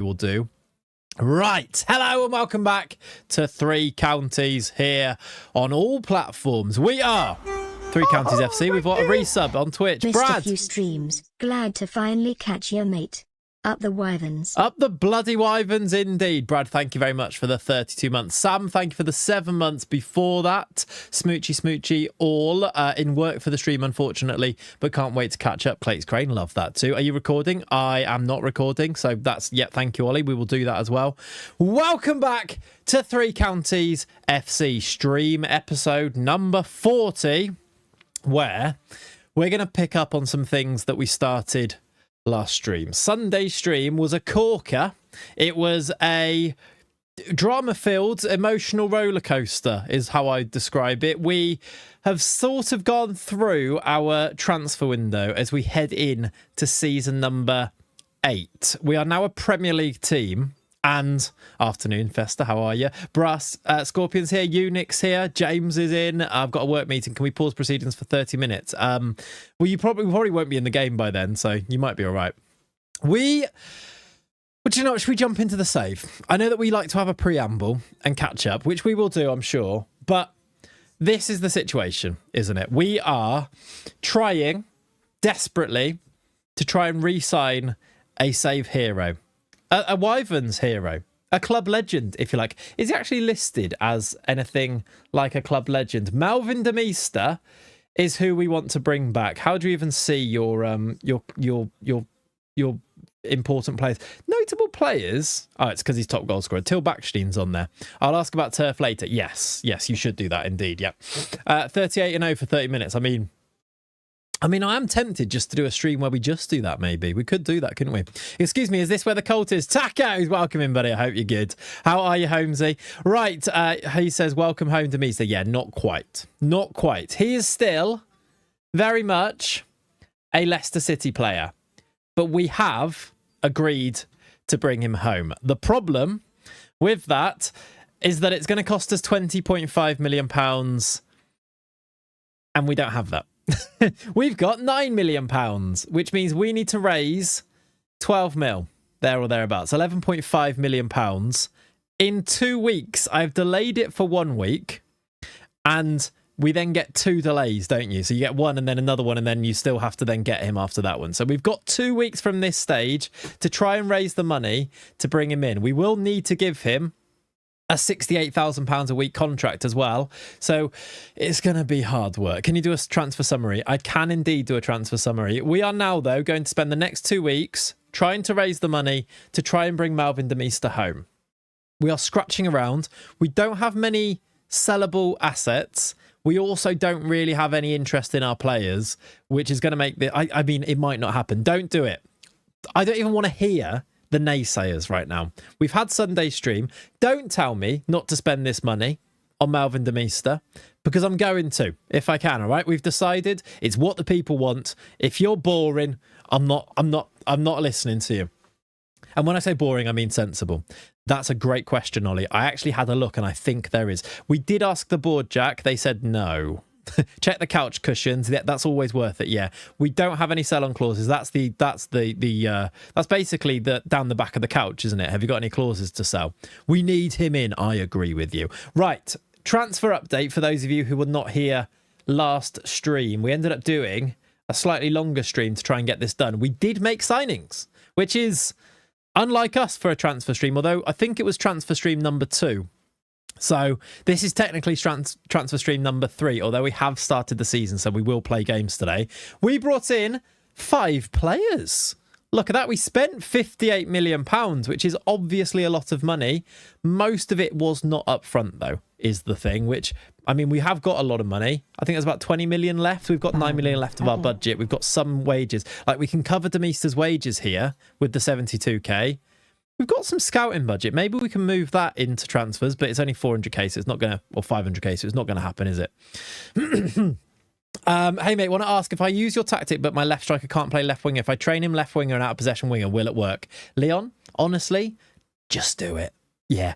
we will do. Right, hello and welcome back to Three Counties here on all platforms. We are Three Counties FC. We've got a resub on Twitch. Missed Brad. a few streams. Glad to finally catch you, mate. Up the Wyverns. Up the bloody Wyverns indeed. Brad, thank you very much for the 32 months. Sam, thank you for the 7 months before that. Smoochy all in work for the stream, unfortunately, but can't wait to catch up. Clayts Crane, love that too. Are you recording? I am not recording, so that's, yeah, thank you, Ollie. We will do that as well. Welcome back to Three Counties FC stream episode number 40, where we're going to pick up on some things that we started last stream. Sunday stream was a corker. It was a drama-filled, emotional roller coaster is how I describe it. We have sort of gone through our transfer window as we head in to season number 8. We are now a Premier League team. And afternoon, Festa, how are you? Brass, Scorpions here, Unix here, James is in. I've got a work meeting. Can we pause proceedings for 30 minutes? Well, you probably won't be in the game by then, so you might be all right. But you know what, should we jump into the save? I know that we like to have a preamble and catch up, which we will do, I'm sure. But this is the situation, isn't it? We are trying desperately to try and re-sign a save hero. A Wyverns hero, a club legend, if you like. Is he actually listed as anything like a club legend? Melvin de Meester is who we want to bring back. How do you even see your important players? Notable players. Oh, it's because he's top goal scorer. Till Backstein's on there. I'll ask about Turf later. Yes, you should do that indeed. Yep. 38-0 for 30 minutes. I mean, I am tempted just to do a stream where we just do that, maybe. We could do that, couldn't we? Excuse me, is this where the cult is? Taco, welcome in, buddy. I hope you're good. How are you, Holmesy? Right, he says, welcome home to me. So, yeah, not quite. Not quite. He is still very much a Leicester City player. But we have agreed to bring him home. The problem with that is that it's going to cost us £20.5 million. And we don't have that. We've got £9 million, which means we need to raise 12 mil, there or thereabouts, £11.5 million. In 2 weeks, I've delayed it for 1 week, and we then get 2 delays, don't you? So you get one and then another one, and then you still have to then get him after that one. So we've got 2 weeks from this stage to try and raise the money to bring him in. We will need to give him a £68,000 a week contract as well. So it's going to be hard work. Can you do a transfer summary? I can indeed do a transfer summary. We are now, though, going to spend the next 2 weeks trying to raise the money to try and bring Melvin de Meester home. We are scratching around. We don't have many sellable assets. We also don't really have any interest in our players, which is going to make the... I mean, it might not happen. Don't do it. I don't even want to hear the naysayers right now. We've had Sunday stream. Don't tell me not to spend this money on Melvin de Meester, because I'm going to, if I can. All right, we've decided it's what the people want. If you're boring, I'm not listening to you. And when I say boring, I mean sensible. That's a great question, Ollie. I actually had a look, and I think there is. We did ask the board, Jack. They said no. Check the couch cushions. That's always worth it. Yeah, we don't have any sell-on clauses. That's basically the down the back of the couch, isn't it? Have you got any clauses to sell? We need him in. I agree with you. Right, transfer update for those of you who were not here last stream. We ended up doing a slightly longer stream to try and get this done. We did make signings, which is unlike us for a transfer stream. Although I think it was transfer stream number 2. So this is technically transfer stream number 3, although we have started the season, so we will play games today. We brought in 5 players. Look at that. We spent £58 million, which is obviously a lot of money. Most of it was not up front, though, is the thing, which, I mean, we have got a lot of money. I think there's about 20 million left. We've got 9 million left of our budget. We've got some wages. Like, we can cover de Meester's wages here with the 72k. We've got some scouting budget. Maybe we can move that into transfers, but it's only 400k, so it's not going to, or 500k, so it's not going to happen, is it? Hey, mate, want to ask, if I use your tactic, but my left striker can't play left winger, if I train him left winger and out of possession winger, will it work? Leon, honestly, just do it. Yeah,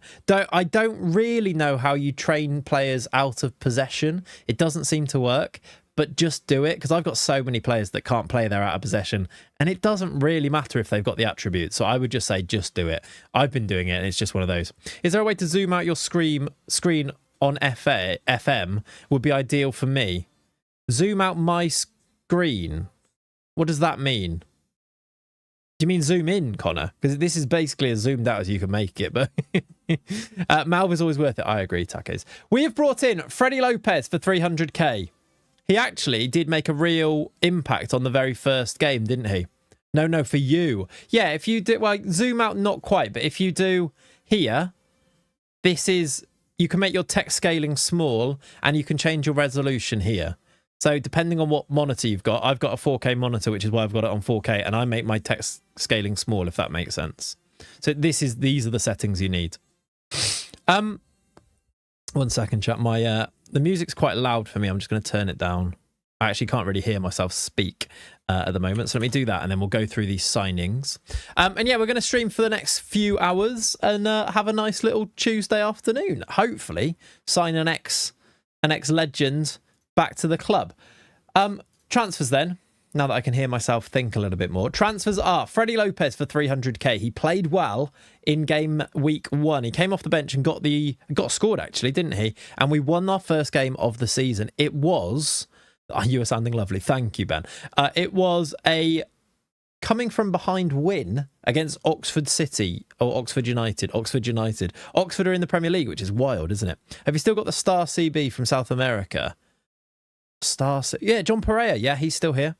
I don't really know how you train players out of possession. It doesn't seem to work. but just do it, because I've got so many players that can't play their out of possession, and it doesn't really matter if they've got the attributes. So I would just say just do it. I've been doing it, and it's just one of those. Is there a way to zoom out your screen on FM? Would be ideal for me. Zoom out my screen. What does that mean? Do you mean zoom in, Connor? Because this is basically as zoomed out as you can make it. But Malv is always worth it. I agree, Takes. We have brought in Freddie Lopez for 300k. He actually did make a real impact on the very first game, didn't he? No, for you. Yeah, if you do, well, zoom out, not quite. But if you do here, this is, you can make your text scaling small and you can change your resolution here. So depending on what monitor you've got, I've got a 4K monitor, which is why I've got it on 4K, and I make my text scaling small, if that makes sense. So these are the settings you need. 1 second, chat. The music's quite loud for me. I'm just going to turn it down. I actually can't really hear myself speak at the moment, so let me do that, and then we'll go through these signings. And yeah, we're going to stream for the next few hours and have a nice little Tuesday afternoon. Hopefully, sign an ex-legend back to the club. Transfers then, now that I can hear myself think a little bit more. Transfers are Freddie Lopez for 300k. He played well in game week 1. He came off the bench and got scored, actually, didn't he? And we won our first game of the season. It was... Oh, you were sounding lovely. Thank you, Ben. It was a coming from behind win against Oxford City or Oxford United. Oxford are in the Premier League, which is wild, isn't it? Have you still got the Star CB from South America? Yeah, John Pereira. Yeah, he's still here.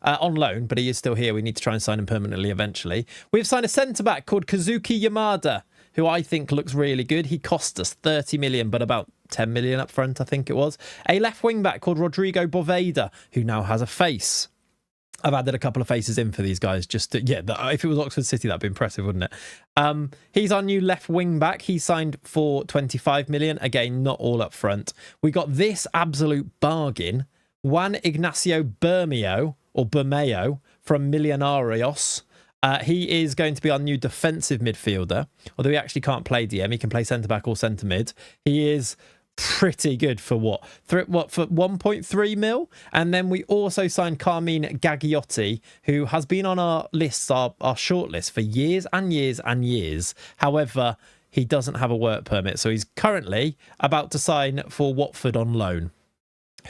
On loan, but he is still here. We need to try and sign him permanently eventually. We've signed a centre-back called Kazuki Yamada, who I think looks really good. He cost us 30 million, but about 10 million up front, I think it was. A left wing-back called Rodrigo Boveda, who now has a face. I've added a couple of faces in for these guys just to, if it was Oxford City, that'd be impressive, wouldn't it? He's our new left wing back. He signed for 25 million. Again, not all up front. We got this absolute bargain. Juan Ignacio Bermeo from Millonarios. He is going to be our new defensive midfielder, although he actually can't play DM. He can play centre back or centre mid. He is pretty good for for 1.3 mil. And then we also signed Carmine Gagliotti, who has been on our lists, our short list for years and years and years. However, he doesn't have a work permit, so he's currently about to sign for Watford on loan.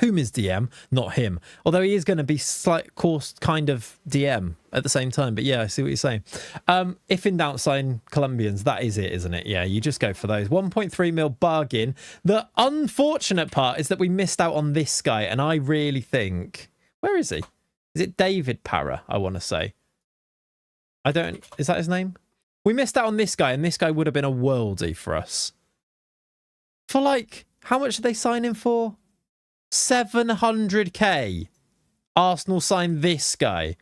Whom is DM? Not him. Although he is going to be kind of DM at the same time. But yeah, I see what you're saying. If in doubt, sign Colombians. That is it, isn't it? Yeah, you just go for those. 1.3 mil bargain. The unfortunate part is that we missed out on this guy. And I really think... Where is he? Is it David Parra, I want to say? Is that his name? We missed out on this guy, and this guy would have been a worldie for us. For how much did they sign him for? 700k. Arsenal signed this guy,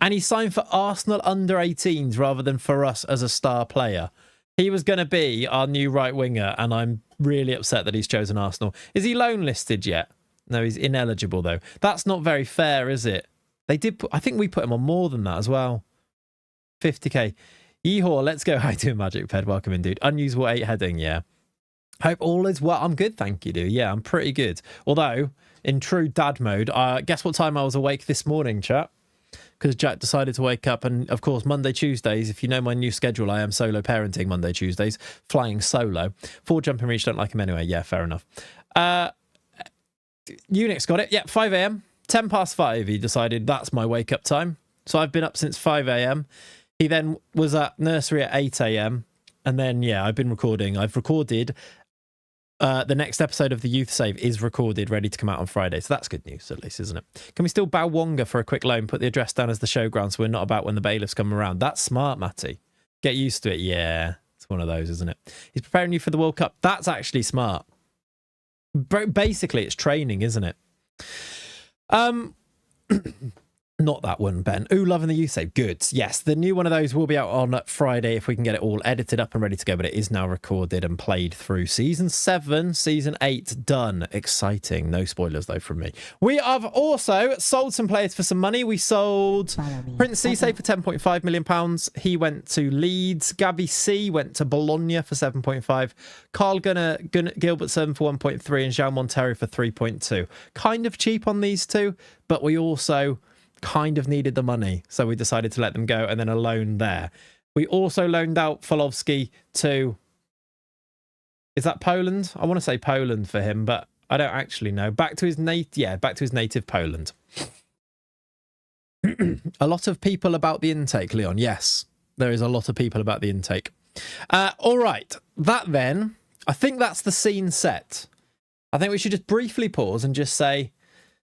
and he signed for Arsenal under 18s rather than for us as a star player. He was going to be our new right winger, and I'm really upset that he's chosen Arsenal. Is he loan listed yet? No, he's ineligible though. That's not very fair, is it? They did I think we put him on more than that as well. 50k. Yeehaw, let's go. Hi to Magic Ped. Welcome in, dude. Unusable 8 heading, yeah. Hope all is well. I'm good, thank you, dude. Yeah, I'm pretty good. Although, in true dad mode, guess what time I was awake this morning, chat? Because Jack decided to wake up, and of course, Monday, Tuesdays, if you know my new schedule, I am solo parenting Monday, Tuesdays, flying solo. 4 jumping reach, don't like him anyway. Yeah, fair enough. Unix got it. Yeah, 5 a.m. 10 past 5, he decided that's my wake up time. So I've been up since 5 a.m. He then was at nursery at 8 a.m. And then, yeah, I've been recording. I've recorded... the next episode of the Youth Save is recorded, ready to come out on Friday. So that's good news, at least, isn't it? Can we still bow Wonga for a quick loan? Put the address down as the showground so we're not about when the bailiffs come around. That's smart, Matty. Get used to it. Yeah, it's one of those, isn't it? He's preparing you for the World Cup. That's actually smart. Basically, it's training, isn't it? Not that one, Ben. Ooh, loving the you save. Good. Yes, the new one of those will be out on Friday if we can get it all edited up and ready to go, but it is now recorded and played through. Season 7, Season 8 done. Exciting. No spoilers, though, from me. We have also sold some players for some money. We sold Prince Cisse for £10.5 million. He went to Leeds. Gabby C went to Bologna for 7.5. Carl Gilbertson for 1.3 and João Montero for 3.2. Kind of cheap on these two, but we also kind of needed the money, so we decided to let them go, and then a loan there. We also loaned out Folovsky to, is that Poland? I want to say Poland for him, but I don't actually know. Back to his native Poland. A lot of people about the intake, Leon. Yes, there is a lot of people about the intake. All right, that then, I think that's the scene set. I think we should just briefly pause and just say,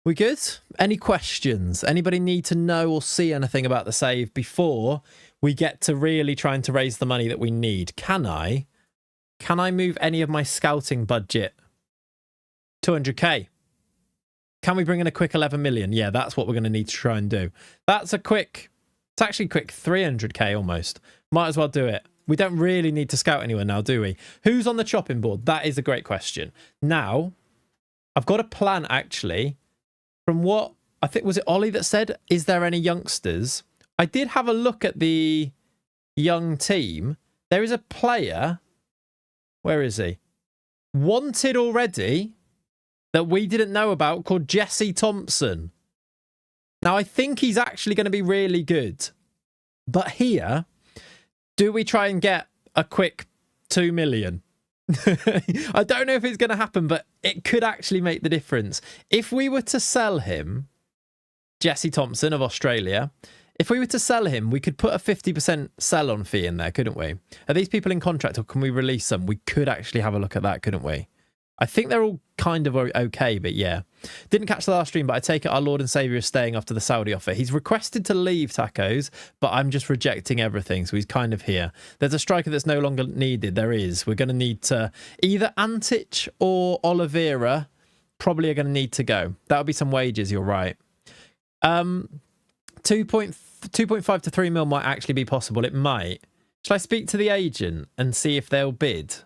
we good? Any questions? Anybody need to know or see anything about the save before we get to really trying to raise the money that we need? Can I move any of my scouting budget? 200k. Can we bring in a quick 11 million? Yeah, that's what we're going to need to try and do. It's actually quick 300k almost. Might as well do it. We don't really need to scout anyone now, do we? Who's on the chopping board? That is a great question. Now, I've got a plan actually. From what I think, was it Ollie that said, is there any youngsters? I did have a look at the young team. There is a player. Where is he? Wanted already that we didn't know about, called Jesse Thompson. Now, I think he's actually going to be really good. But here, do we try and get a quick 2 million? I don't know if it's going to happen, but it could actually make the difference. If we were to sell him, Jesse Thompson of Australia, if we were to sell him, we could put a 50% sell-on fee in there, couldn't we? Are these people in contract, or can we release them? We could actually have a look at that, couldn't we? I think they're all kind of okay, but yeah. Didn't catch the last stream, but I take it our Lord and Saviour is staying after the Saudi offer. He's requested to leave, Tacos, but I'm just rejecting everything, so he's kind of here. There's a striker that's no longer needed. There is. We're going to need to... Either Antic or Oliveira probably are going to need to go. That'll be some wages, you're right. 2.5 to 3 mil might actually be possible. It might. Shall I speak to the agent and see if they'll bid?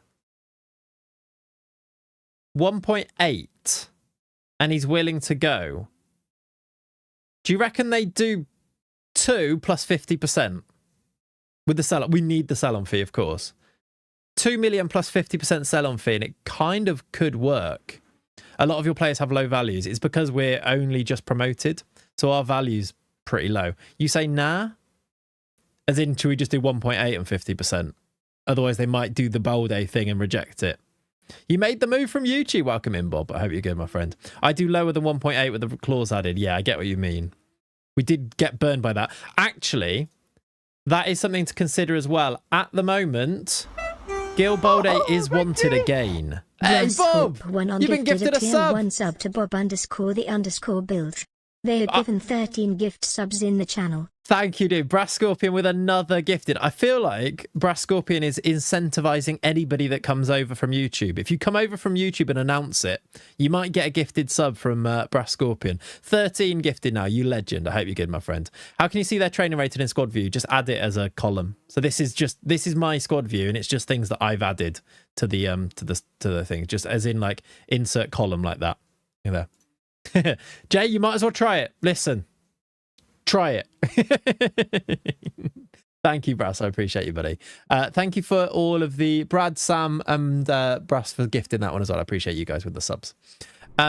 1.8 and he's willing to go. Do you reckon they do 2 plus 50% with the sell-on? We need the sell-on fee, of course. 2 million plus 50% sell-on fee, and it kind of could work. A lot of your players have low values. It's because we're only just promoted, so our value's pretty low. You say nah? As in, should we just do 1.8 and 50%? Otherwise, they might do the Bolde thing and reject it. You made the move from YouTube. Welcome in, Bob. I hope you're good, my friend. I do lower than 1.8 with the clause added. Yeah, I get what you mean. We did get burned by that. Actually, that is something to consider as well. At the moment, Gil Bolde is wanted again. Hey, Bob! You've been gifted a sub. 1 sub to Bob_the_build. They are given 13 gift subs in the channel. Thank you, dude. Brass Scorpion with another gifted. I feel like Brass Scorpion is incentivizing anybody that comes over from YouTube. If you come over from YouTube and announce it, you might get a gifted sub from Brass Scorpion. 13 gifted now. You legend. I hope you're good, my friend. How can you see their training rated in squad view? Just add it as a column. So this is my squad view, and it's just things that I've added to the thing. Just as in like insert column like that. You know. Jay, you might as well try it. Listen. Try it. Thank you, Brass. I appreciate you, buddy. Thank you for all of the Brad, Sam, and Brass for gifting that one as well. I appreciate you guys with the subs.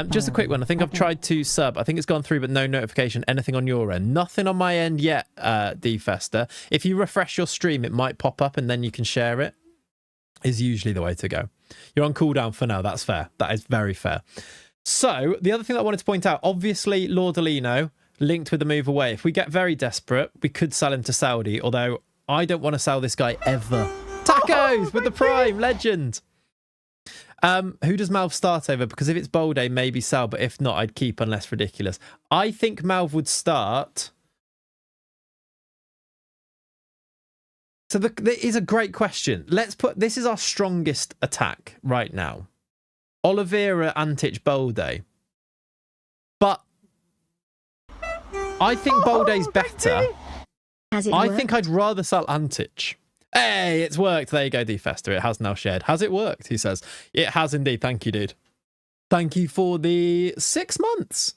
Just a quick one. I think I've tried to sub. I think it's gone through, but no notification. Anything on your end? Nothing on my end yet, D-Fester. If you refresh your stream, it might pop up and then you can share it. Is usually the way to go. You're on cooldown for now. That's fair. That is very fair. So, the other thing that I wanted to point out, obviously, Lordolino linked with the move away. If we get very desperate, we could sell him to Saudi, although I don't want to sell this guy ever. Tacos with the Prime, legend. Who does Malv start over? Because if it's Bolde, maybe sell, but if not, I'd keep unless ridiculous. I think Malv would start. So that is a great question. This is our strongest attack right now. Oliveira, Antic, Bolde. But I think Bolday's better. Has it I worked? think I'd rather sell Antic. Hey, it's worked. There you go, Defester. It has now shared. Has it worked? He says. It has indeed. Thank you, dude. Thank you for the 6 months.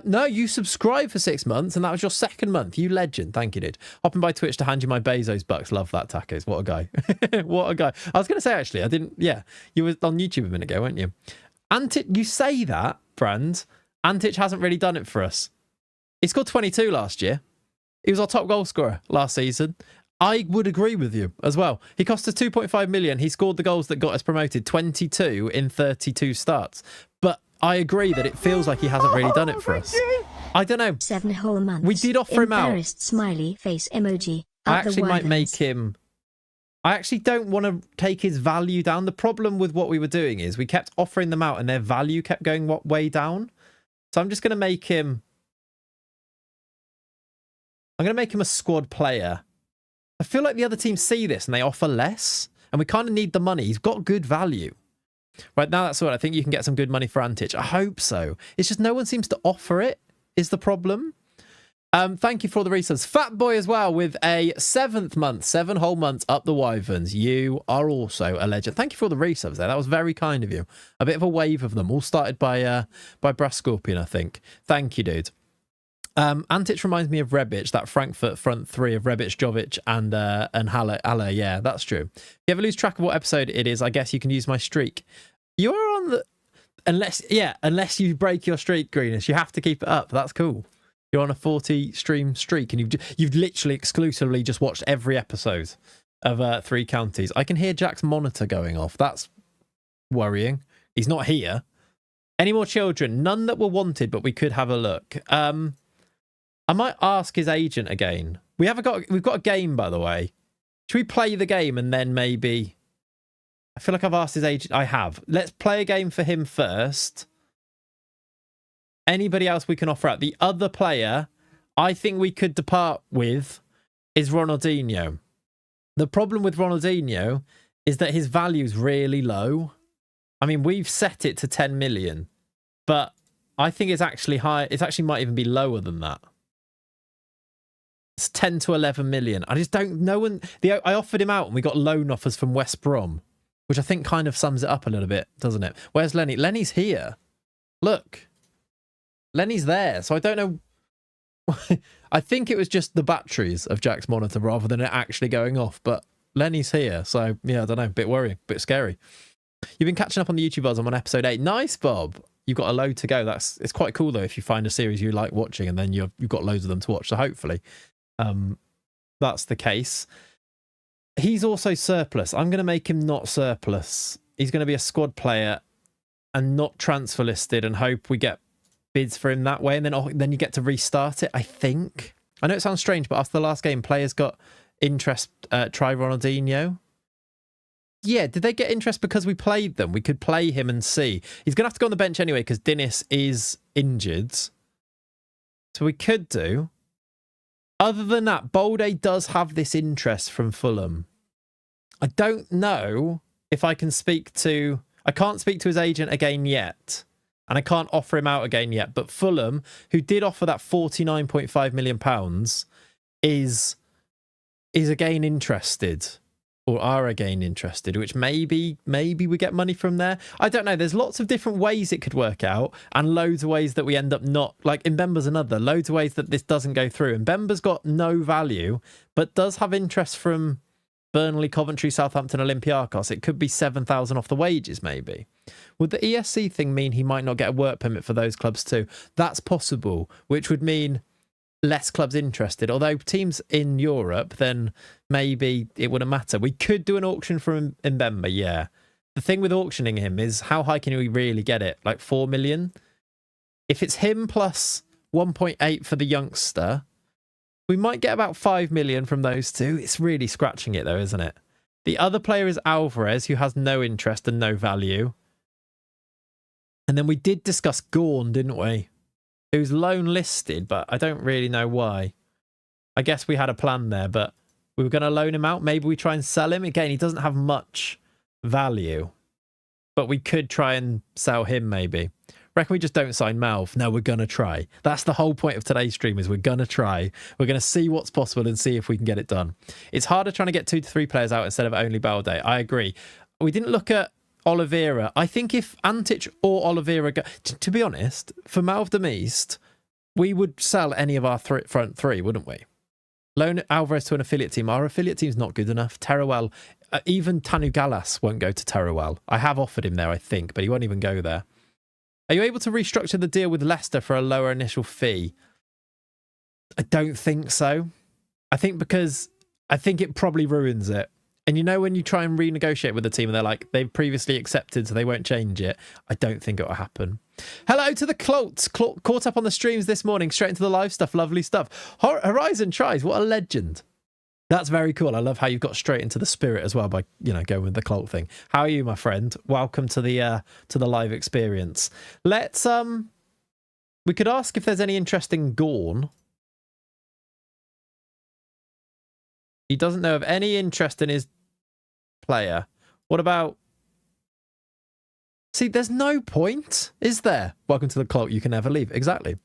No, you subscribed for 6 months, and that was your second month. You legend. Thank you, dude. Hopping by Twitch to hand you my Bezos bucks. Love that, Tacos. What a guy. What a guy. I was going to say, actually, I didn't... Yeah, you were on YouTube a minute ago, weren't you? Antic, you say that, Brand. Antic hasn't really done it for us. He scored 22 last year. He was our top goal scorer last season. I would agree with you as well. He cost us 2.5 million. He scored the goals that got us promoted, 22 in 32 starts. But I agree that it feels like he hasn't really done it for us. I don't know. 7 whole months. We did offer him out. Embarrassed smiley face emoji. I actually might make him... I actually don't want to take his value down. The problem with what we were doing is we kept offering them out and their value kept going way down. So I'm just going to make him... I'm going to make him a squad player. I feel like the other teams see this and they offer less. And we kind of need the money. He's got good value. Right now, that's what I think you can get some good money for Antic. I hope so. It's just no one seems to offer it is the problem. Thank you for all the resubs. Fat Boy as well with a 7th month, 7 whole months up the Wyverns. You are also a legend. Thank you for all the resubs there. That was very kind of you. A bit of a wave of them. All started by Brass Scorpion, I think. Thank you, dude. Antic reminds me of Rebic, that Frankfurt front three of Rebic, Jovic, and Haller. Yeah, that's true. If you ever lose track of what episode it is, I guess you can use my streak. You're on the... Unless you break your streak, Greenish, you have to keep it up. That's cool. You're on a 40 stream streak, and you've literally exclusively just watched every episode of 3 Counties. I can hear Jack's monitor going off. That's worrying. He's not here. Any more children? None that were wanted, but we could have a look. I might ask his agent again. We've got a game, by the way. Should we play the game and then maybe... I feel like I've asked his agent. I have. Let's play a game for him first. Anybody else we can offer out? The other player I think we could depart with is Ronaldinho. The problem with Ronaldinho is that his value is really low. I mean, we've set it to 10 million, but I think it's actually high. It actually might even be lower than that. It's 10 to 11 million. I just don't know. I offered him out and we got loan offers from West Brom, which I think kind of sums it up a little bit, doesn't it? Where's Lenny? Lenny's here. Look. Lenny's there. So I don't know. I think it was just the batteries of Jack's monitor rather than it actually going off. But Lenny's here. So, yeah, I don't know. Bit worrying. Bit scary. You've been catching up on the YouTubers. I'm on episode 8. Nice, Bob. You've got a load to go. It's quite cool, though, if you find a series you like watching and then you've got loads of them to watch. So hopefully that's the case. He's also surplus. I'm going to make him not surplus. He's going to be a squad player and not transfer listed and hope we get bids for him that way. And then you get to restart it, I think. I know it sounds strange, but after the last game, players got interest. Try Ronaldinho. Yeah, did they get interest because we played them? We could play him and see. He's going to have to go on the bench anyway because Dennis is injured. So we could do. Other than that, Bolday does have this interest from Fulham. I don't know if I can speak to... I can't speak to his agent again yet. And I can't offer him out again yet. But Fulham, who did offer that £49.5 million, is again interested. Or are again interested, which maybe we get money from there. I don't know. There's lots of different ways it could work out and loads of ways that we end up not... Like, Mbemba's another. Loads of ways that this doesn't go through. Mbemba's got no value, but does have interest from Burnley, Coventry, Southampton, Olympiacos. It could be 7,000 off the wages, maybe. Would the ESC thing mean he might not get a work permit for those clubs too? That's possible, which would mean less clubs interested. Although teams in Europe, then maybe it wouldn't matter. We could do an auction for Mbemba, yeah. The thing with auctioning him is how high can we really get it? Like 4 million? If it's him plus 1.8 for the youngster, we might get about 5 million from those two. It's really scratching it though, isn't it? The other player is Alvarez, who has no interest and no value. And then we did discuss Gorn, didn't we? Who's loan listed, but I don't really know why. I guess we had a plan there, but we were going to loan him out. Maybe we try and sell him. Again, he doesn't have much value, but we could try and sell him maybe. Reckon we just don't sign Malv? No, we're going to try. That's the whole point of today's stream is we're going to try. We're going to see what's possible and see if we can get it done. It's harder trying to get 2 to 3 players out instead of only Balde. I agree. We didn't look at Oliveira. I think if Antic or Oliveira go... To be honest, for Malv East, we would sell any of our front three, wouldn't we? Loan Alvarez to an affiliate team. Our affiliate team's not good enough. Teruel, even Tanu Galas won't go to Teruel. I have offered him there, I think, but he won't even go there. Are you able to restructure the deal with Leicester for a lower initial fee? I don't think so. I think it probably ruins it. And you know when you try and renegotiate with the team and they're like, they've previously accepted, so they won't change it. I don't think it will happen. Hello to the Clayts. Caught up on the streams this morning, straight into the live stuff. Lovely stuff. Horizon tries. What a legend. That's very cool. I love how you've got straight into the spirit as well by, going with the cult thing. How are you, my friend? Welcome to the live experience. Let's we could ask if there's any interest in Gorn. He doesn't know of any interest in his player. What about... See, there's no point, is there? Welcome to the cult. You can never leave. Exactly.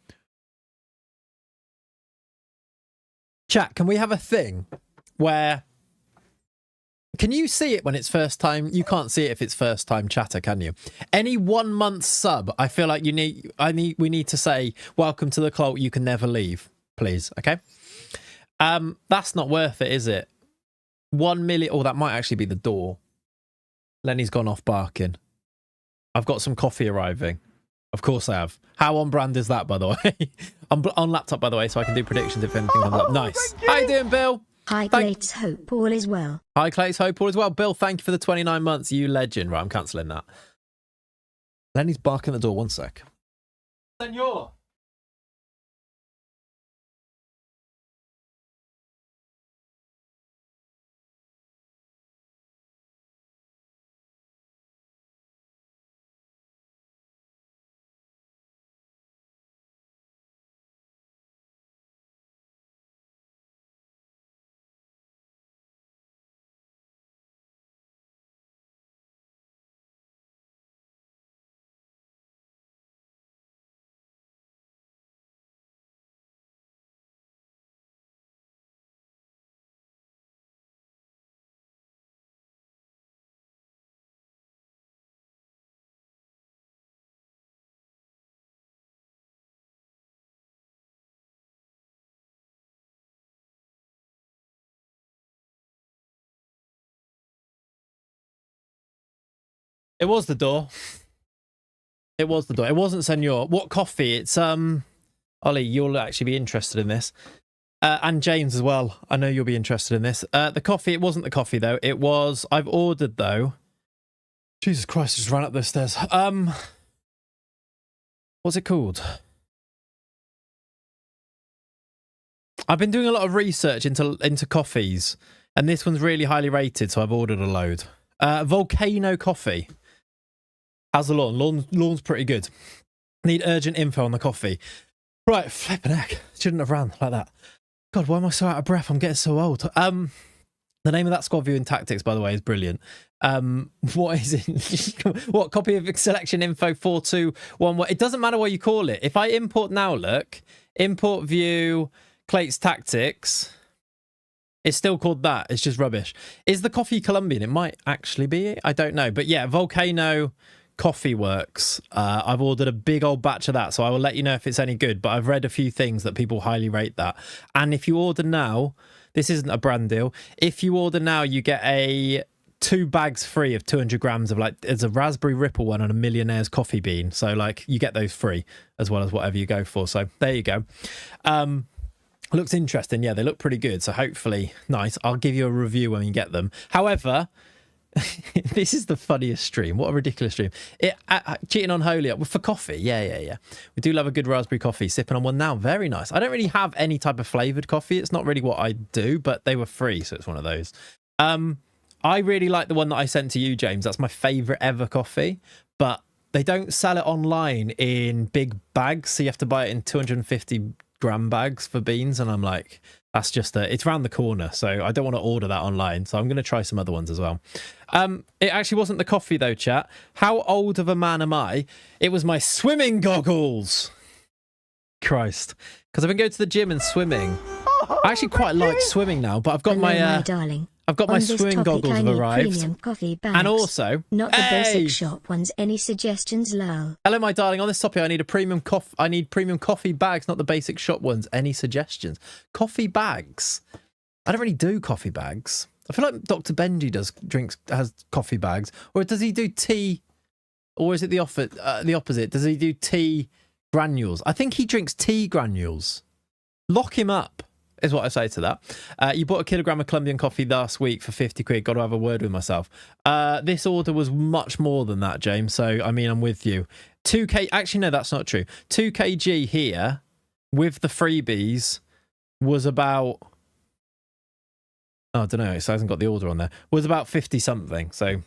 Chat, can we have a thing where... Can you see it when it's first time? You can't see it if it's first time chatter, can you? Any 1 month sub, I feel like we need to say, welcome to the cult, you can never leave, please, okay? That's not worth it, is it? 1 million. Oh, that might actually be the door. Lenny's gone off barking. I've got some coffee arriving. Of course I have. How on brand is that, by the way? I'm on laptop, by the way, so I can do predictions if anything comes up. Nice. How you doing, Bill? Hi, Clayts. Hope all is well. Hi, Clayts. Hope all is well. Bill, thank you for the 29 months. You legend. Right, I'm cancelling that. Lenny's barking at the door. 1 sec. Senor. It was the door. It was the door. It wasn't Senor. What coffee? It's Ollie, you'll actually be interested in this. And James as well. I know you'll be interested in this. The coffee, it wasn't the coffee though. It was I've ordered though. Jesus Christ, I just ran up those stairs. What's it called? I've been doing a lot of research into coffees, and this one's really highly rated, so I've ordered a load. Volcano coffee. How's the lawn? Lawn's pretty good. Need urgent info on the coffee. Right, flipping heck. Shouldn't have ran like that. God, why am I so out of breath? I'm getting so old. The name of that squad viewing tactics, by the way, is brilliant. What is it? What copy of selection info 421? It doesn't matter what you call it. If I import now, look, import view, Clayts tactics, it's still called that. It's just rubbish. Is the coffee Colombian? It might actually be. I don't know. But yeah, Volcano Coffee works. I've ordered a big old batch of that, so I will let you know if it's any good. But I've read a few things that people highly rate that. And if you order now, this isn't a brand deal. If you order now, you get 2 bags free of 200 grams of there's a Raspberry Ripple one and a Millionaire's coffee bean. So you get those free as well as whatever you go for. So there you go. Looks interesting. Yeah, they look pretty good. So hopefully, nice. I'll give you a review when you get them. However, this is the funniest stream. What a ridiculous stream. Cheating on Holy for coffee. Yeah. We do love a good raspberry coffee. Sipping on one now. Very nice. I don't really have any type of flavoured coffee. It's not really what I do, but they were free, so it's one of those. I really like the one that I sent to you, James. That's my favourite ever coffee, but they don't sell it online in big bags, so you have to buy it in 250 gram bags for beans, and I'm like, That's just it's around the corner, so I don't want to order that online. So I'm going to try some other ones as well. It actually wasn't the coffee though, chat. How old of a man am I? It was my swimming goggles. Christ, because I've been going to the gym and swimming. I actually quite like swimming now, but I've got my darling. I've got my swimming goggles have arrived. Premium coffee bags, and also, not the basic shop ones. Any suggestions, lol? Hello, my darling. On this topic, I need premium coffee bags, not the basic shop ones. Any suggestions? Coffee bags. I don't really do coffee bags. I feel like Dr. Benji has coffee bags, or does he do tea? Or is it the opposite? Does he do tea granules? I think he drinks tea granules. Lock him up, is what I say to that. You bought a kilogram of Colombian coffee last week for 50 quid. Got to have a word with myself. This order was much more than that, James. So, I mean, I'm with you. 2K. Actually, no, that's not true. 2 kg here with the freebies was about... Oh, I don't know. It hasn't got the order on there. Was about 50 something. So...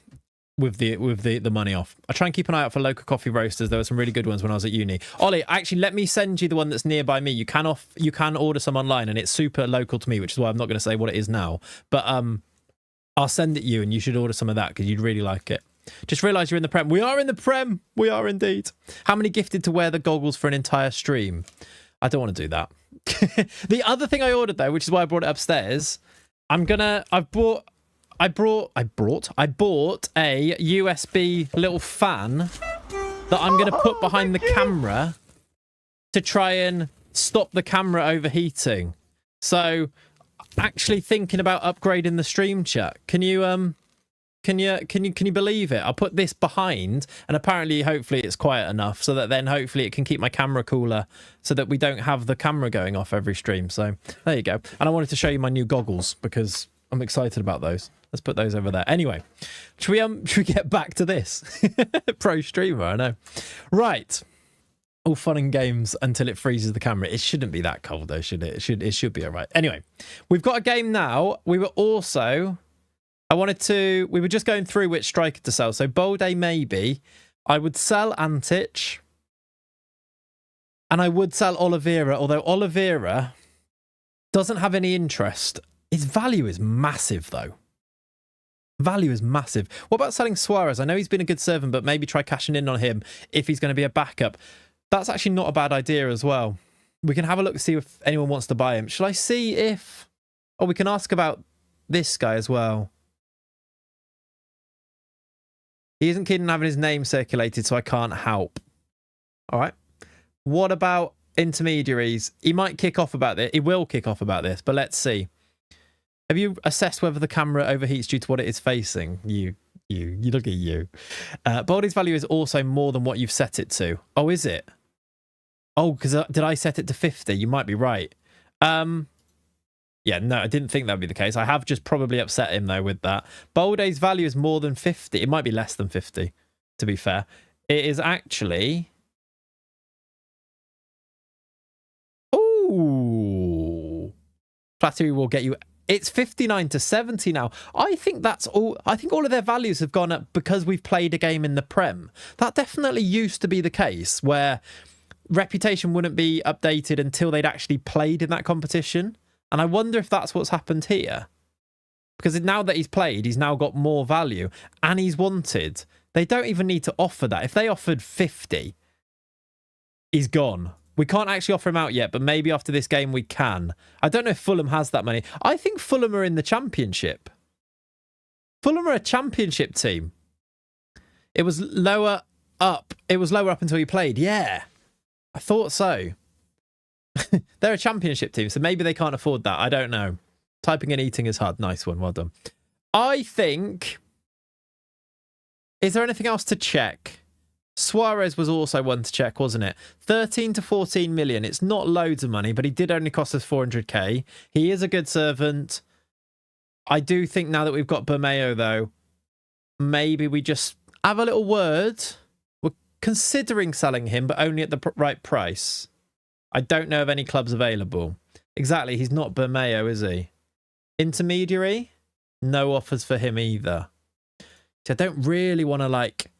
with the money off. I try and keep an eye out for local coffee roasters. There were some really good ones when I was at uni. Ollie, actually, let me send you the one that's nearby me. You can order some online, and it's super local to me, which is why I'm not going to say what it is now. But I'll send it you, and you should order some of that because you'd really like it. Just realise you're in the Prem. We are in the Prem. We are indeed. How many gifted to wear the goggles for an entire stream? I don't want to do that. The other thing I ordered though, which is why I brought it upstairs, I bought a USB little fan that I'm going to put behind the camera to try and stop the camera overheating. So, actually thinking about upgrading the stream chat. Can you believe it? I'll put this behind, and apparently, hopefully, it's quiet enough so that then hopefully it can keep my camera cooler, so that we don't have the camera going off every stream. So there you go. And I wanted to show you my new goggles because I'm excited about those. Let's put those over there. Anyway, should we get back to this? Pro streamer, I know. Right. All fun and games until it freezes the camera. It shouldn't be that cold though, should it? It should be all right. Anyway, we've got a game now. We were just going through which striker to sell. So Bolde maybe. I would sell Antic. And I would sell Oliveira, although Oliveira doesn't have any interest. His value is massive though. Value is massive. What about selling Suarez? I know he's been a good servant, but maybe try cashing in on him if he's going to be a backup. That's actually not a bad idea as well. We can have a look to see if anyone wants to buy him. Shall I see if... Oh, we can ask about this guy as well. He isn't keen on having his name circulated, so I can't help. All right. What about intermediaries? He might kick off about this. He will kick off about this, but let's see. Have you assessed whether the camera overheats due to what it is facing? You look at you. Baldy's value is also more than what you've set it to. Oh, is it? Oh, because did I set it to 50? You might be right. Yeah, no, I didn't think that would be the case. I have just probably upset him, though, with that. Baldy's value is more than 50. It might be less than 50, to be fair. It is actually... Ooh. Flattery will get you... It's 59 to 70 now. I think that's all. I think all of their values have gone up because we've played a game in the Prem. That definitely used to be the case where reputation wouldn't be updated until they'd actually played in that competition. And I wonder if that's what's happened here. Because now that he's played, he's now got more value and he's wanted. They don't even need to offer that. If they offered 50, he's gone. We can't actually offer him out yet, but maybe after this game we can. I don't know if Fulham has that many. I think Fulham are in the Championship. Fulham are a Championship team. It was lower up. It was lower up until he played. Yeah, I thought so. They're a Championship team, so maybe they can't afford that. I don't know. Typing and eating is hard. Nice one. Well done. I think... Is there anything else to check? Suarez was also one to check, wasn't it? 13 to 14 million. It's not loads of money, but he did only cost us 400k. He is a good servant. I do think now that we've got Bermeo, though, maybe we just have a little word. We're considering selling him, but only at the right price. I don't know of any clubs available. Exactly. He's not Bermeo, is he? Intermediary? No offers for him either. So I don't really want to, like...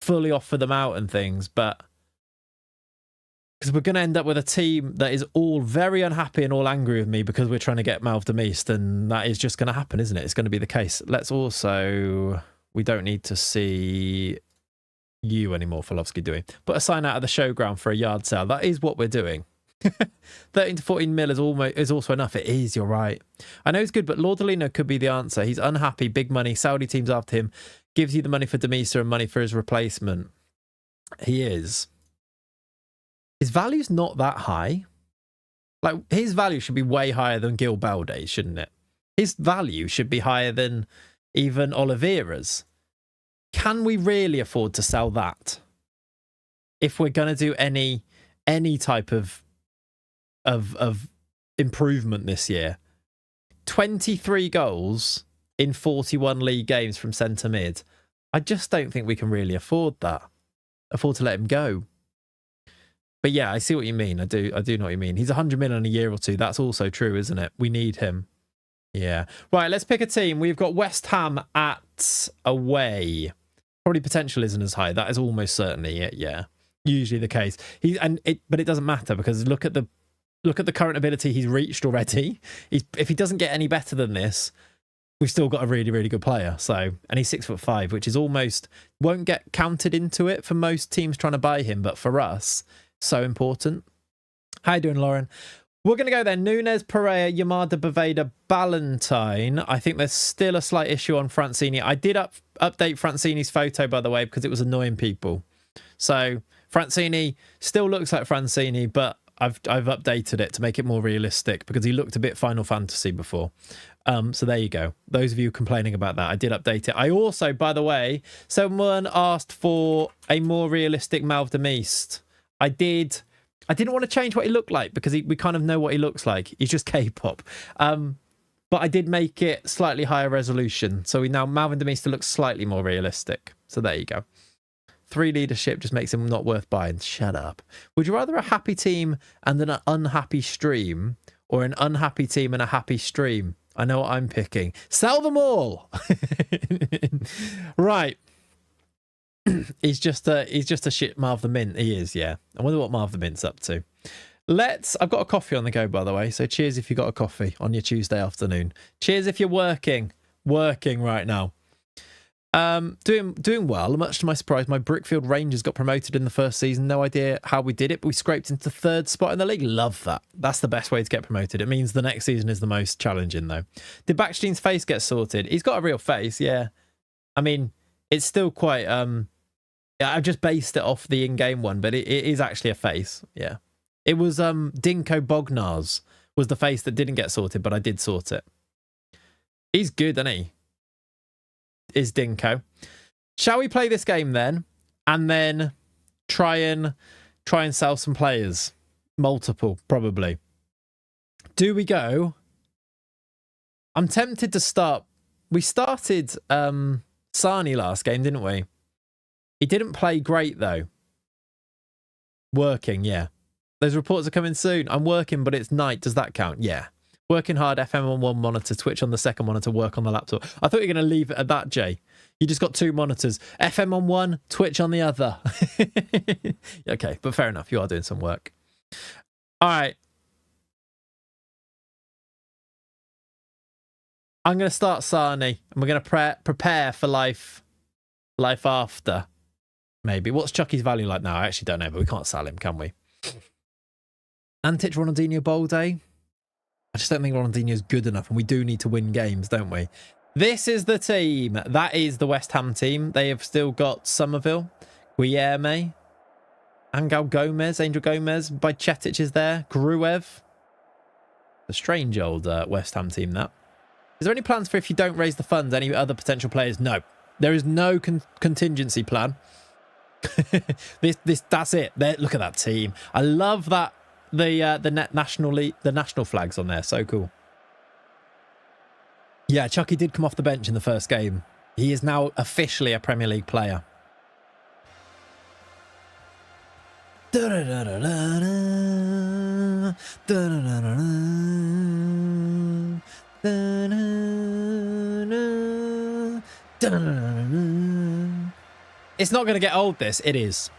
fully offer them out and things, but Because we're going to end up with a team that is all very unhappy and all angry with me because we're trying to get Malv Demist, and that is just going to happen, isn't it? It's going to be the case. Let's also... We don't need to see you anymore, Folovsky doing. Put a sign out of the showground for a yard sale. That is what we're doing. 13 to 14 mil is also enough. It is, you're right. I know it's good, but Laudolino could be the answer. He's unhappy, big money, Saudi teams after him, gives you the money for Demisa and money for his replacement. He is. His value's not that high. Like, his value should be way higher than Gil Balde's, shouldn't it? His value should be higher than even Oliveira's. Can we really afford to sell that? If we're going to do any type of improvement this year. 23 goals in 41 league games from centre mid. I just don't think we can really afford that. Afford to let him go. But yeah, I see what you mean. I do know what you mean. He's 100 million in a year or two. That's also true, isn't it? We need him. Yeah. Right, let's pick a team. We've got West Ham at away. Probably potential isn't as high. That is almost certainly it, yeah. Usually the case. But it doesn't matter because look at the current ability he's reached already. If he doesn't get any better than this, we've still got a really, really good player. So, and he's 6'5", which is almost won't get counted into it for most teams trying to buy him, but for us, so important. How you doing, Lauren? We're going to go there. Nunes, Pereira, Yamada, Boveda, Ballantyne. I think there's still a slight issue on Francini. I did update Francini's photo, by the way, because it was annoying people. So Francini still looks like Francini, but I've updated it to make it more realistic because he looked a bit Final Fantasy before. So there you go. Those of you complaining about that, I did update it. I also, by the way, someone asked for a more realistic Malv Demist. I didn't want to change what he looked like because we kind of know what he looks like. He's just K-pop. But I did make it slightly higher resolution. So now Malvin Demista looks slightly more realistic. So there you go. 3 leadership just makes him not worth buying. Shut up. Would you rather a happy team and an unhappy stream, or an unhappy team and a happy stream? I know what I'm picking. Sell them all. Right. He's just a shit Marv the Mint. He is, yeah. I wonder what Marv the Mint's up to. I've got a coffee on the go, by the way. So cheers if you got a coffee on your Tuesday afternoon. Cheers if you're working right now. Doing well. Much to my surprise, my Brickfield Rangers got promoted in the first season. No idea how we did it, but we scraped into 3rd spot in the league. Love that. That's the best way to get promoted. It means the next season is the most challenging, though. Did Backstein's face get sorted? He's got a real face, yeah. I mean, it's still quite... I've just based it off the in-game one, but it is actually a face, yeah. It was Dinko Bognar's was the face that didn't get sorted, but I did sort it. He's good, isn't he? Is Dinko. Shall we play this game then? And then try and sell some players. Multiple, probably. Do we go? I'm tempted to start. We started Sani last game, didn't we? He didn't play great, though. Working, yeah. Those reports are coming soon. I'm working, but it's night. Does that count? Yeah. Working hard, FM on one monitor, Twitch on the second monitor, work on the laptop. I thought you were going to leave it at that, Jay. You just got 2 monitors. FM on one, Twitch on the other. Okay, but fair enough. You are doing some work. All right. I'm going to start Sani, and we're going to prepare for life after. Maybe. What's Chucky's value like now? I actually don't know, but we can't sell him, can we? Antich Ronaldinho Bolde. I just don't think Ronaldinho's good enough, and we do need to win games, don't we? This is the team. That is the West Ham team. They have still got Somerville, Guilherme, Angel Gomez, Bajcetic is there, Gruev. A strange old West Ham team, that. Is there any plans for if you don't raise the funds, any other potential players? No. There is no contingency plan. That's it. Look at that team. I love that the national flags on there. So cool. Yeah, Chucky did come off the bench in the first game. He is now officially a Premier League player. It's not going to get old, this. It is.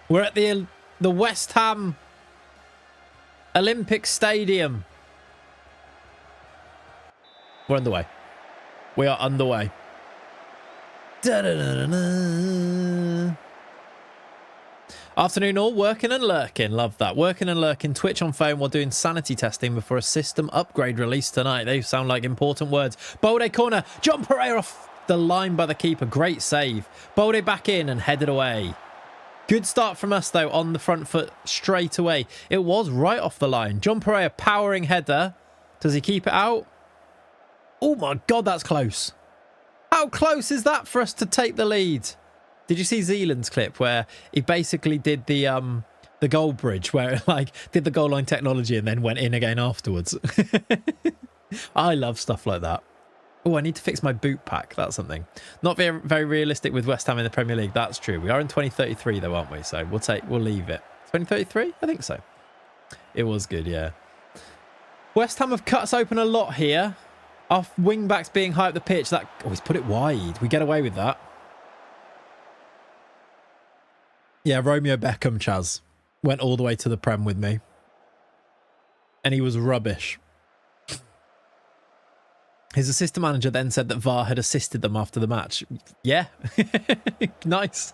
We're at the The West Ham Olympic Stadium. We're underway. We are underway. Da-da-da-da-da. Afternoon all, working and lurking. Love that. Working and lurking. Twitch on phone while doing sanity testing before a system upgrade release tonight. They sound like important words. Bolde corner. John Pereira off the line by the keeper. Great save. Bolde back in and headed away. Good start from us, though, on the front foot straight away. It was right off the line. John Pereira powering header. Does he keep it out? Oh, my God, that's close. How close is that for us to take the lead? Did you see Zealand's clip where he basically did the goal bridge, where it, like, did the goal line technology and then went in again afterwards? I love stuff like that. Oh, I need to fix my boot pack. That's something. Not very, very realistic with West Ham in the Premier League. That's true. We are in 2033 though, aren't we? So we'll leave it. 2033? I think so. It was good, yeah. West Ham have cut us open a lot here. Our wing backs being high up the pitch. That he's put it wide. We get away with that. Yeah, Romeo Beckham, Chaz, went all the way to the Prem with me. And he was rubbish. His assistant manager then said that VAR had assisted them after the match. Yeah. Nice.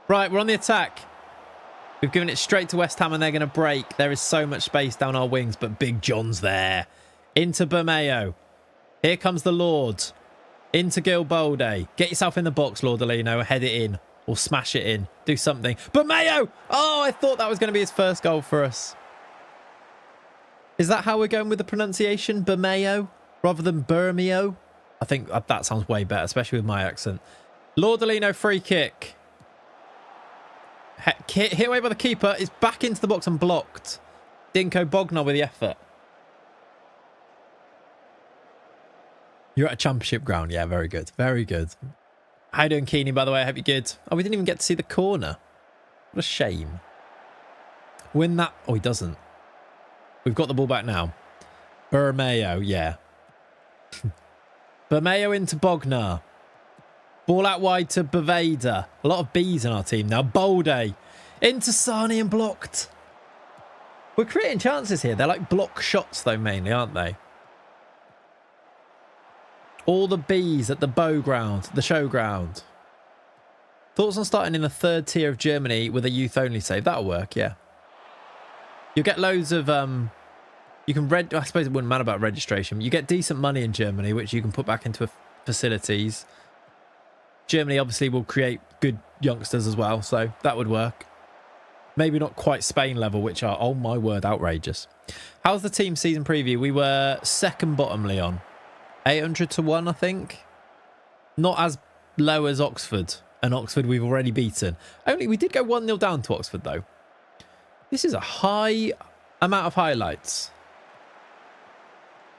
Right, we're on the attack. We've given it straight to West Ham and they're going to break. There is so much space down our wings, but Big John's there. Into Bermeo. Here comes the Lord. Into Gil Bolde. Get yourself in the box, Lord Alino. Head it in. Or smash it in. Do something. Bermeo! Oh, I thought that was going to be his first goal for us. Is that how we're going with the pronunciation? Bermeo? Rather than Bermeo? I think that sounds way better, especially with my accent. Lord Alino free kick. Hit away by the keeper. It's back into the box and blocked. Dinko Bognar with the effort. You're at a championship ground. Yeah, very good. Very good. How you doing, Keeney, by the way? I hope you're good. Oh, we didn't even get to see the corner. What a shame. Win that. Oh, he doesn't. We've got the ball back now. Bermeo, yeah. Bermeo into Bognar. Ball out wide to Baveda. A lot of B's in our team now. Bolde. Into Sani and blocked. We're creating chances here. They're like block shots, though, mainly, aren't they? All the B's at the Bow Ground, the showground. Thoughts on starting in the third tier of Germany with a youth-only save? That'll work, yeah. You'll get loads of... You can I suppose it wouldn't matter about registration. You get decent money in Germany, which you can put back into facilities. Germany obviously will create good youngsters as well, so that would work. Maybe not quite Spain level, which are, oh my word, outrageous. How's the team season preview? We were second bottom, Leon. 800 to 1, I think. Not as low as Oxford. And Oxford we've already beaten. Only we did go 1-0 down to Oxford, though. This is a high amount of highlights.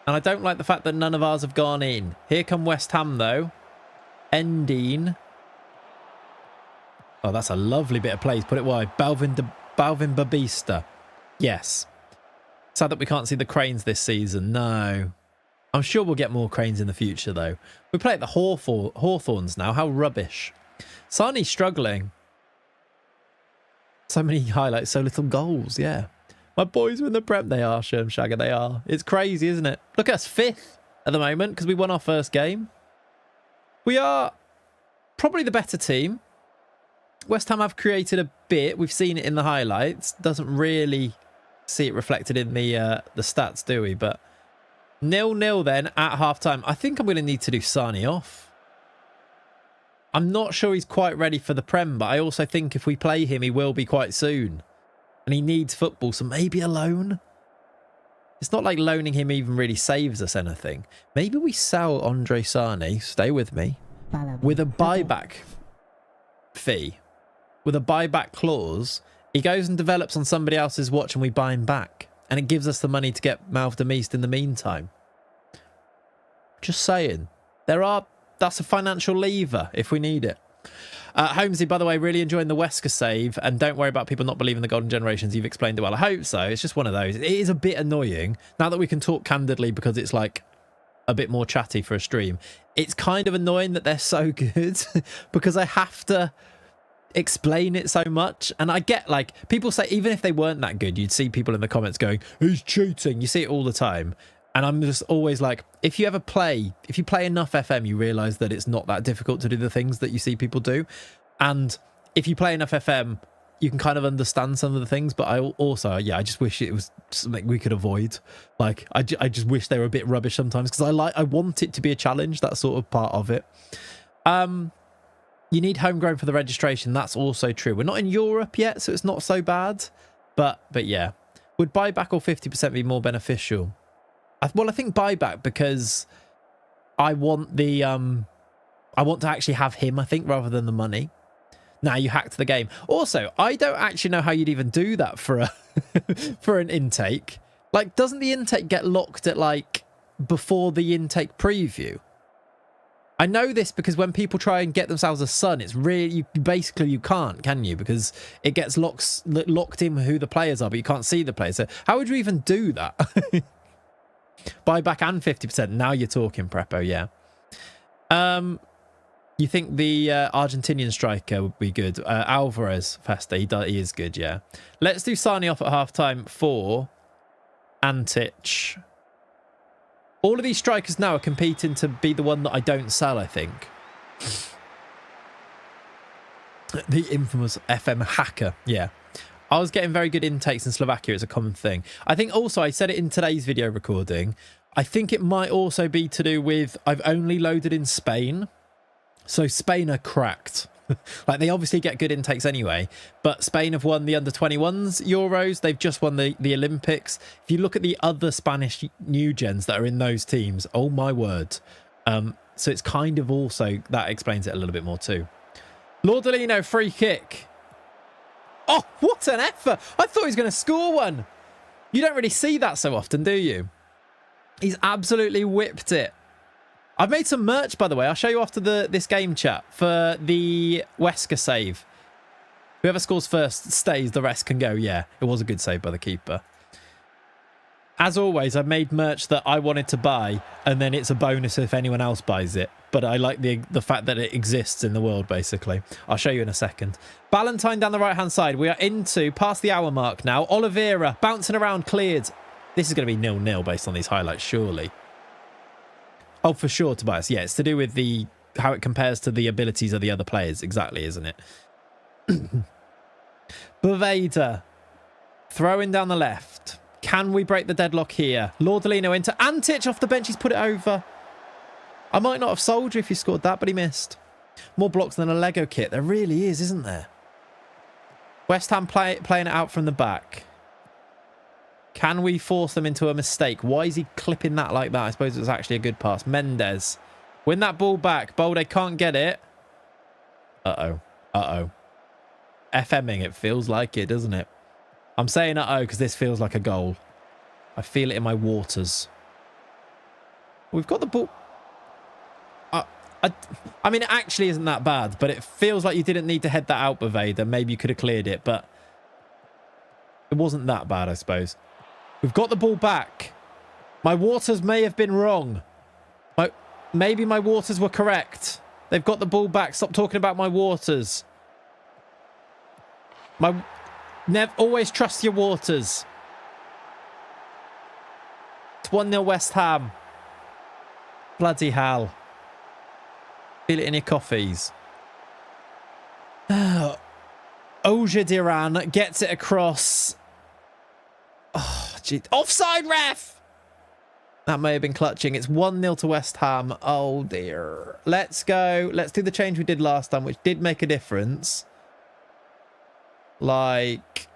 And I don't like the fact that none of ours have gone in. Here come West Ham, though. Endine. Oh, that's a lovely bit of play. He's put it wide. Balvin Babista. Yes. Sad that we can't see the cranes this season. No. I'm sure we'll get more cranes in the future, though. We play at the Hawthorns now. How rubbish. Sani's struggling. So many highlights, so little goals. Yeah. My boys are in the Prem. They are, Sherm Shagger. They are. It's crazy, isn't it? Look at us, 5th at the moment because we won our first game. We are probably the better team. West Ham have created a bit. We've seen it in the highlights. Doesn't really see it reflected in the stats, do we? But 0-0 then at half-time. I think I'm going to need to do Sani off. I'm not sure he's quite ready for the Prem, but I also think if we play him, he will be quite soon. And he needs football, so maybe a loan? It's not like loaning him even really saves us anything. Maybe we sell Andre Sani, stay with me, with a buyback fee. With a buyback clause. He goes and develops on somebody else's watch and we buy him back. And it gives us the money to get Malvern East in the meantime. Just saying. That's a financial lever if we need it. Holmesy, by the way, really enjoying the Wesker save. And don't worry about people not believing the golden generations. You've explained it well. I hope so. It's just one of those. It is a bit annoying. Now that we can talk candidly because it's like a bit more chatty for a stream. It's kind of annoying that they're so good. Because I have to... explain it so much. And I get, like, people say even if they weren't that good, you'd see people in the comments going, he's cheating. You see it all the time. And I'm just always like, if you play enough FM, you realise that it's not that difficult to do the things that you see people do. And if you play enough FM, you can kind of understand some of the things. But I also, I just wish it was something we could avoid. Like, I just wish they were a bit rubbish sometimes, because I want it to be a challenge. That's sort of part of it. You need homegrown for the registration. That's also true. We're not in Europe yet, so it's not so bad. But yeah. Would buyback or 50% be more beneficial? Well, I think buyback, because I want the I want to actually have him, I think, rather than the money. Now you hacked the game. Also, I don't actually know how you'd even do that for a for an intake. Like, doesn't the intake get locked at, like, before the intake preview? I know this because when people try and get themselves a son, it's really, basically you can't, can you? Because it gets locked in who the players are, but you can't see the players. So how would you even do that? Buyback and 50%. Now you're talking, Preppo, yeah. You think the Argentinian striker would be good? Alvarez, Festa, he is good, yeah. Let's do Sani off at half-time for Antic. All of these strikers now are competing to be the one that I don't sell, I think. The infamous FM hacker, yeah. I was getting very good intakes in Slovakia. It's a common thing. I think also, I said it in today's video recording, I think it might also be to do with I've only loaded in Spain. So Spain are cracked. Like, they obviously get good intakes anyway, but Spain have won the under-21s Euros. They've just won the Olympics. If you look at the other Spanish new gens that are in those teams, oh my word. So it's kind of also, that explains it a little bit more too. Lordolino, free kick. Oh, what an effort. I thought he was going to score one. You don't really see that so often, do you? He's absolutely whipped it. I've made some merch, by the way. I'll show you after this game chat for the Wesker save. Whoever scores first stays, the rest can go. Yeah, it was a good save by the keeper. As always, I made merch that I wanted to buy, and then it's a bonus if anyone else buys it. But I like the fact that it exists in the world, basically. I'll show you in a second. Ballantyne down the right-hand side. We are past the hour mark now. Oliveira bouncing around, cleared. This is going to be 0-0 based on these highlights, surely. Oh, for sure, Tobias. Yeah, it's to do with how it compares to the abilities of the other players. Exactly, isn't it? Boveda throwing down the left. Can we break the deadlock here? Lordolino into Antic off the bench. He's put it over. I might not have sold you if you scored that, but he missed. More blocks than a Lego kit. There really is, isn't there? West Ham playing it out from the back. Can we force them into a mistake? Why is he clipping that like that? I suppose it was actually a good pass. Mendes. Win that ball back. Bolde can't get it. Uh-oh. Uh-oh. FMing, it feels like it, doesn't it? I'm saying uh-oh because this feels like a goal. I feel it in my waters. We've got the ball. I mean, it actually isn't that bad, but it feels like you didn't need to head that out, Boveda. Maybe you could have cleared it, but it wasn't that bad, I suppose. We've got the ball back. My waters may have been wrong. Maybe my waters were correct. They've got the ball back. Stop talking about my waters. Always trust your waters. It's 1-0 West Ham. Bloody hell. Feel it in your coffees. Oja Diran gets it across. Oh, gee. Offside, ref! That may have been clutching. It's 1-0 to West Ham. Oh, dear. Let's go. Let's do the change we did last time, which did make a difference. Like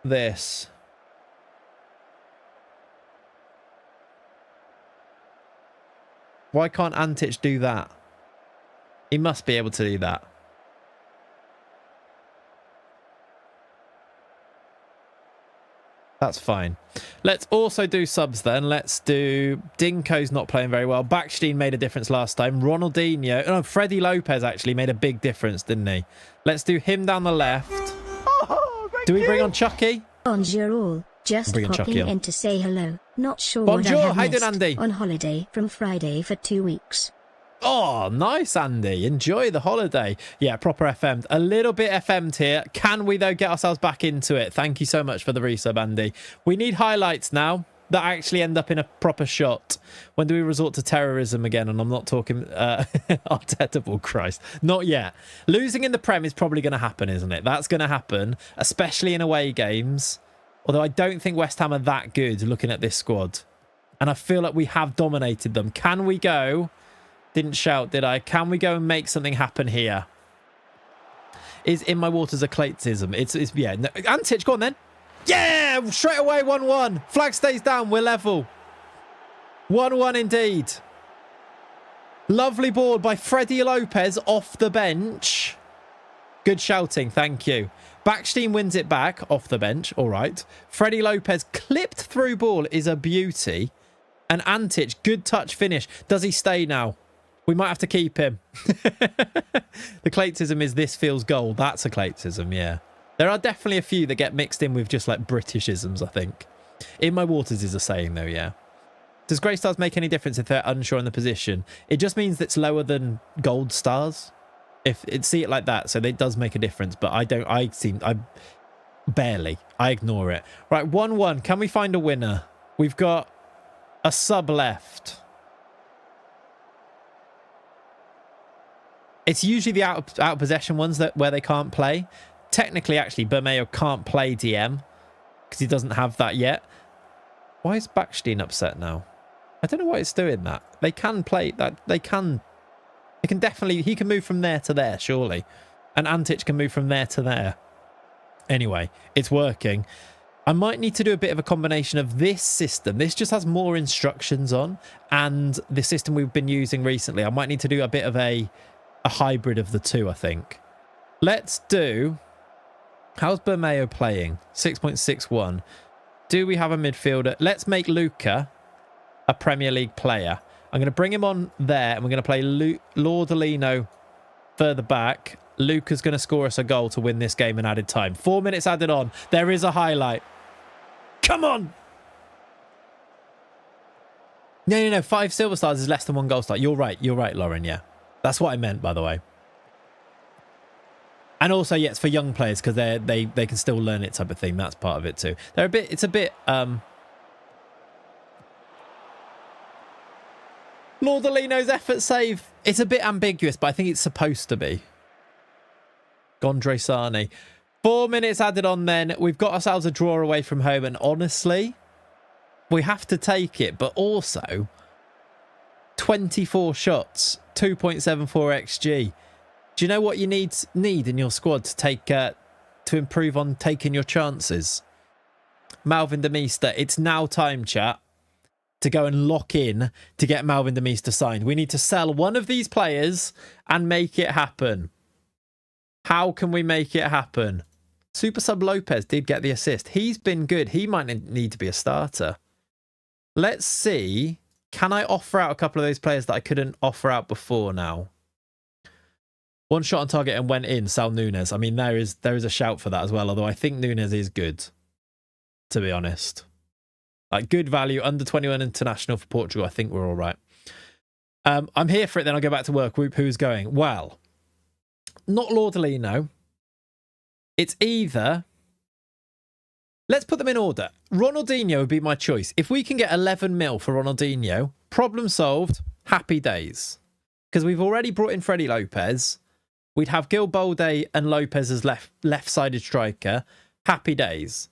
this. Why can't Antic do that? He must be able to do that. That's fine. Let's also do subs then. Let's do... Dinko's not playing very well. Backstein made a difference last time. Ronaldinho... No, Freddie Lopez actually made a big difference, didn't he? Let's do him down the left. Oh, do we bring on Chucky? Bonjour all. Just popping in to say hello. Not sure Bonjour. what I have How you missed. doing, Andy? On holiday from Friday for 2 weeks. Oh, nice, Andy. Enjoy the holiday. Yeah, proper FM'd. A little bit FM'd here. Can we, though, get ourselves back into it? Thank you so much for the resub, Andy. We need highlights now that actually end up in a proper shot. When do we resort to terrorism again? And I'm not talking Arteta, Christ. Not yet. Losing in the Prem is probably going to happen, isn't it? That's going to happen, especially in away games. Although I don't think West Ham are that good looking at this squad. And I feel like we have dominated them. Can we go? Didn't shout, did I? Can we go and make something happen here? Is In My Waters a Claytsism? It's yeah. No. Antic, go on then. Yeah! Straight away, 1-1. Flag stays down. We're level. 1-1 indeed. Lovely ball by Freddie Lopez off the bench. Good shouting. Thank you. Backstein wins it back off the bench. All right. Freddie Lopez clipped through ball is a beauty. And Antic, good touch finish. Does he stay now? We might have to keep him. The Claytsism is this feels gold. That's a Claytsism, yeah. There are definitely a few that get mixed in with just like Britishisms, I think. In My Waters is a saying, though, yeah. Does Grey Stars make any difference if they're unsure on the position? It just means it's lower than Gold Stars. If it see it like that, so it does make a difference. But I barely. I ignore it. Right, 1-1. Can we find a winner? We've got a sub left. It's usually the out of possession ones where they can't play. Technically, actually, Bermeo can't play DM because he doesn't have that yet. Why is Backstein upset now? I don't know why it's doing that. They can play that. They can definitely. He can move from there to there, surely. And Antic can move from there to there. Anyway, it's working. I might need to do a bit of a combination of this system. This just has more instructions on. And the system we've been using recently. I might need to do a bit of a hybrid of the two, I think. Let's do... How's Bermeo playing? 6.61. Do we have a midfielder? Let's make Luca a Premier League player. I'm going to bring him on there, and we're going to play Lordolino further back. Luca's going to score us a goal to win this game in added time. 4 minutes added on. There is a highlight. Come on! No. 5 silver stars is less than 1 gold star. You're right, Lauren, yeah. That's what I meant, by the way. And also, yeah, it's for young players because they can still learn it type of thing. That's part of it too. It's a bit Lordolino's effort save. It's a bit ambiguous, but I think it's supposed to be. Gondre Sani. 4 minutes added on then. We've got ourselves a draw away from home, and honestly, we have to take it, but also 24 shots, 2.74 XG. Do you know what you need in your squad to take to improve on taking your chances? Malvin Demeester. It's now time, chat, to go and lock in to get Malvin Demeester signed. We need to sell one of these players and make it happen. How can we make it happen? Super Sub Lopez did get the assist. He's been good. He might need to be a starter. Let's see. Can I offer out a couple of those players that I couldn't offer out before now? 1 shot on target and went in, Sal Nunes. I mean, there is a shout for that as well, although I think Nunes is good, to be honest. Like, good value, under 21 international for Portugal. I think we're all right. I'm here for it, then I'll go back to work. Who's going? Well, not Lordolino. It's either... Let's put them in order. Ronaldinho would be my choice. If we can get 11 mil for Ronaldinho, problem solved, happy days. Because we've already brought in Freddie Lopez. We'd have Gil Bolde and Lopez as left-sided striker. Happy days.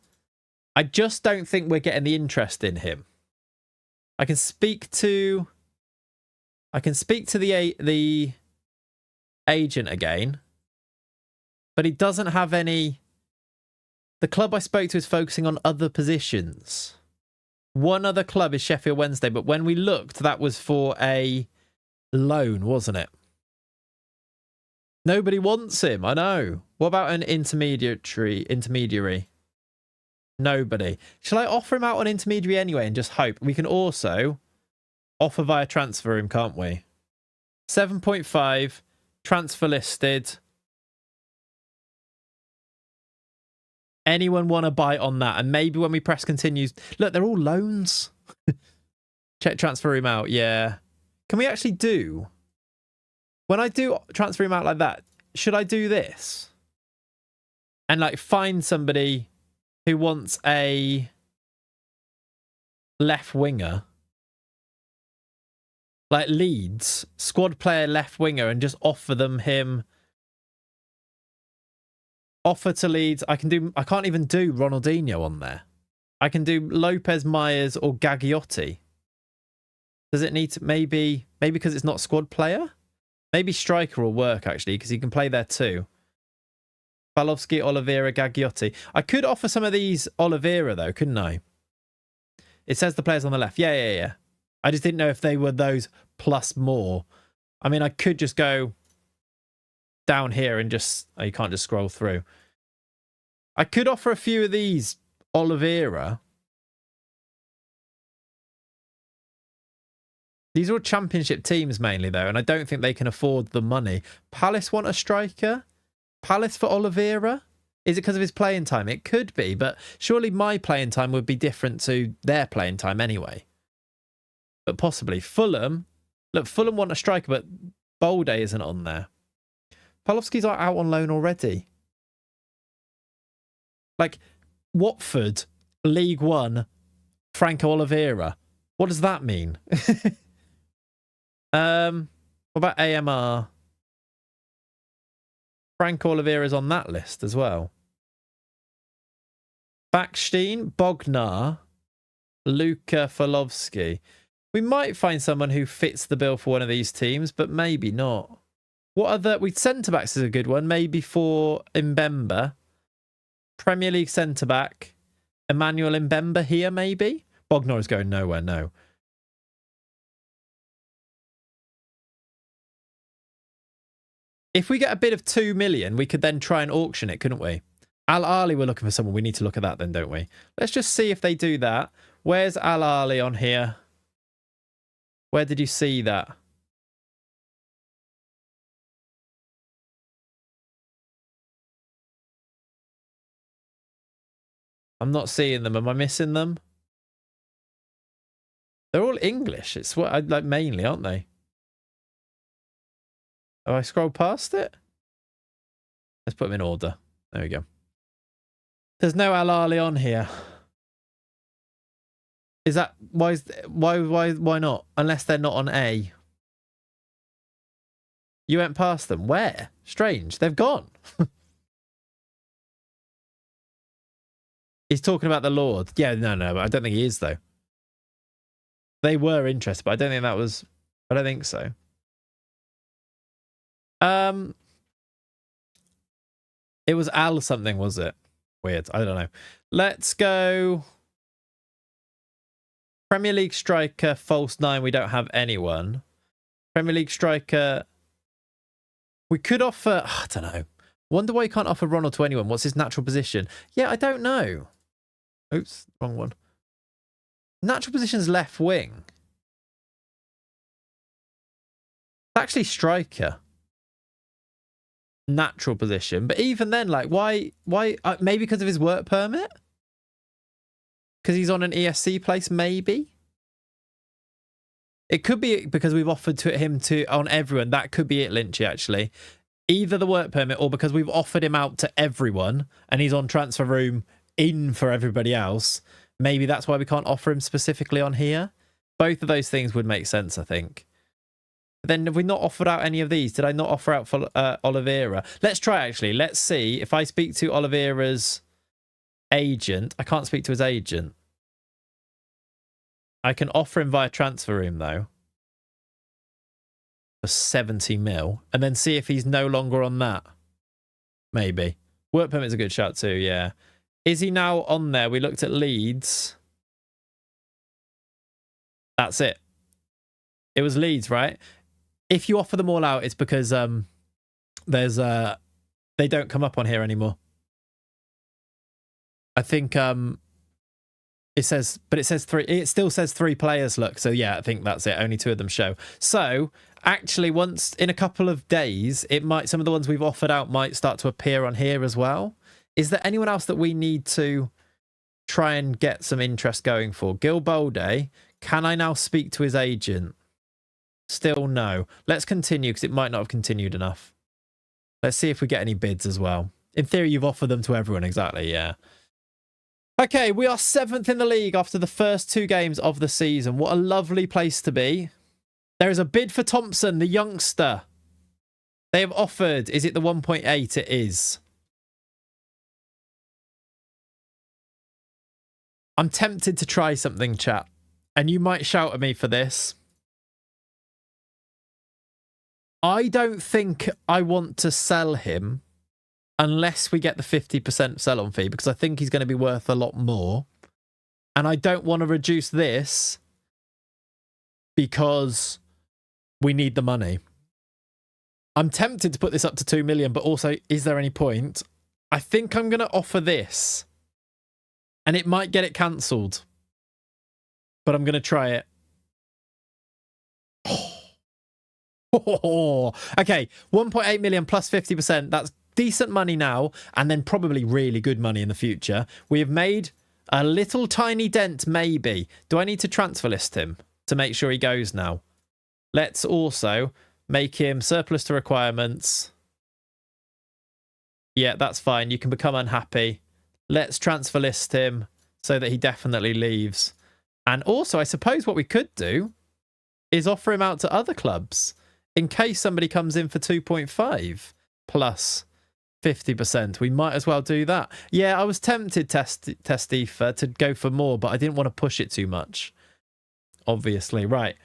I just don't think we're getting the interest in him. I can speak to the agent again, but he doesn't have any. The club I spoke to is focusing on other positions. One other club is Sheffield Wednesday, but when we looked, that was for a loan, wasn't it? Nobody wants him, I know. What about an intermediary? Nobody. Shall I offer him out on intermediary anyway and just hope? We can also offer via transfer room, can't we? 7.5, transfer listed. Anyone want to bite on that? And maybe when we press continues... Look, they're all loans. Check transfer room out, yeah. Can we actually do... When I do transfer him out like that, should I do this? And like find somebody who wants a left winger, like Leeds, squad player left winger, and just offer them him. Offer to Leeds. I can't even do Ronaldinho on there. I can do Lopez, Myers, or Gagliotti. Does it need to maybe because it's not squad player? Maybe striker will work actually because he can play there too. Palofsky, Oliveira, Gagliotti. I could offer some of these Oliveira though, couldn't I? It says the players on the left. Yeah. I just didn't know if they were those plus more. I mean, I could just go down here and just... Oh, you can't just scroll through. I could offer a few of these Oliveira. These are all championship teams mainly, though, and I don't think they can afford the money. Palace want a striker? Palace for Oliveira? Is it because of his playing time? It could be, but surely my playing time would be different to their playing time anyway. But possibly. Fulham. Look, Fulham want a striker, but Bolde isn't on there. Palofsky's out on loan already. Like, Watford, League One, Franco Oliveira. What does that mean? What about AMR? Franco Oliveira's on that list as well. Backstein, Bognar, Luka Falovsky. We might find someone who fits the bill for one of these teams, but maybe not. What other... Centre-backs is a good one. Maybe for Mbemba. Premier League centre-back. Emmanuel Mbemba here, maybe? Bognar is going nowhere, no. If we get a bid of 2 million, we could then try and auction it, couldn't we? Al Ali, we're looking for someone. We need to look at that then, don't we? Let's just see if they do that. Where's Al Ali on here? Where did you see that? I'm not seeing them. Am I missing them? They're all English. It's what I like mainly, aren't they? Have I scrolled past it? Let's put them in order. There we go. There's no Al Ali on here. Is that why not? Unless they're not on A. You went past them. Where? Strange. They've gone. He's talking about the Lord. Yeah, no. I don't think he is though. They were interested, but I don't think that was... I don't think so. It was Al something, was it? Weird. I don't know. Let's go... Premier League striker, false 9. We don't have anyone. Premier League striker... We could offer... I don't know. Wonder why you can't offer Ronald to anyone. What's his natural position? Yeah, I don't know. Oops, wrong one. Natural position's left wing. Actually striker. Natural position. But even then, like, why maybe because of his work permit? Because he's on an ESC place, maybe? It could be because we've offered to him to on everyone. That could be it, Lynchy, actually. Either the work permit or because we've offered him out to everyone and he's on transfer room in for everybody else. Maybe that's why we can't offer him specifically on here. Both of those things would make sense, I think. But then have we not offered out any of these? Did I not offer out for Oliveira? Let's try, actually. Let's see if I speak to Oliveira's agent. I can't speak to his agent. I can offer him via transfer room, though. For 70 mil. And then see if he's no longer on that. Maybe. Work permit's a good shot too, yeah. Is he now on there? We looked at Leeds. That's it. It was Leeds, right? If you offer them all out, it's because there's they don't come up on here anymore. I think it says, but it says 3. It still says 3 players. Look, so yeah, I think that's it. Only 2 of them show. So actually, once in a couple of days, it might some of the ones we've offered out might start to appear on here as well. Is there anyone else that we need to try and get some interest going for? Gil Bolde, can I now speak to his agent? Still no. Let's continue because it might not have continued enough. Let's see if we get any bids as well. In theory, you've offered them to everyone. Exactly, yeah. Okay, we are 7th in the league after the first 2 games of the season. What a lovely place to be. There is a bid for Thompson, the youngster. They have offered. Is it the 1.8? It is. I'm tempted to try something, chat. And you might shout at me for this. I don't think I want to sell him unless we get the 50% sell-on fee, because I think he's going to be worth a lot more. And I don't want to reduce this because we need the money. I'm tempted to put this up to 2 million, but also, is there any point? I think I'm going to offer this. And it might get it cancelled. But I'm going to try it. Okay, 1.8 million plus 50%. That's decent money now, and then probably really good money in the future. We have made a little tiny dent, maybe. Do I need to transfer list him to make sure he goes now? Let's also make him surplus to requirements. Yeah, that's fine. You can become unhappy. Let's transfer list him so that he definitely leaves. And also, I suppose what we could do is offer him out to other clubs in case somebody comes in for 2.5 plus 50%. We might as well do that. Yeah, I was tempted, Testifa, to go for more, but I didn't want to push it too much. Obviously. Right.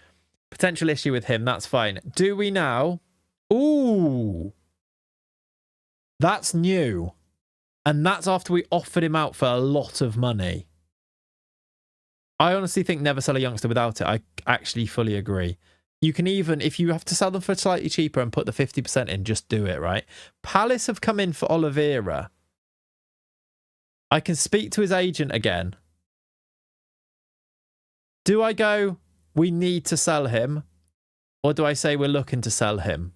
Potential issue with him. That's fine. Do we now? Ooh. That's new. And that's after we offered him out for a lot of money. I honestly think never sell a youngster without it. I actually fully agree. You can even, if you have to sell them for slightly cheaper and put the 50% in, just do it, right? Palace have come in for Oliveira. I can speak to his agent again. Do I go, we need to sell him? Or do I say we're looking to sell him?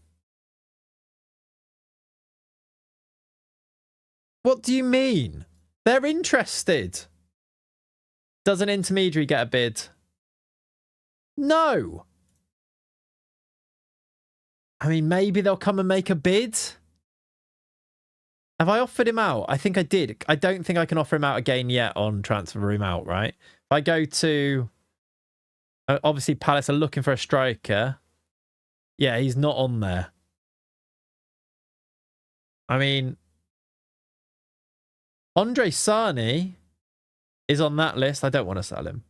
What do you mean? They're interested. Does an intermediary get a bid? No. I mean, maybe they'll come and make a bid. Have I offered him out? I think I did. I don't think I can offer him out again yet on transfer him out, right? If I go to... obviously, Palace are looking for a striker. Yeah, he's not on there. I mean... Andre Sani is on that list. I don't want to sell him.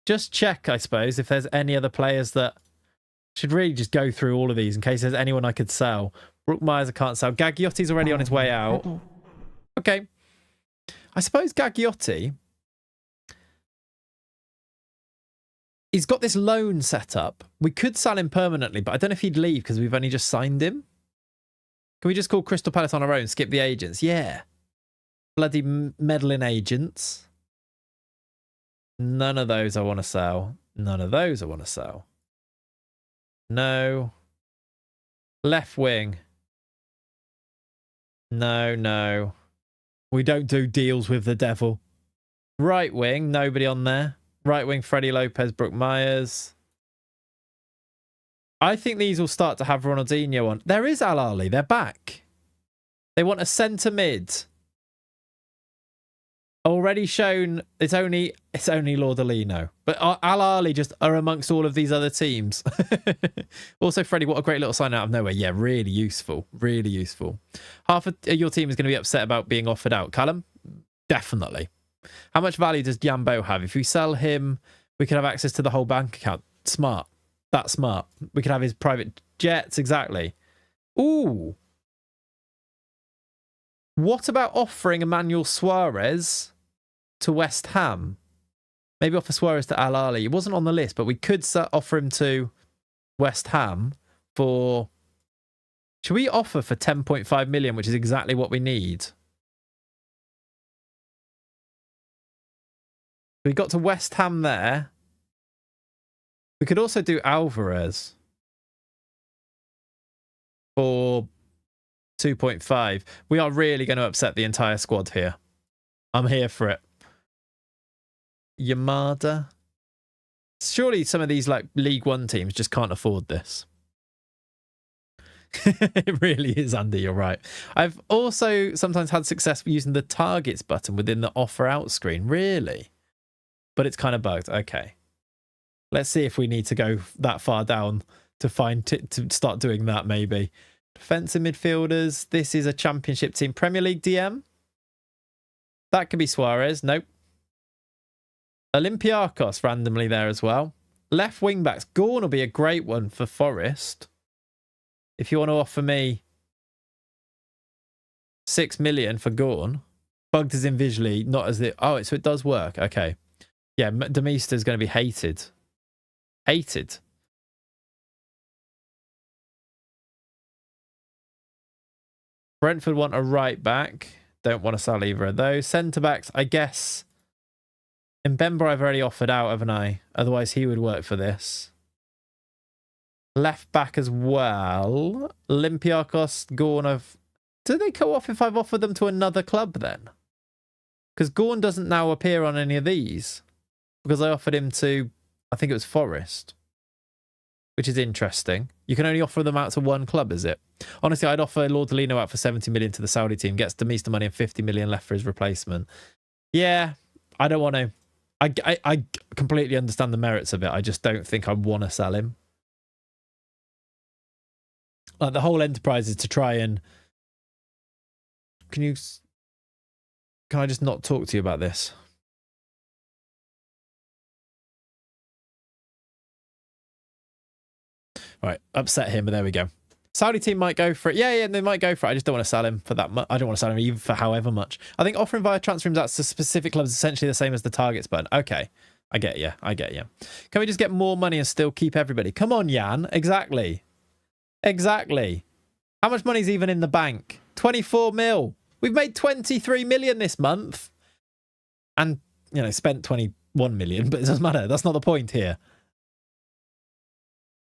Just check, I suppose, if there's any other players that... Should really just go through all of these in case there's anyone I could sell. Brook Myers I can't sell. Gagliotti's already on his way out. Okay. I suppose Gagliotti... He's got this loan set up. We could sell him permanently, but I don't know if he'd leave because we've only just signed him. Can we just call Crystal Palace on our own? Skip the agents? Yeah. Bloody meddling agents. None of those I want to sell. None of those I want to sell. No. Left wing. No, no. We don't do deals with the devil. Right wing, nobody on there. Right wing, Freddie Lopez, Brook Myers. I think these will start to have Ronaldinho on. There is Al Ali. They're back. They want a centre mid. Already shown it's only Lordolino. But Al Ali just are amongst all of these other teams. Also, Freddie, what a great little sign out of nowhere. Yeah, really useful. Really useful. Half of your team is going to be upset about being offered out. Callum? Definitely. How much value does Jambo have? If we sell him, we could have access to the whole bank account. Smart. That's smart. We could have his private jets. Exactly. Ooh. What about offering Emmanuel Suarez to West Ham? Maybe offer Suarez to Al Ali. It wasn't on the list, but we could offer him to West Ham for... Should we offer for 10.5 million, which is exactly what we need? We got to West Ham there. We could also do Alvarez for 2.5. We are really going to upset the entire squad here. I'm here for it. Yamada. Surely some of these like League One teams just can't afford this. It really is, Andy, you're right. I've also sometimes had success using the targets button within the offer out screen. Really? But it's kind of bugged. Okay. Let's see if we need to go that far down to to start doing that, maybe. Defensive midfielders. This is a championship team. Premier League DM. That could be Suarez. Nope. Olympiacos randomly there as well. Left wing backs. Gorn will be a great one for Forest. If you want to offer me 6 million for Gorn, bugged as in visually, not as the... Oh, so it does work. Okay. Yeah, Demista is going to be hated. Hated. Brentford want a right back. Don't want to sell either of those. Centre backs, I guess. Mbemba I've already offered out, haven't I? Otherwise he would work for this. Left back as well. Olympiacos, Gorn of... Do they go off if I've offered them to another club then? Because Gorn doesn't now appear on any of these. Because I offered him to, I think it was Forest. Which is interesting. You can only offer them out to one club, is it? Honestly, I'd offer Lordolino out for 70 million to the Saudi team. Gets Demista money and 50 million left for his replacement. Yeah, I don't want to. I completely understand the merits of it. I just don't think I want to sell him. Like the whole enterprise is to try and... Can I just not talk to you about this? Right, upset him, but there we go. Saudi team might go for it. Yeah, they might go for it. I just don't want to sell him for that much. I don't want to sell him even for however much. I think offering via transfer rooms out to specific clubs is essentially the same as the targets button. Okay, I get you. Can we just get more money and still keep everybody? Come on, Jan. Exactly. How much money's even in the bank? 24 mil. We've made 23 million this month. And, spent 21 million, but it doesn't matter. That's not the point here.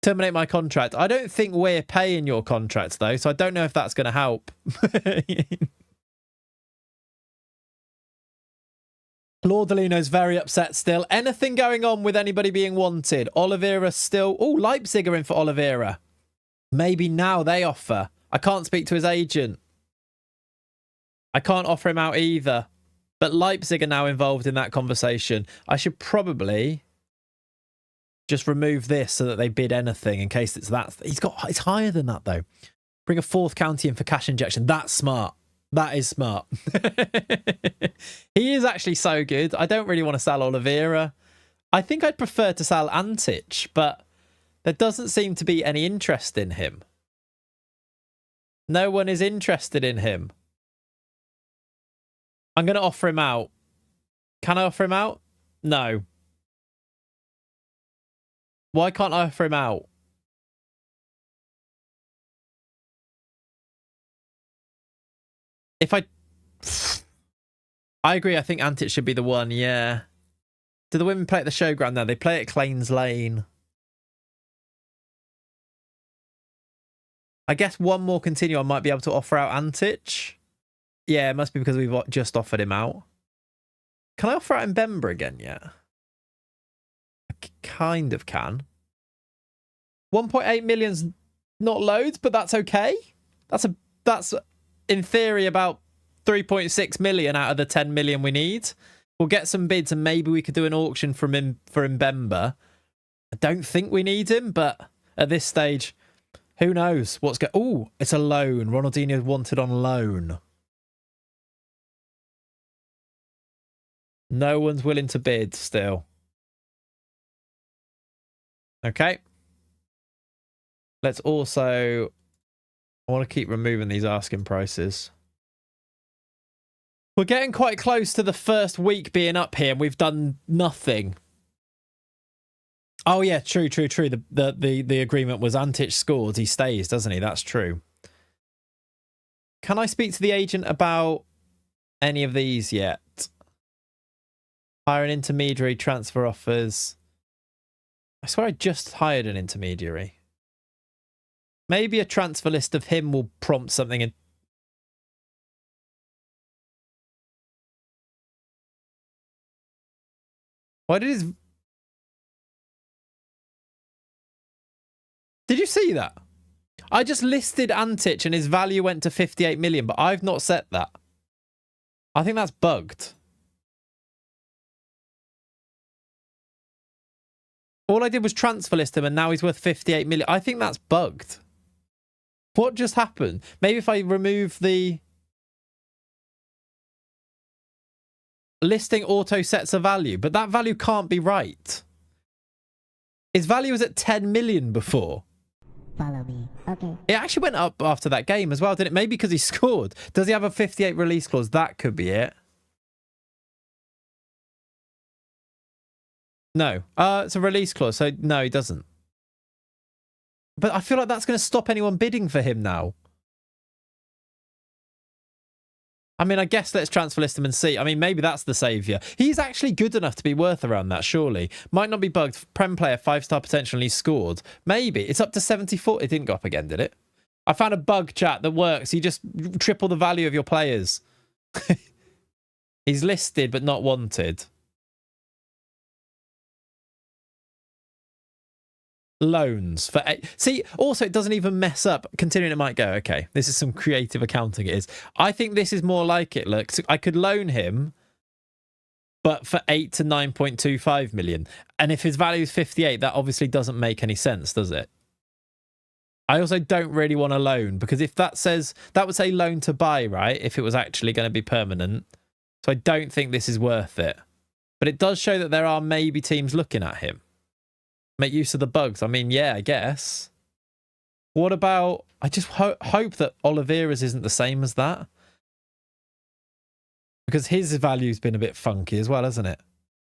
Terminate my contract. I don't think we're paying your contract, though, so I don't know if that's going to help. Lordolino's very upset still. Anything going on with anybody being wanted? Oliveira still... Oh, Leipzig are in for Oliveira. Maybe now they offer. I can't speak to his agent. I can't offer him out either. But Leipzig are now involved in that conversation. I should probably... just remove this so that they bid anything in case it's that. It's higher than that, though. Bring a fourth county in for cash injection. That's smart. That is smart. He is actually so good. I don't really want to sell Oliveira. I think I'd prefer to sell Antic, but there doesn't seem to be any interest in him. No one is interested in him. I'm going to offer him out. Can I offer him out? No. Why can't I offer him out? If I agree, I think Antic should be the one, yeah. Do the women play at the showground now? They play at Claines Lane. I guess one more continue, I might be able to offer out Antic. Yeah, it must be because we've just offered him out. Can I offer out Mbemba again yet? I kind of can. 1.8 million's not loads, but that's okay. That's in theory about 3.6 million out of the 10 million we need. We'll get some bids and maybe we could do an auction for Mbemba. I don't think we need him, but at this stage, who knows what's going... Oh, it's a loan. Ronaldinho wanted on loan. No one's willing to bid still. Okay. Let's also... I want to keep removing these asking prices. We're getting quite close to the first week being up here and we've done nothing. Oh yeah, true. The agreement was Antic scores, he stays, doesn't he? That's true. Can I speak to the agent about any of these yet? Hire an intermediary, transfer offers. I swear I just hired an intermediary. Maybe a transfer list of him will prompt something. And why did his... see that? I just listed Antic and his value went to 58 million, but I've not set that. I think that's bugged. All I did was transfer list him and now he's worth 58 million. I think that's bugged. What just happened? Maybe if I remove the listing auto sets a value, but that value can't be right. His value was at 10 million before. Follow me. Okay. It actually went up after that game as well, didn't it? Maybe because he scored. Does he have a 58 release clause? That could be it. No. It's a release clause, so no, he doesn't. But I feel like that's going to stop anyone bidding for him now. I mean, I guess let's transfer list him and see. I mean, maybe that's the saviour. He's actually good enough to be worth around that, surely. Might not be bugged. Prem player, 5-star potential, and he scored. Maybe. It's up to 74. It didn't go up again, did it? I found a bug, chat, that works. You just triple the value of your players. He's listed, but not wanted. Loans for 8. See, also it doesn't even mess up. Continuing, it might go, okay, this is some creative accounting. It is. I think this is more like it looks. I could loan him, but for 8 to 9.25 million. And if his value is 58, that obviously doesn't make any sense, does it? I also don't really want a loan, because if that says, that would say loan to buy, right? If it was actually going to be permanent. So I don't think this is worth it. But it does show that there are maybe teams looking at him. Make use of the bugs. I mean, yeah, I guess. What about... I just hope that Oliveira's isn't the same as that. Because his value's been a bit funky as well, hasn't it?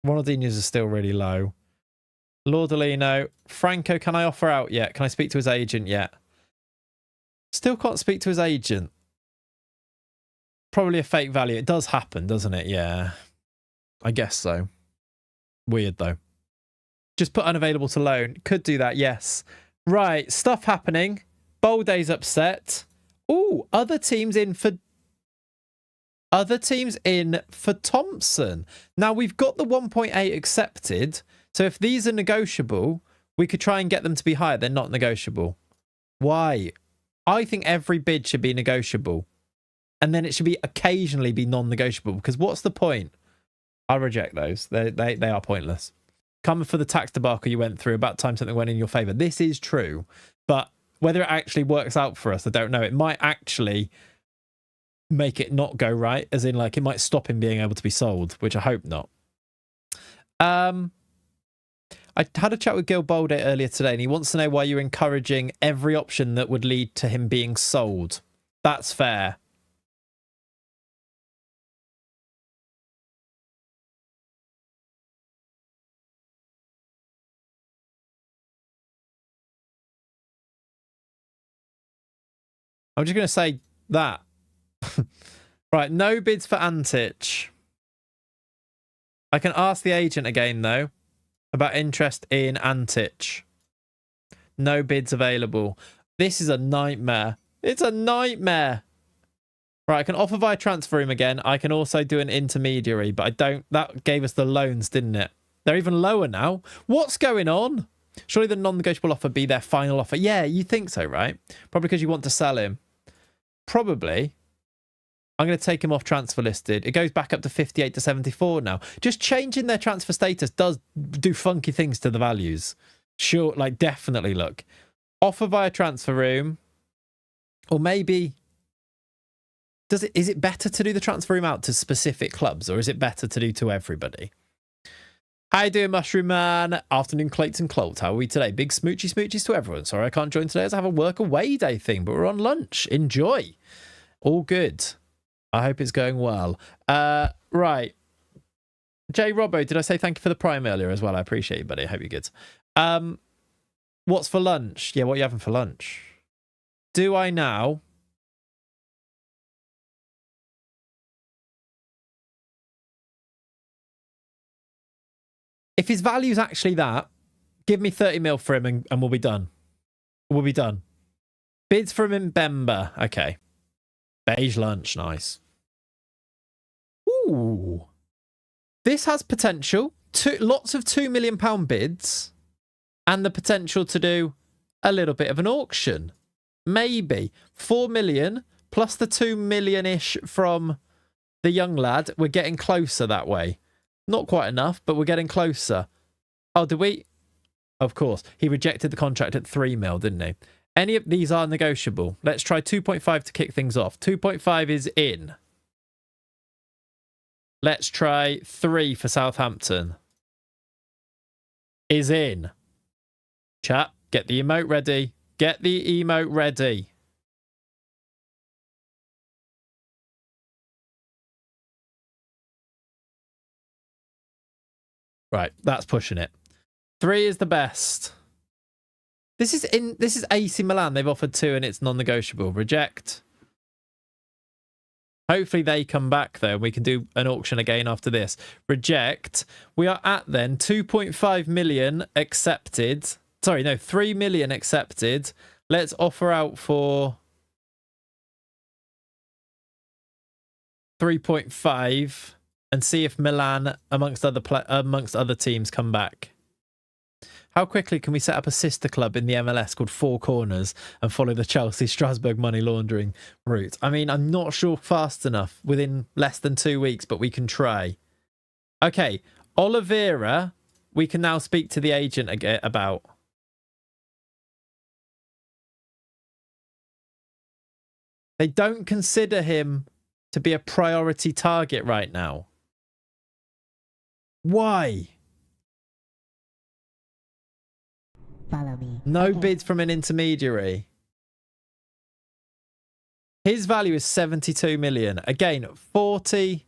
Ronaldinho's is still really low. Laudolino. Franco, can I offer out yet? Can I speak to his agent yet? Still can't speak to his agent. Probably a fake value. It does happen, doesn't it? Yeah. I guess so. Weird, though. Just put unavailable to loan. Could do that, yes. Right, stuff happening. Bold Day's upset. Ooh, other teams in for Thompson. Now, we've got the 1.8 accepted. So if these are negotiable, we could try and get them to be higher. They're not negotiable. Why? I think every bid should be negotiable. And then it should be occasionally be non-negotiable. Because what's the point? I'll reject those. They are pointless. Coming for the tax debacle you went through, about time something went in your favour. This is true, but whether it actually works out for us, I don't know. It might actually make it not go right, as in, like, it might stop him being able to be sold, which I hope not. I had a chat with Gil Bolde earlier today, and he wants to know why you're encouraging every option that would lead to him being sold. That's fair. I'm just going to say that. Right, no bids for Antic. I can ask the agent again, though, about interest in Antic. No bids available. This is a nightmare. It's a nightmare. Right, I can offer via transfer room again. I can also do an intermediary, but I don't... That gave us the loans, didn't it? They're even lower now. What's going on? Surely the non-negotiable offer be their final offer. Yeah, you think so, right? Probably because you want to sell him. Probably. I'm going to take him off transfer listed. It goes back up to 58 to 74 now. Just changing their transfer status does do funky things to the values. Sure, like, definitely, look. Offer via transfer room. Or maybe... Is it better to do the transfer room out to specific clubs, or is it better to do to everybody? How you doing, Mushroom Man? Afternoon, Clayts and Clayts. How are we today? Big smoochies to everyone. Sorry I can't join today as I have a work away day thing, but we're on lunch. Enjoy. All good. I hope it's going well. Right. Jay Robbo, did I say thank you for the prime earlier as well? I appreciate you, buddy. I hope you're good. What's for lunch? Yeah, what are you having for lunch? Do I now... If his value's actually that, give me 30 mil for him and we'll be done. We'll be done. Bids for him in Bemba. Okay. Beige lunch. Nice. Ooh. This has potential. Lots of £2 million bids and the potential to do a little bit of an auction. Maybe 4 million plus the 2 million-ish from the young lad. We're getting closer that way. Not quite enough, but we're getting closer. Oh, did we? Of course. He rejected the contract at 3 mil, didn't he? Any of these are negotiable. Let's try 2.5 to kick things off. 2.5 is in. Let's try 3 for Southampton. Is in. Chat, get the emote ready. Get the emote ready. Right, that's pushing it. 3 is the best. This is AC Milan. They've offered 2 and it's non-negotiable. Reject. Hopefully they come back though and we can do an auction again after this. Reject. We are at then 2.5 million accepted. Sorry, no, 3 million accepted. Let's offer out for 3.5 and see if Milan amongst other teams come back. How quickly can we set up a sister club in the MLS called Four Corners and follow the Chelsea Strasbourg money laundering route? I mean, I'm not sure fast enough within less than 2 weeks, but we can try. Okay, Oliveira, we can now speak to the agent again about. They don't consider him to be a priority target right now. Why? Follow me. No bids from an intermediary. His value is 72 million. Again, 40.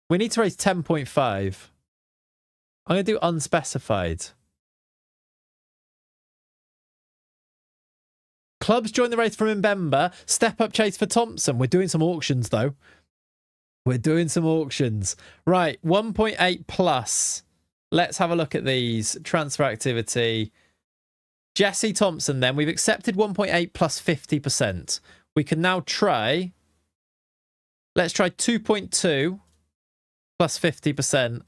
We need to raise 10.5. I'm going to do unspecified. Clubs join the race from Mbemba. Step up chase for Thompson. We're doing some auctions, though. We're doing some auctions. Right, 1.8 plus. Let's have a look at these. Transfer activity. Jesse Thompson, then. We've accepted 1.8 plus 50%. We can now try. Let's try 2.2 plus 50%.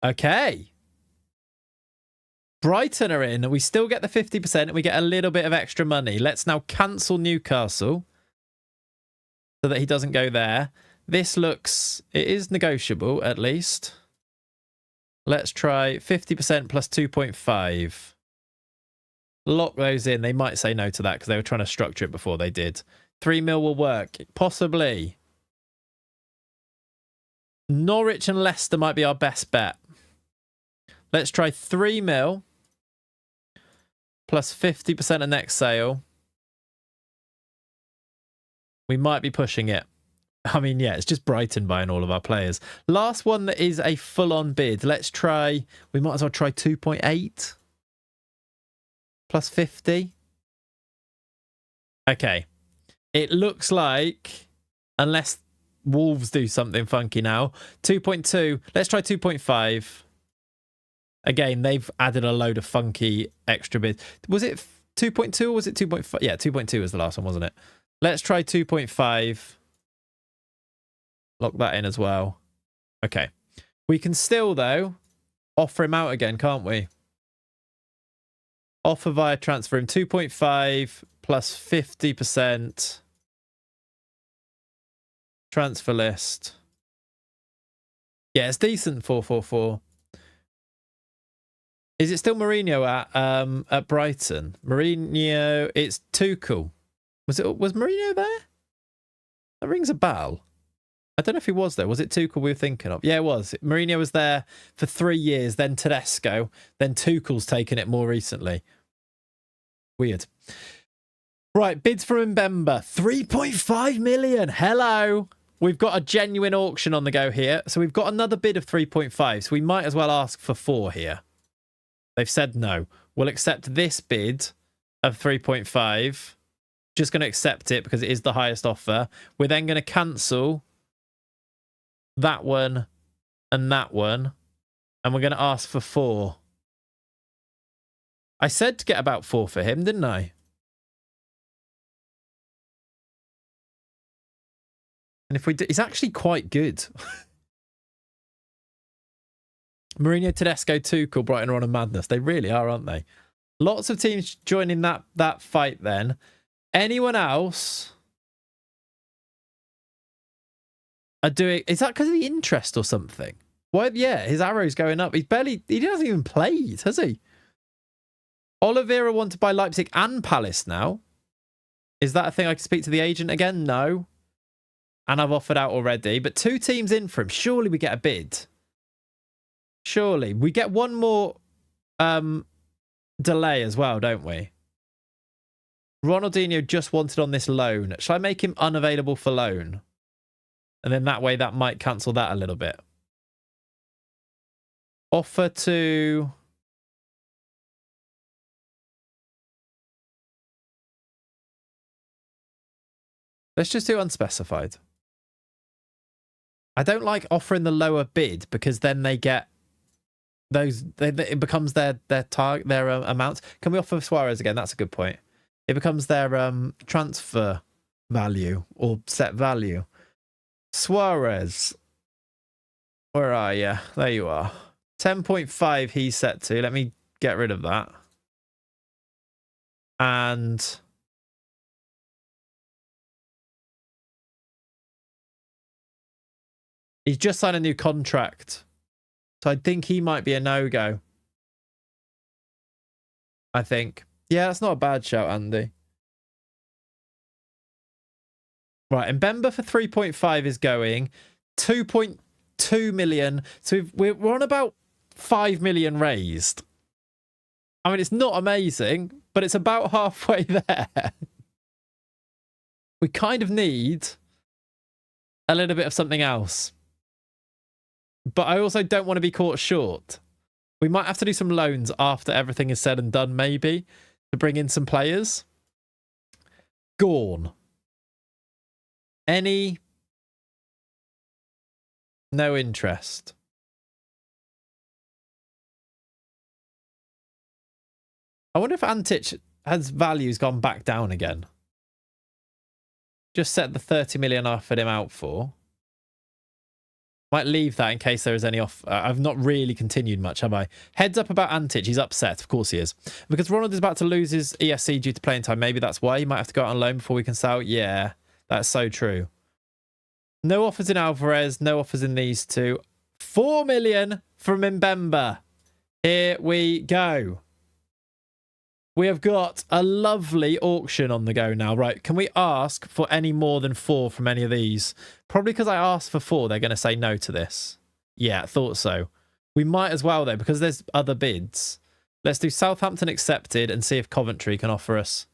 Okay. Brighton are in. We still get the 50% and we get a little bit of extra money. Let's now cancel Newcastle so that he doesn't go there. This looks, it is negotiable at least. Let's try 50% plus 2.5. Lock those in. They might say no to that because they were trying to structure it before they did. 3 mil will work. Possibly. Norwich and Leicester might be our best bet. Let's try 3 mil plus 50% of next sale. We might be pushing it. I mean, yeah, it's just Brighton buying all of our players. Last one that is a full-on bid. Let's try, we might as well try 2.8 plus 50. Okay. It looks like, unless Wolves do something funky now, 2.2. Let's try 2.5. Again, they've added a load of funky extra bids. Was it 2.2 or was it 2.5? Yeah, 2.2 was the last one, wasn't it? Let's try 2.5. Lock that in as well. Okay. We can still, though, offer him out again, can't we? Offer via transfer him 2.5 plus 50%. Transfer list. Yeah, it's decent 444. Is it still Mourinho at Brighton? Mourinho, it's Tuchel. Was Mourinho there? That rings a bell. I don't know if he was there. Was it Tuchel we were thinking of? Yeah, it was. Mourinho was there for 3 years, then Tedesco, then Tuchel's taken it more recently. Weird. Right, bids for Mbemba. 3.5 million. Hello. We've got a genuine auction on the go here. So we've got another bid of 3.5. So we might as well ask for 4 here. They've said no. We'll accept this bid of 3.5. Just going to accept it because it is the highest offer. We're then going to cancel that one and that one. And we're going to ask for 4. I said to get about 4 for him, didn't I? And if we do, he's actually quite good. Mourinho, Tedesco, Tuchel, Brighton are on a madness. They really are, aren't they? Lots of teams joining that fight then. Anyone else are doing... Is that because of the interest or something? Well, yeah, his arrow's going up. He hasn't even played, has he? Oliveira want to buy Leipzig and Palace now. Is that a thing I can speak to the agent again? No. And I've offered out already. But 2 teams in for him. Surely we get a bid. Surely. We get one more delay as well, don't we? Ronaldinho just wanted on this loan. Shall I make him unavailable for loan? And then that way that might cancel that a little bit. Offer to... Let's just do unspecified. I don't like offering the lower bid because then they get those. It becomes their target, their amount. Can we offer Suarez again? That's a good point. It becomes their transfer value or set value. Suarez, where are you? There you are. 10.5 he's set to. Let me get rid of that. And he's just signed a new contract. So I think he might be a no-go. I think. Yeah, that's not a bad shout, Andy. Right, Mbemba for 3.5 is going. 2.2 million. So we're on about 5 million raised. I mean, it's not amazing, but it's about halfway there. We kind of need a little bit of something else. But I also don't want to be caught short. We might have to do some loans after everything is said and done, maybe, to bring in some players. Gorn. Any? No interest. I wonder if Antic has values gone back down again. Just set the 30 million I offered him out for. Might leave that in case there is any off. I've not really continued much, have I? Heads up about Antic. He's upset. Of course he is. Because Ronald is about to lose his ESC due to playing time. Maybe that's why he might have to go out on loan before we can sell. Yeah, that's so true. No offers in Alvarez. No offers in these two. 4 million from Mbemba. Here we go. We have got a lovely auction on the go now. Right, can we ask for any more than 4 from any of these? Probably because I asked for 4, they're going to say no to this. Yeah, thought so. We might as well, though, because there's other bids. Let's do Southampton accepted and see if Coventry can offer us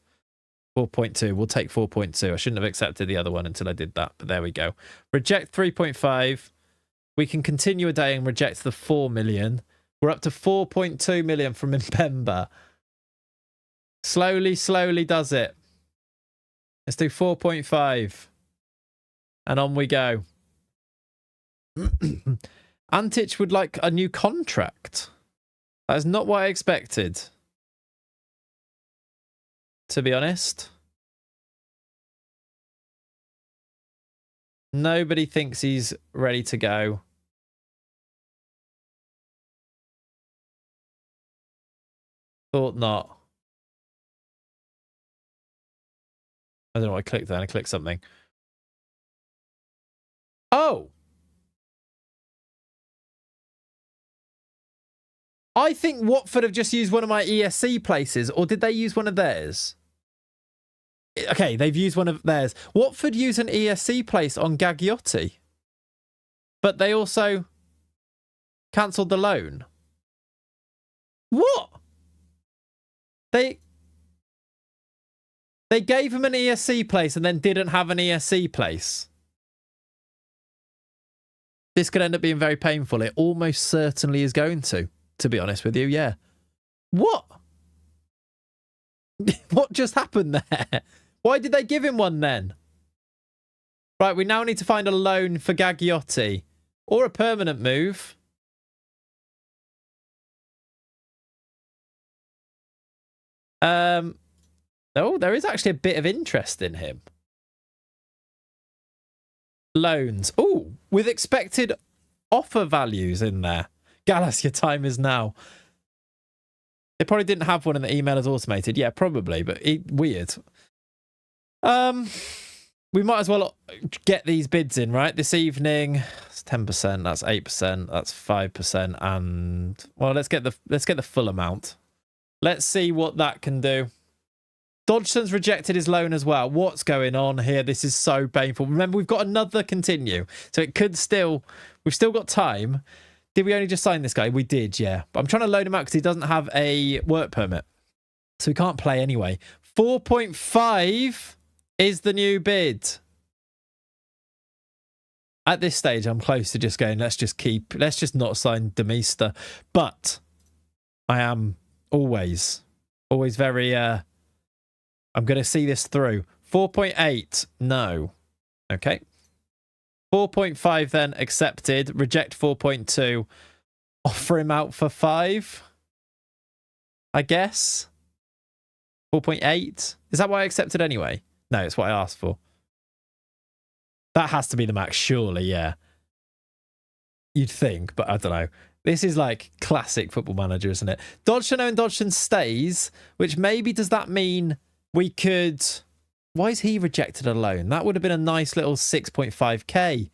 4.2. We'll take 4.2. I shouldn't have accepted the other one until I did that, but there we go. Reject 3.5. We can continue a day and reject the 4 million. We're up to 4.2 million from Mbemba. Slowly, slowly does it. Let's do 4.5. And on we go. Antic would like a new contract. That is not what I expected. To be honest. Nobody thinks he's ready to go. Thought not. I don't know what I clicked there. I clicked something. Oh! I think Watford have just used one of my ESC places, or did they use one of theirs? Okay, they've used one of theirs. Watford use an ESC place on Gagliotti, but they also cancelled the loan. What? They gave him an ESC place and then didn't have an ESC place. This could end up being very painful. It almost certainly is going to be honest with you. Yeah. What? What just happened there? Why did they give him one then? Right, we now need to find a loan for Gagliotti. Or a permanent move. Oh, there is actually a bit of interest in him. Loans. Oh, with expected offer values in there. Gallus, your time is now. They probably didn't have one in the email as automated. Yeah, probably, but weird. We might as well get these bids in, right? This evening, it's 10%, that's 8%, that's 5%, and well, let's get the full amount. Let's see what that can do. Dodgson's rejected his loan as well. What's going on here? This is so painful. Remember, we've got another continue, so it could still. We've still got time. Did we only just sign this guy? We did, yeah. But I'm trying to load him out because he doesn't have a work permit, so he can't play anyway. 4.5 is the new bid. At this stage, I'm close to just going, let's just not sign Demister. But I am always very, I'm going to see this through. 4.8, no. Okay. 4.5 then, accepted. Reject 4.2. Offer him out for 5, I guess. 4.8. Is that what I accepted anyway? No, it's what I asked for. That has to be the max, surely, yeah. You'd think, but I don't know. This is like classic Football Manager, isn't it? Dodgson and Dodgson stays, which maybe does that mean we could... Why is he rejected a loan? That would have been a nice little 6.5k.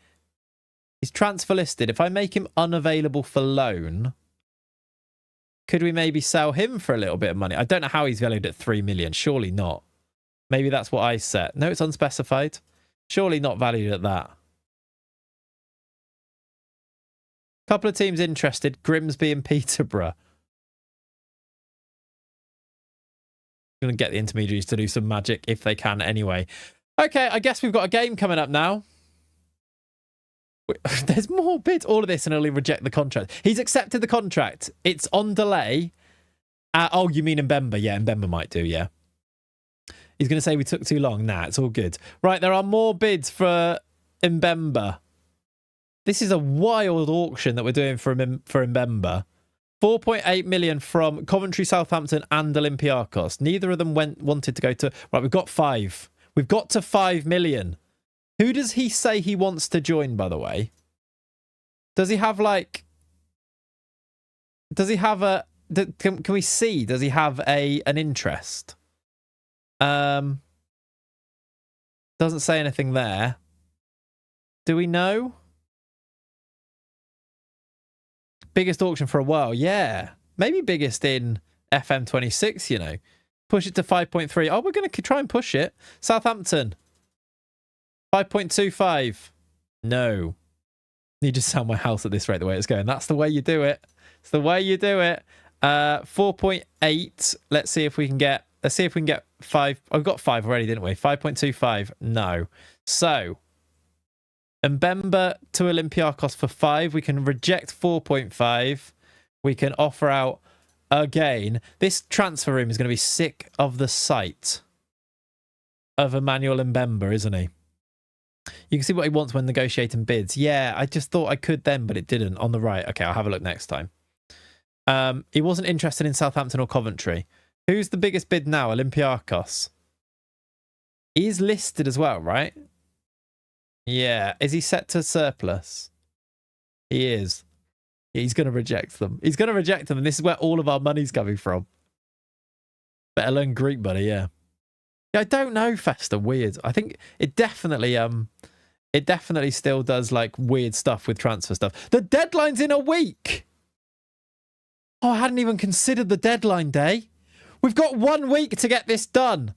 He's transfer listed. If I make him unavailable for loan, could we maybe sell him for a little bit of money? I don't know how he's valued at 3 million. Surely not. Maybe that's what I set. No, it's unspecified. Surely not valued at that. Couple of teams interested. Grimsby and Peterborough. I'm going to get the intermediaries to do some magic if they can anyway. Okay, I guess we've got a game coming up now. There's more bids. All of this and he'll reject the contract. He's accepted the contract. It's on delay. Oh, you mean Mbemba? Yeah, Mbemba might do, yeah. He's going to say we took too long. Nah, it's all good. Right, there are more bids for Mbemba. This is a wild auction that we're doing for Mbemba. 4.8 million from Coventry, Southampton and Olympiacos. Neither of them wanted to go to... Right, we've got 5. We've got to 5 million. Who does he say he wants to join, by the way? Does he have, like... Does he have a... Can we see? Does he have an interest? Doesn't say anything there. Do we know? Biggest auction for a while, yeah. Maybe biggest in FM26, you know. Push it to 5.3. Oh, we're going to try and push it. Southampton. 5.25. No. Need to sell my house at this rate, the way it's going. That's the way you do it. It's the way you do it. 4.8. Let's see if we can get... Let's see if we can get 5. Oh, we got 5 already, didn't we? 5.25. No. So... Mbemba to Olympiacos for 5. We can reject 4.5. We can offer out again. This transfer room is going to be sick of the sight of Emmanuel Mbemba, isn't he? You can see what he wants when negotiating bids. Yeah, I just thought I could then, but it didn't. On the right. Okay, I'll have a look next time. He wasn't interested in Southampton or Coventry. Who's the biggest bid now? Olympiacos. He's listed as well, right? Yeah. Is he set to surplus? He is. He's going to reject them. He's going to reject them, and this is where all of our money's coming from. Better learn Greek, buddy, yeah. Yeah, I don't know, Festa. Weird. I think it definitely still does, like, weird stuff with transfer stuff. The deadline's in a week! Oh, I hadn't even considered the deadline day. We've got 1 week to get this done.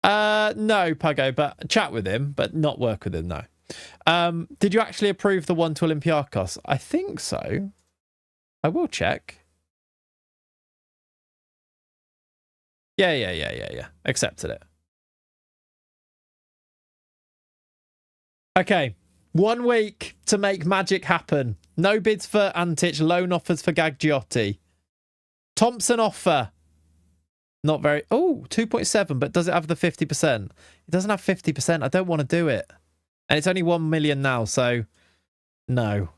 No, Pago, but chat with him, but not work with him, no. Did you actually approve the one to Olympiacos? I think so. I will check. Yeah. Accepted it. Okay. 1 week to make magic happen. No bids for Antic, loan offers for Gaggiotti. Thompson offer. Not very... Oh, 2.7, but does it have the 50%? It doesn't have 50%. I don't want to do it. And it's only 1 million now, so... No.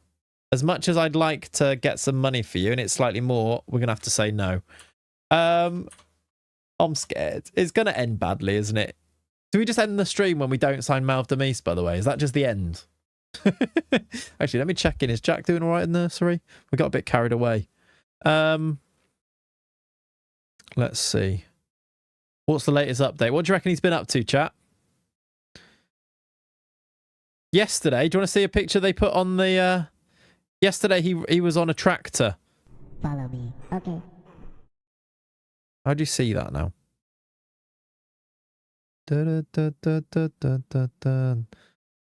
As much as I'd like to get some money for you, and it's slightly more, we're going to have to say no. I'm scared. It's going to end badly, isn't it? Do we just end the stream when we don't sign Malv Demise, by the way? Is that just the end? Actually, let me check in. Is Jack doing all right in nursery? We got a bit carried away. Let's see. What's the latest update? What do you reckon he's been up to, chat? Yesterday, do you want to see a picture they put on the... Yesterday, he was on a tractor. Follow me. Okay. How do you see that now?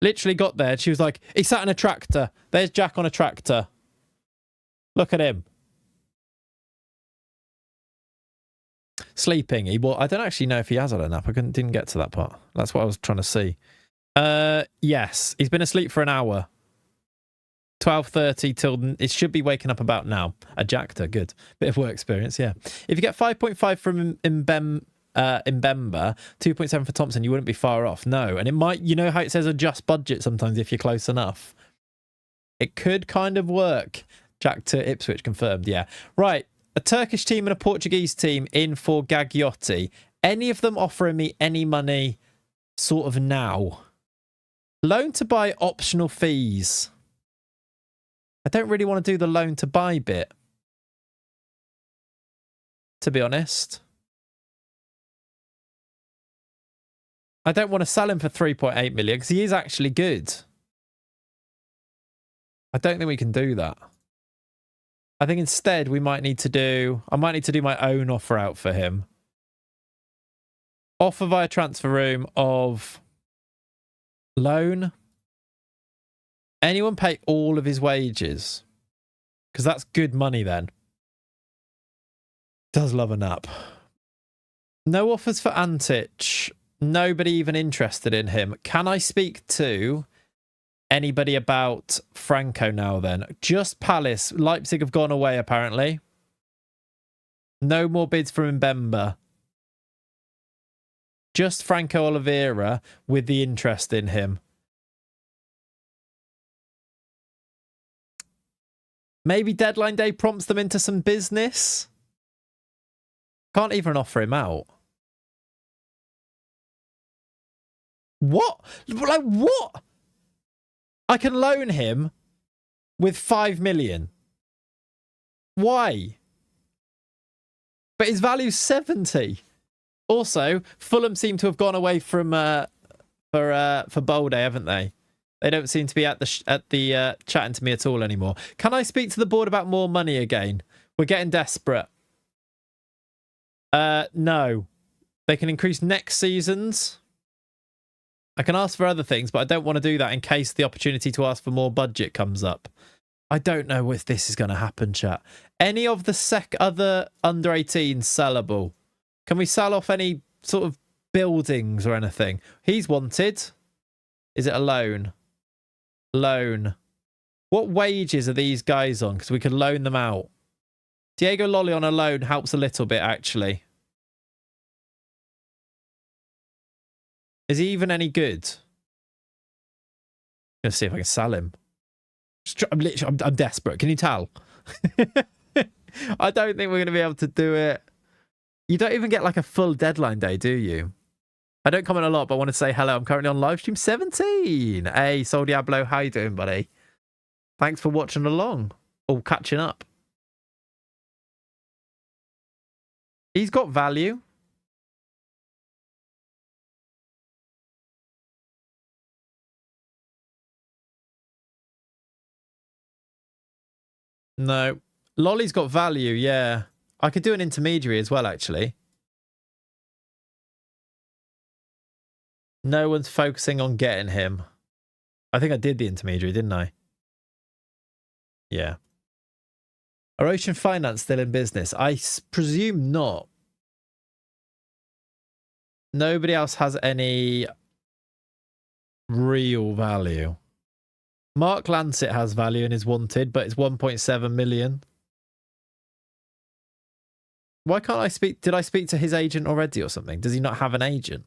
Literally got there. She was like, he sat in a tractor. There's Jack on a tractor. Look at him. Sleeping. I don't actually know if he has had a nap. I didn't get to that part. That's what I was trying to see. Yes. He's been asleep for an hour. 12:30 till... It should be waking up about now. A Jackter. Good. Bit of work experience, yeah. If you get 5.5 from Mbemba, 2.7 for Thompson, you wouldn't be far off. No. And it might... You know how it says adjust budget sometimes if you're close enough? It could kind of work. Jack to Ipswich confirmed, yeah. Right. A Turkish team and a Portuguese team in for Gagliotti. Any of them offering me any money sort of now? Loan to buy optional fees. I don't really want to do the loan to buy bit, to be honest. I don't want to sell him for 3.8 million because he is actually good. I don't think we can do that. I think instead we might need to do... I might need to do my own offer out for him. Offer via transfer room of loan. Anyone pay all of his wages? Because that's good money then. Does love a nap. No offers for Antic. Nobody even interested in him. Can I speak to anybody about Franco now then? Just Palace. Leipzig have gone away apparently. No more bids from Mbemba. Just Franco Oliveira with the interest in him. Maybe deadline day prompts them into some business. Can't even offer him out. What? Like, what? I can loan him with 5 million. Why? But his value's 70. Also, Fulham seem to have gone away from for Bowl Day, haven't they? They don't seem to be at the chatting to me at all anymore. Can I speak to the board about more money again? We're getting desperate. No. They can increase next season's. I can ask for other things, but I don't want to do that in case the opportunity to ask for more budget comes up. I don't know if this is going to happen, chat. Any of the other under 18s sellable? Can we sell off any sort of buildings or anything? He's wanted. Is it a loan? Loan. What wages are these guys on? Because we could loan them out. Diego Lolly on a loan helps a little bit, actually. Is he even any good? Let's see if I can sell him. I'm desperate. Can you tell? I don't think we're going to be able to do it. You don't even get like a full deadline day, do you? I don't comment a lot, but I want to say hello. I'm currently on live stream 17. Hey, Sol Diablo, how you doing, buddy? Thanks for watching along. Or catching up. He's got value. No. Lolly's got value, yeah. I could do an intermediary as well, actually. No one's focusing on getting him. I think I did the intermediary, didn't I? Yeah. Are Ocean Finance still in business? I presume not. Nobody else has any real value. Mark Lancet has value and is wanted, but it's 1.7 million. Why can't I speak? Did I speak to his agent already or something? Does he not have an agent?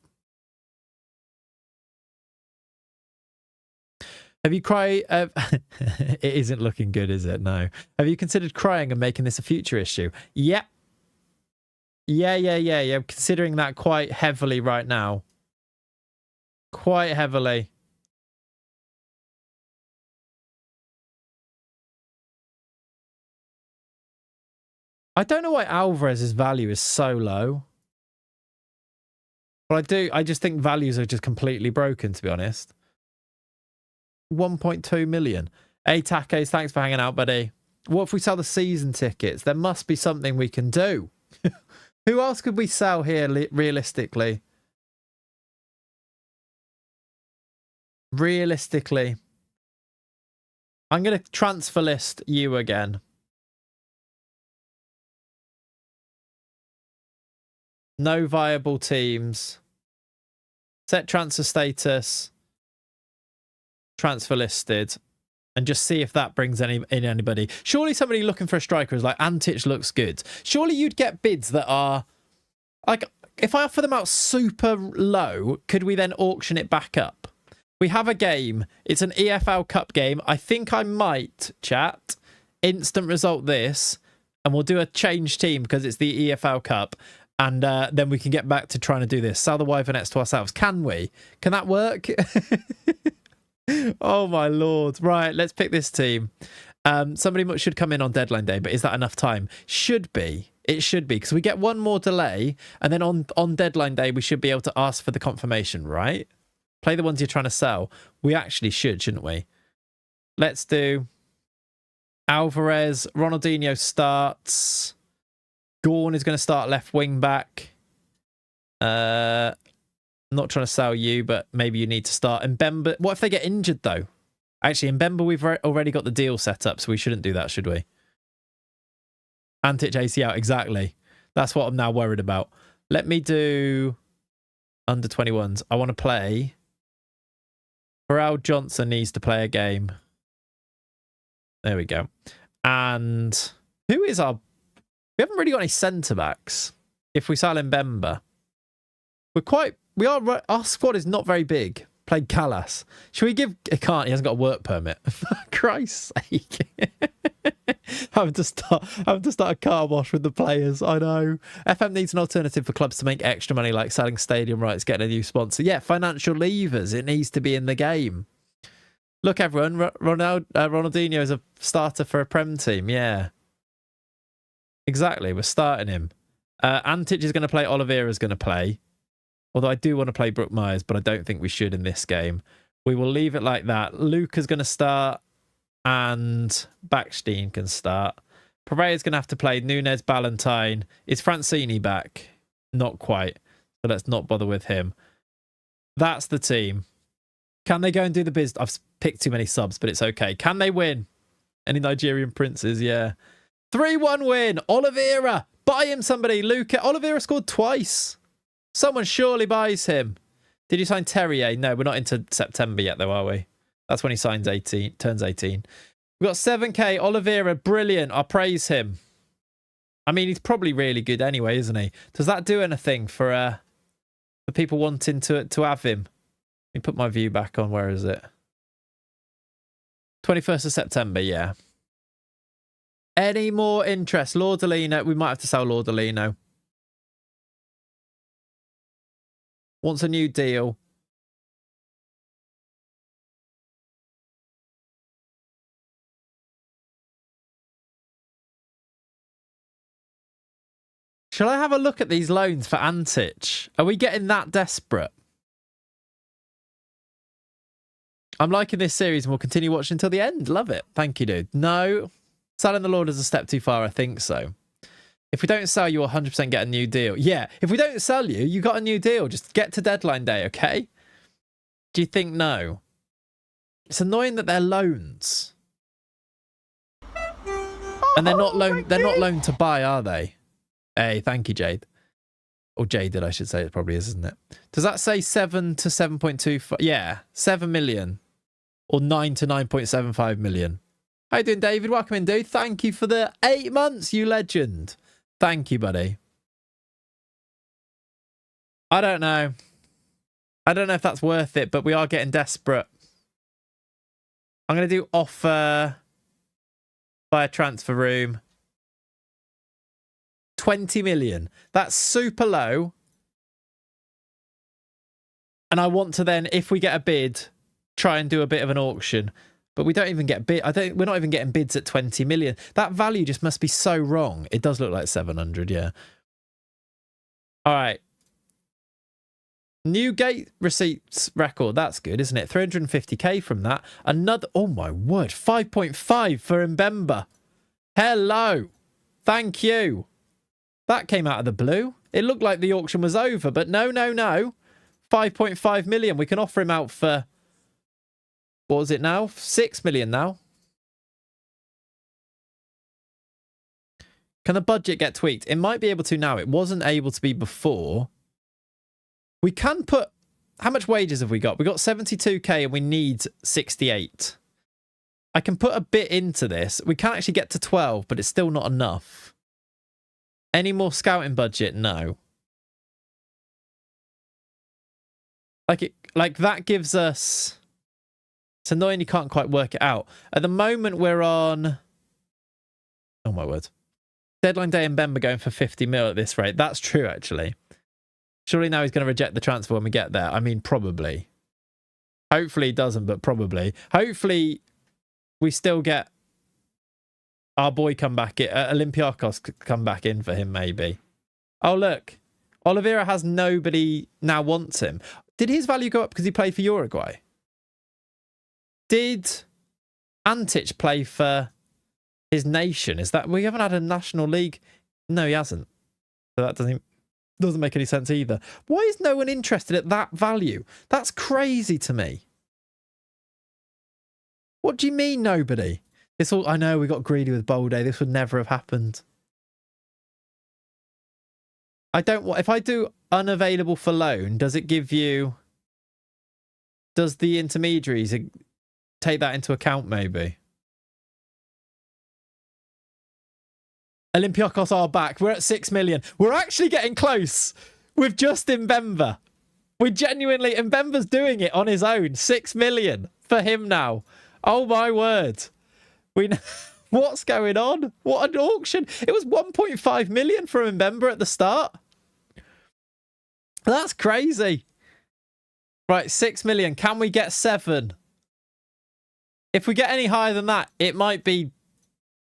Have you cried? It isn't looking good, is it? No. Have you considered crying and making this a future issue? Yep. Yeah. I'm considering that quite heavily right now. Quite heavily. I don't know why Alvarez's value is so low. But I just think values are just completely broken, to be honest. 1.2 million. Hey, Takes, thanks for hanging out, buddy. What if we sell the season tickets? There must be something we can do. Who else could we sell here realistically? Realistically. I'm going to transfer list you again. No viable teams. Set transfer status. Transfer listed. And just see if that brings in anybody. Surely somebody looking for a striker is like, Antic looks good. Surely you'd get bids that are... Like, if I offer them out super low, could we then auction it back up? We have a game. It's an EFL Cup game. I think I might, chat, instant result this. And we'll do a change team because it's the EFL Cup. And then we can get back to trying to do this. Sell the Wyvernettes to ourselves. Can we? Can that work? Oh, my Lord. Right, let's pick this team. Somebody should come in on deadline day, but is that enough time? Should be. It should be, because we get one more delay, and then on deadline day, we should be able to ask for the confirmation, right? Play the ones you're trying to sell. We actually should, shouldn't we? Let's do Alvarez. Ronaldinho starts. Gorn is going to start left wing back. Not trying to sell you, but maybe you need to start. And Mbemba, what if they get injured, though? Actually, in Mbemba, we've already got the deal set up, so we shouldn't do that, should we? Antic AC out, exactly. That's what I'm now worried about. Let me do under 21s. I want to play. Pharrell Johnson needs to play a game. There we go. And who is our... We haven't really got any centre-backs. If we sell Mbemba. Our squad is not very big. Played Callas. Should we give... He can't. He hasn't got a work permit. For Christ's sake. having to start a car wash with the players. I know. FM needs an alternative for clubs to make extra money, like selling stadium rights, getting a new sponsor. Yeah, financial levers. It needs to be in the game. Look, everyone. Ronaldinho is a starter for a Prem team. Yeah. Exactly. We're starting him. Antic is going to play. Oliveira's going to play. Although I do want to play Brook Myers, but I don't think we should in this game. We will leave it like that. Luca's going to start and Backstein can start. Pereira's going to have to play Nunes, Ballantyne. Is Francini back? Not quite. So let's not bother with him. That's the team. Can they go and do the biz? I've picked too many subs, but it's okay. Can they win? Any Nigerian princes? Yeah. 3-1 win. Oliveira. Buy him somebody. Luca. Oliveira scored twice. Someone surely buys him. Did you sign Terrier? No, we're not into September yet, though, are we? That's when he turns 18. We've got 7K. Oliveira, brilliant. I'll praise him. I mean, he's probably really good anyway, isn't he? Does that do anything for people wanting to have him? Let me put my view back on. Where is it? 21st of September, yeah. Any more interest? Lordolino. We might have to sell Lordolino. Wants a new deal. Shall I have a look at these loans for Antic? Are we getting that desperate? I'm liking this series and we'll continue watching until the end. Love it. Thank you, dude. No. Selling the Lord is a step too far, I think so. If we don't sell you, 100% get a new deal. Yeah, if we don't sell you, you got a new deal. Just get to deadline day, okay? Do you think no? It's annoying that they're loans. And they're not loaned to buy, are they? Hey, thank you, Jade. Or Jaded, I should say. It probably is, isn't it? Does that say 7 to 7.25? Yeah, 7 million. Or 9 to 9.75 million. How you doing, David? Welcome in, dude. Thank you for the 8 months, you legend. Thank you, buddy. I don't know. I don't know if that's worth it, but we are getting desperate. I'm going to do offer via transfer room. 20 million. That's super low. And I want to then, if we get a bid, try and do a bit of an auction. But we don't even get bid. We're not even getting bids at 20 million. That value just must be so wrong. It does look like 700, yeah. All right. New gate receipts record. That's good, isn't it? 350k from that. Another, oh my word, 5.5 for Mbemba. Hello. Thank you. That came out of the blue. It looked like the auction was over, but no. 5.5 million. We can offer him out for, what was it now? 6 million now. Can the budget get tweaked? It might be able to now. It wasn't able to be before. We can put... How much wages have we got? We got 72k and we need 68. I can put a bit into this. We can't actually get to 12, but it's still not enough. Any more scouting budget? No. Like that gives us... It's annoying you can't quite work it out. At the moment, we're on... Oh, my word. Deadline day and Mbemba going for 50 mil at this rate. That's true, actually. Surely now he's going to reject the transfer when we get there. I mean, probably. Hopefully he doesn't, but probably. Hopefully we still get our boy come back. Olympiakos come back in for him, maybe. Oh, look. Oliveira has nobody now wants him. Did his value go up because he played for Uruguay? Did Antic play for his nation? Is that... We haven't had a National League... No, he hasn't. So that doesn't make any sense either. Why is no one interested at that value? That's crazy to me. What do you mean nobody? It's all... I know we got greedy with Bolde. This would never have happened. I don't want... If I do unavailable for loan, does it give you... Does the intermediaries take that into account, maybe? Olympiakos are back. We're at 6 million. We're actually getting close with just Mbemba. We genuinely... Mbemba's doing it on his own. 6 million for him now. Oh, my word. What's going on? What an auction. It was 1.5 million for Mbemba at the start. That's crazy. Right, 6 million. Can we get 7? If we get any higher than that, it might be...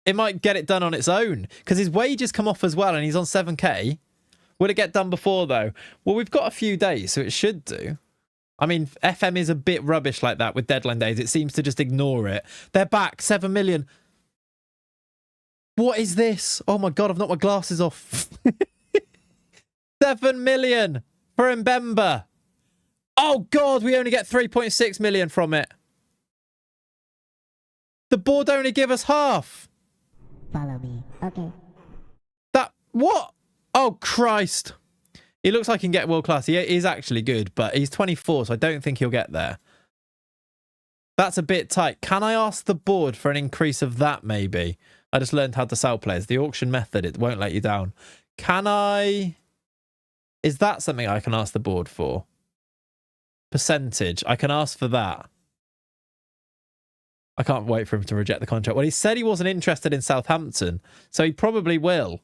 It might get it done on its own. Because his wages come off as well and he's on 7k. Will it get done before, though? Well, we've got a few days, so it should do. I mean, FM is a bit rubbish like that with deadline days. It seems to just ignore it. They're back. 7 million. What is this? Oh, my God. I've knocked my glasses off. 7 million for Mbemba. Oh, God. We only get 3.6 million from it. The board only give us half. Follow me. Okay. That... What? Oh, Christ. He looks like he can get world class. He is actually good, but he's 24, so I don't think he'll get there. That's a bit tight. Can I ask the board for an increase of that, maybe? I just learned how to sell players. The auction method, it won't let you down. Can I... Is that something I can ask the board for? Percentage. I can ask for that. I can't wait for him to reject the contract. Well, he said he wasn't interested in Southampton, so he probably will.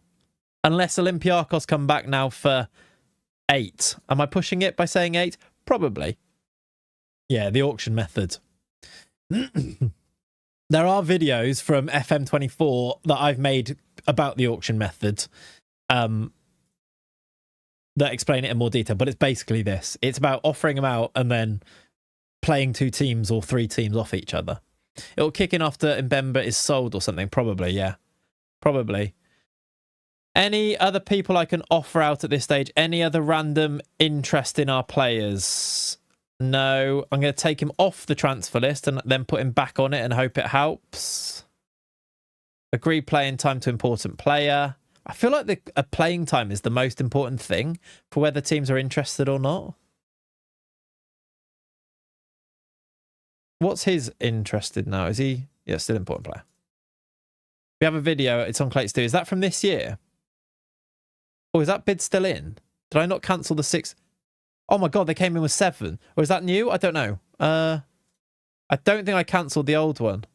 Unless Olympiakos come back now for 8. Am I pushing it by saying 8? Probably. Yeah, the auction method. There are videos from FM24 that I've made about the auction method that explain it in more detail, but it's basically this. It's about offering them out and then playing 2 teams or 3 teams off each other. It'll kick in after Mbemba is sold or something. Probably, yeah. Probably. Any other people I can offer out at this stage? Any other random interest in our players? No. I'm going to take him off the transfer list and then put him back on it and hope it helps. Agree playing time to important player. I feel like a playing time is the most important thing for whether teams are interested or not. What's his interested now? Is he... Yeah, still important player. We have a video. It's on Clayts too. Is that from this year? Oh, is that bid still in? Did I not cancel the 6? Oh my God, they came in with 7. Or is that new? I don't know. I don't think I cancelled the old one.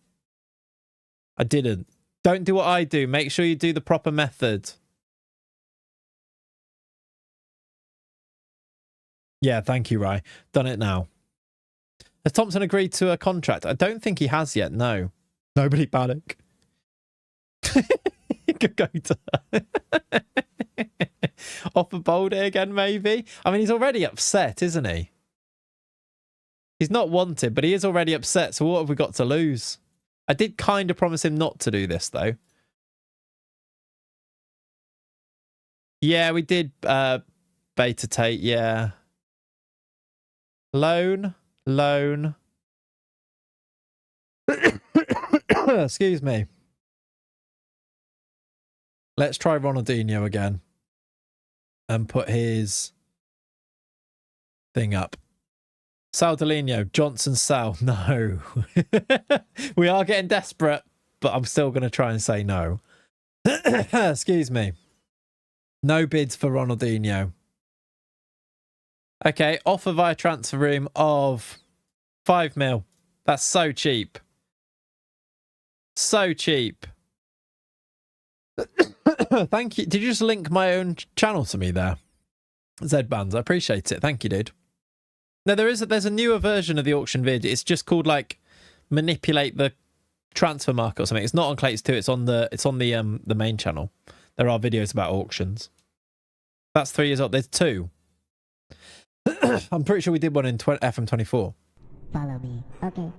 I didn't. Don't do what I do. Make sure you do the proper method. Yeah, thank you, Rai. Done it now. Has Thompson agreed to a contract? I don't think he has yet, no. Nobody panic. Could go to offer Boldy again, maybe. I mean, he's already upset, isn't he? He's not wanted, but he is already upset. So what have we got to lose? I did kind of promise him not to do this, though. Yeah, we did beta Tate, yeah. Loan. Excuse me. Let's try Ronaldinho again. And put his thing up. Saldolino, Johnson, Sal. No. We are getting desperate, but I'm still going to try and say no. Excuse me. No bids for Ronaldinho. Okay, offer via transfer room of 5 mil. That's so cheap. So cheap. Thank you. Did you just link my own channel to me there? Z-Bands, I appreciate it. Thank you, dude. No, there's a newer version of the auction vid. It's just called like manipulate the transfer market or something. It's not on Clayts 2. It's on the main channel. There are videos about auctions. That's 3 years old. There's 2. I'm pretty sure we did one in FM24. Follow me. Okay.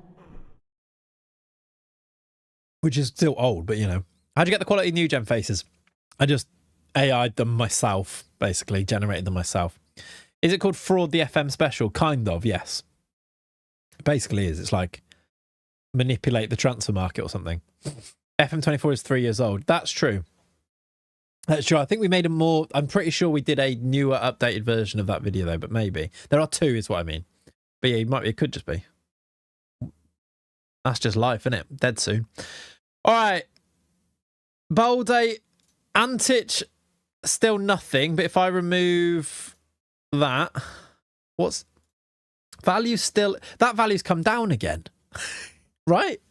Which is still old, but you know. How'd you get the quality new gen faces? I just AI'd them myself, basically. Generated them myself. Is it called Fraud the FM Special? Kind of, yes. It basically is. It's like manipulate the transfer market or something. FM24 is 3 years old. That's true. That's true. I think we made a more... I'm pretty sure we did a newer, updated version of that video, though, but maybe. There are 2, is what I mean. But yeah, it could just be. That's just life, isn't it? Dead soon. All right. Boldy, Antic, still nothing. But if I remove that, what's... Value still... That value's come down again. Right?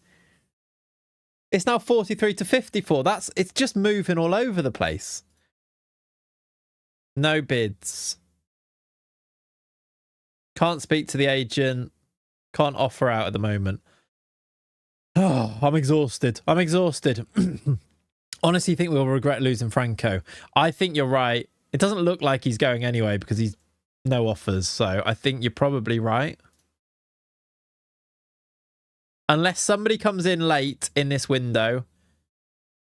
It's now 43 to 54. It's just moving all over the place. No bids. Can't speak to the agent. Can't offer out at the moment. Oh, I'm exhausted. Honestly, think we'll regret losing Franco. I think you're right. It doesn't look like he's going anyway because he's no offers. So I think you're probably right. Unless somebody comes in late in this window,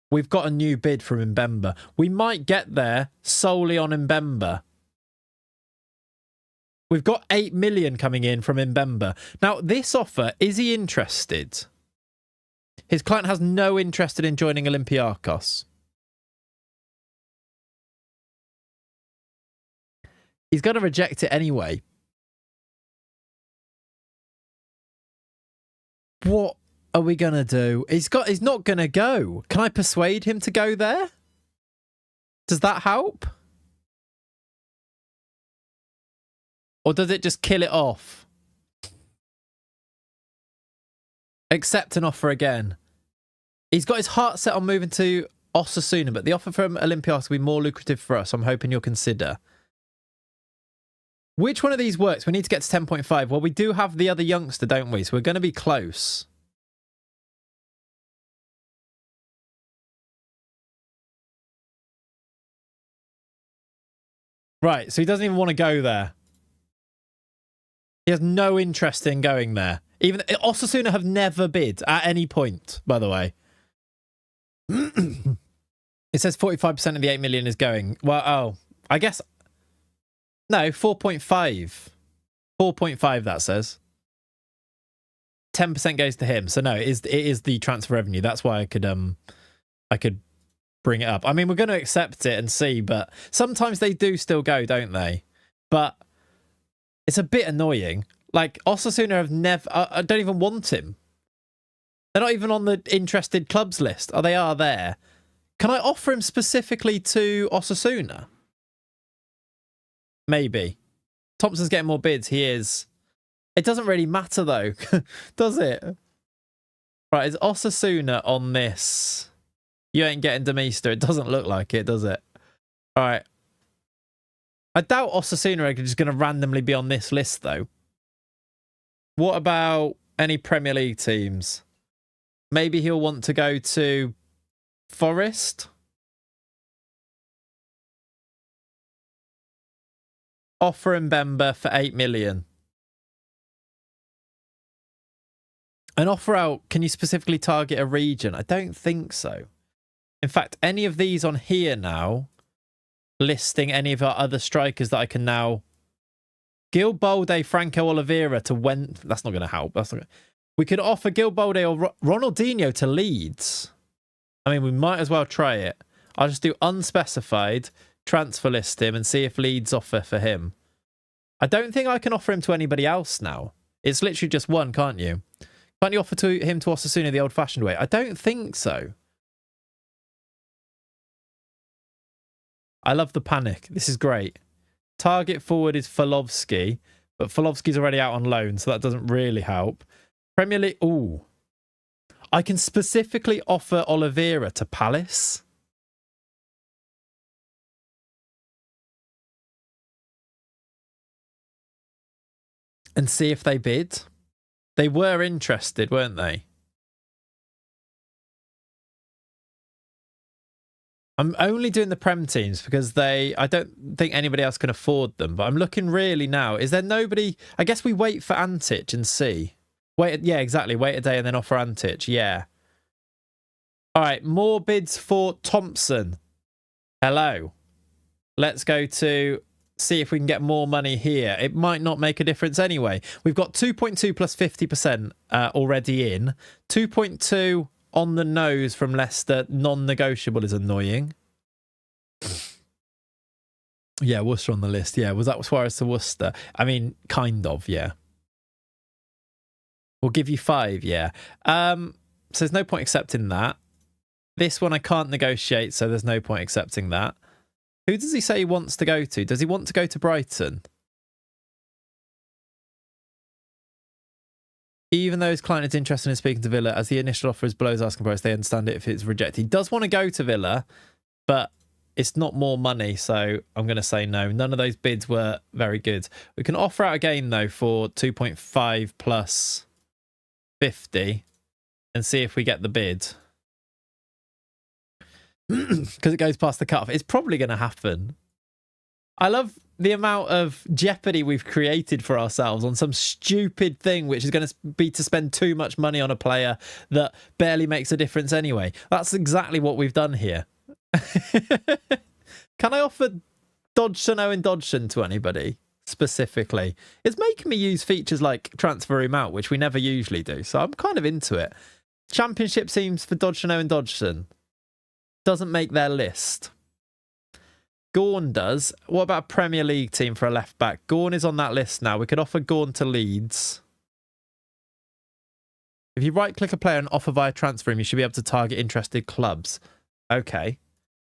we've got a new bid from Mbemba. We might get there solely on Mbemba. We've got 8 million coming in from Mbemba. Now, this offer, is he interested? His client has no interest in joining Olympiacos. He's going to reject it anyway. What are we going to do? He's not going to go. Can I persuade him to go there? Does that help? Or does it just kill it off? Accept an offer again. He's got his heart set on moving to Osasuna, but the offer from Olympiacos will be more lucrative for us. I'm hoping you'll consider. Which one of these works? We need to get to 10.5. Well, we do have the other youngster, don't we? So we're going to be close. Right, so he doesn't even want to go there. He has no interest in going there. Even Osasuna have never bid at any point, by the way. It says 45% of the 8 million is going. Well, oh, I guess... No, 4.5. 4.5, that says. 10% goes to him. So no, it is the transfer revenue. That's why I could bring it up. I mean, we're going to accept it and see, but sometimes they do still go, don't they? But it's a bit annoying. Like, Osasuna have never... I don't even want him. They're not even on the interested clubs list. Oh, they are there. Can I offer him specifically to Osasuna? Maybe. Thompson's getting more bids. He is. It doesn't really matter, though. Does it? Right, is Osasuna on this? You ain't getting Demeister. It doesn't look like it, does it? All right. I doubt Osasuna are just going to randomly be on this list, though. What about any Premier League teams? Maybe he'll want to go to Forest. Offer Mbemba for 8 million. An offer out, can you specifically target a region? I don't think so. In fact, any of these on here now, listing any of our other strikers that I can now... Gil Balde, Franco Oliveira to when... That's not going to help. That's not gonna... We could offer Gil Balde or Ronaldinho to Leeds. I mean, we might as well try it. I'll just do unspecified, transfer list him and see if Leeds offer for him. I don't think I can offer him to anybody else now. It's literally just one, can't you? Can't you offer him to Osasuna the old-fashioned way? I don't think so. I love the panic. This is great. Target forward is Falovsky, but Falovsky's already out on loan, so that doesn't really help. Premier League... Ooh. I can specifically offer Oliveira to Palace. And see if they bid. They were interested, weren't they? I'm only doing the Prem teams because I don't think anybody else can afford them. But I'm looking really now. Is there nobody? I guess we wait for Antic and see. Yeah, exactly. Wait a day and then offer Antic. Yeah. All right. More bids for Thompson. Hello. Let's go to see if we can get more money here. It might not make a difference anyway. We've got 2.2 plus 50% already in. 2.2 on the nose from Leicester. Non-negotiable is annoying. Yeah, Worcester on the list. Yeah, was that Suarez to Worcester? I mean, kind of, yeah. We'll give you 5, yeah. So there's no point accepting that. This one I can't negotiate, so there's no point accepting that. Who does he say he wants to go to? Does he want to go to Brighton? Even though his client is interested in speaking to Villa, as the initial offer is below his asking price, they understand it if it's rejected. He does want to go to Villa, but it's not more money, so I'm going to say no. None of those bids were very good. We can offer out again, though, for 2.5 plus 50 and see if we get the bid. Because it goes past the cutoff. It's probably going to happen. I love the amount of jeopardy we've created for ourselves on some stupid thing, which is going to be to spend too much money on a player that barely makes a difference anyway. That's exactly what we've done here. Can I offer Dodgson, Owen Dodgson to anybody specifically? It's making me use features like transfer him out, which we never usually do. So I'm kind of into it. Championship teams for Dodgson, Owen Dodgson. Doesn't make their list. Gorn does. What about a Premier League team for a left back? Gorn is on that list now. We could offer Gorn to Leeds. If you right click a player and offer via transfer him, you should be able to target interested clubs. Okay.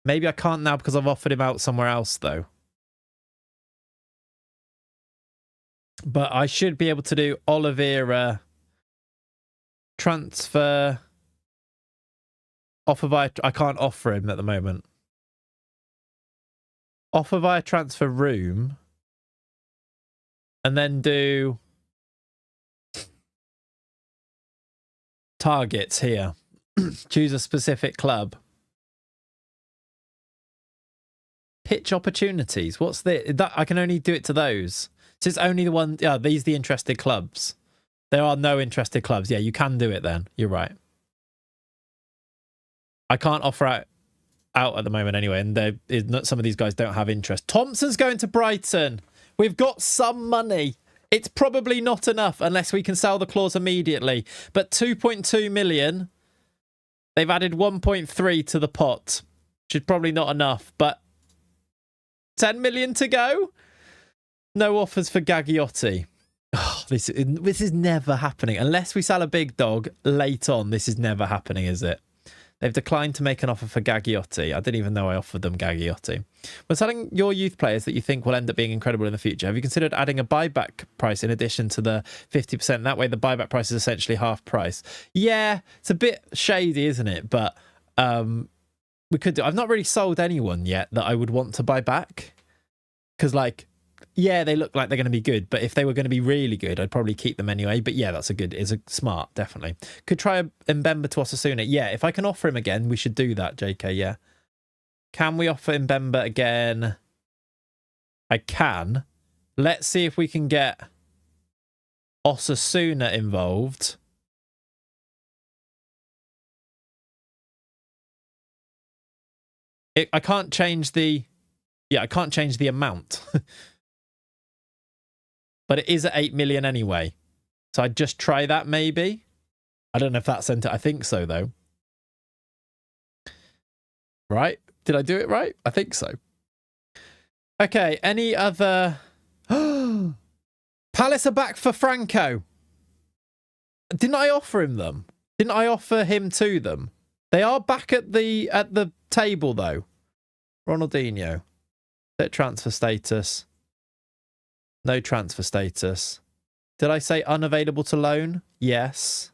Maybe I can't now because I've offered him out somewhere else though. But I should be able to do Oliveira transfer. Offer via... I can't offer him at the moment. Offer via transfer room. And then do... targets here. Choose a specific club. Pitch opportunities. What's that? I can only do it to those. So it's only the one... Yeah, these are the interested clubs. There are no interested clubs. Yeah, you can do it then. You're right. I can't offer out at the moment anyway, and some of these guys don't have interest. Thompson's going to Brighton. We've got some money. It's probably not enough unless we can sell the clause immediately. But 2.2 million. They've added 1.3 to the pot, which is probably not enough. But 10 million to go. No offers for Gagliotti. Oh, this is never happening. Unless we sell a big dog late on, this is never happening, is it? They've declined to make an offer for Gagliotti. I didn't even know I offered them Gagliotti. When selling your youth players that you think will end up being incredible in the future, have you considered adding a buyback price in addition to the 50%? That way the buyback price is essentially half price. Yeah, it's a bit shady, isn't it? But we could do... I've not really sold anyone yet that I would want to buy back. Because, like, yeah, they look like they're going to be good, but if they were going to be really good, I'd probably keep them anyway. But yeah, it's a smart, definitely. Could try a Mbemba to Osasuna. Yeah, if I can offer him again, we should do that, JK, yeah. Can we offer Mbemba again? I can. Let's see if we can get Osasuna involved. I can't change the... Yeah, I can't change the amount. But it is at 8 million anyway. So I'd just try that maybe. I don't know if that sent it. I think so, though. Right? Did I do it right? I think so. Okay, any other... Palace are back for Franco. Didn't I offer him them? Didn't I offer him to them? They are back at the table, though. Ronaldinho. Set transfer status. No transfer status. Did I say unavailable to loan? Yes.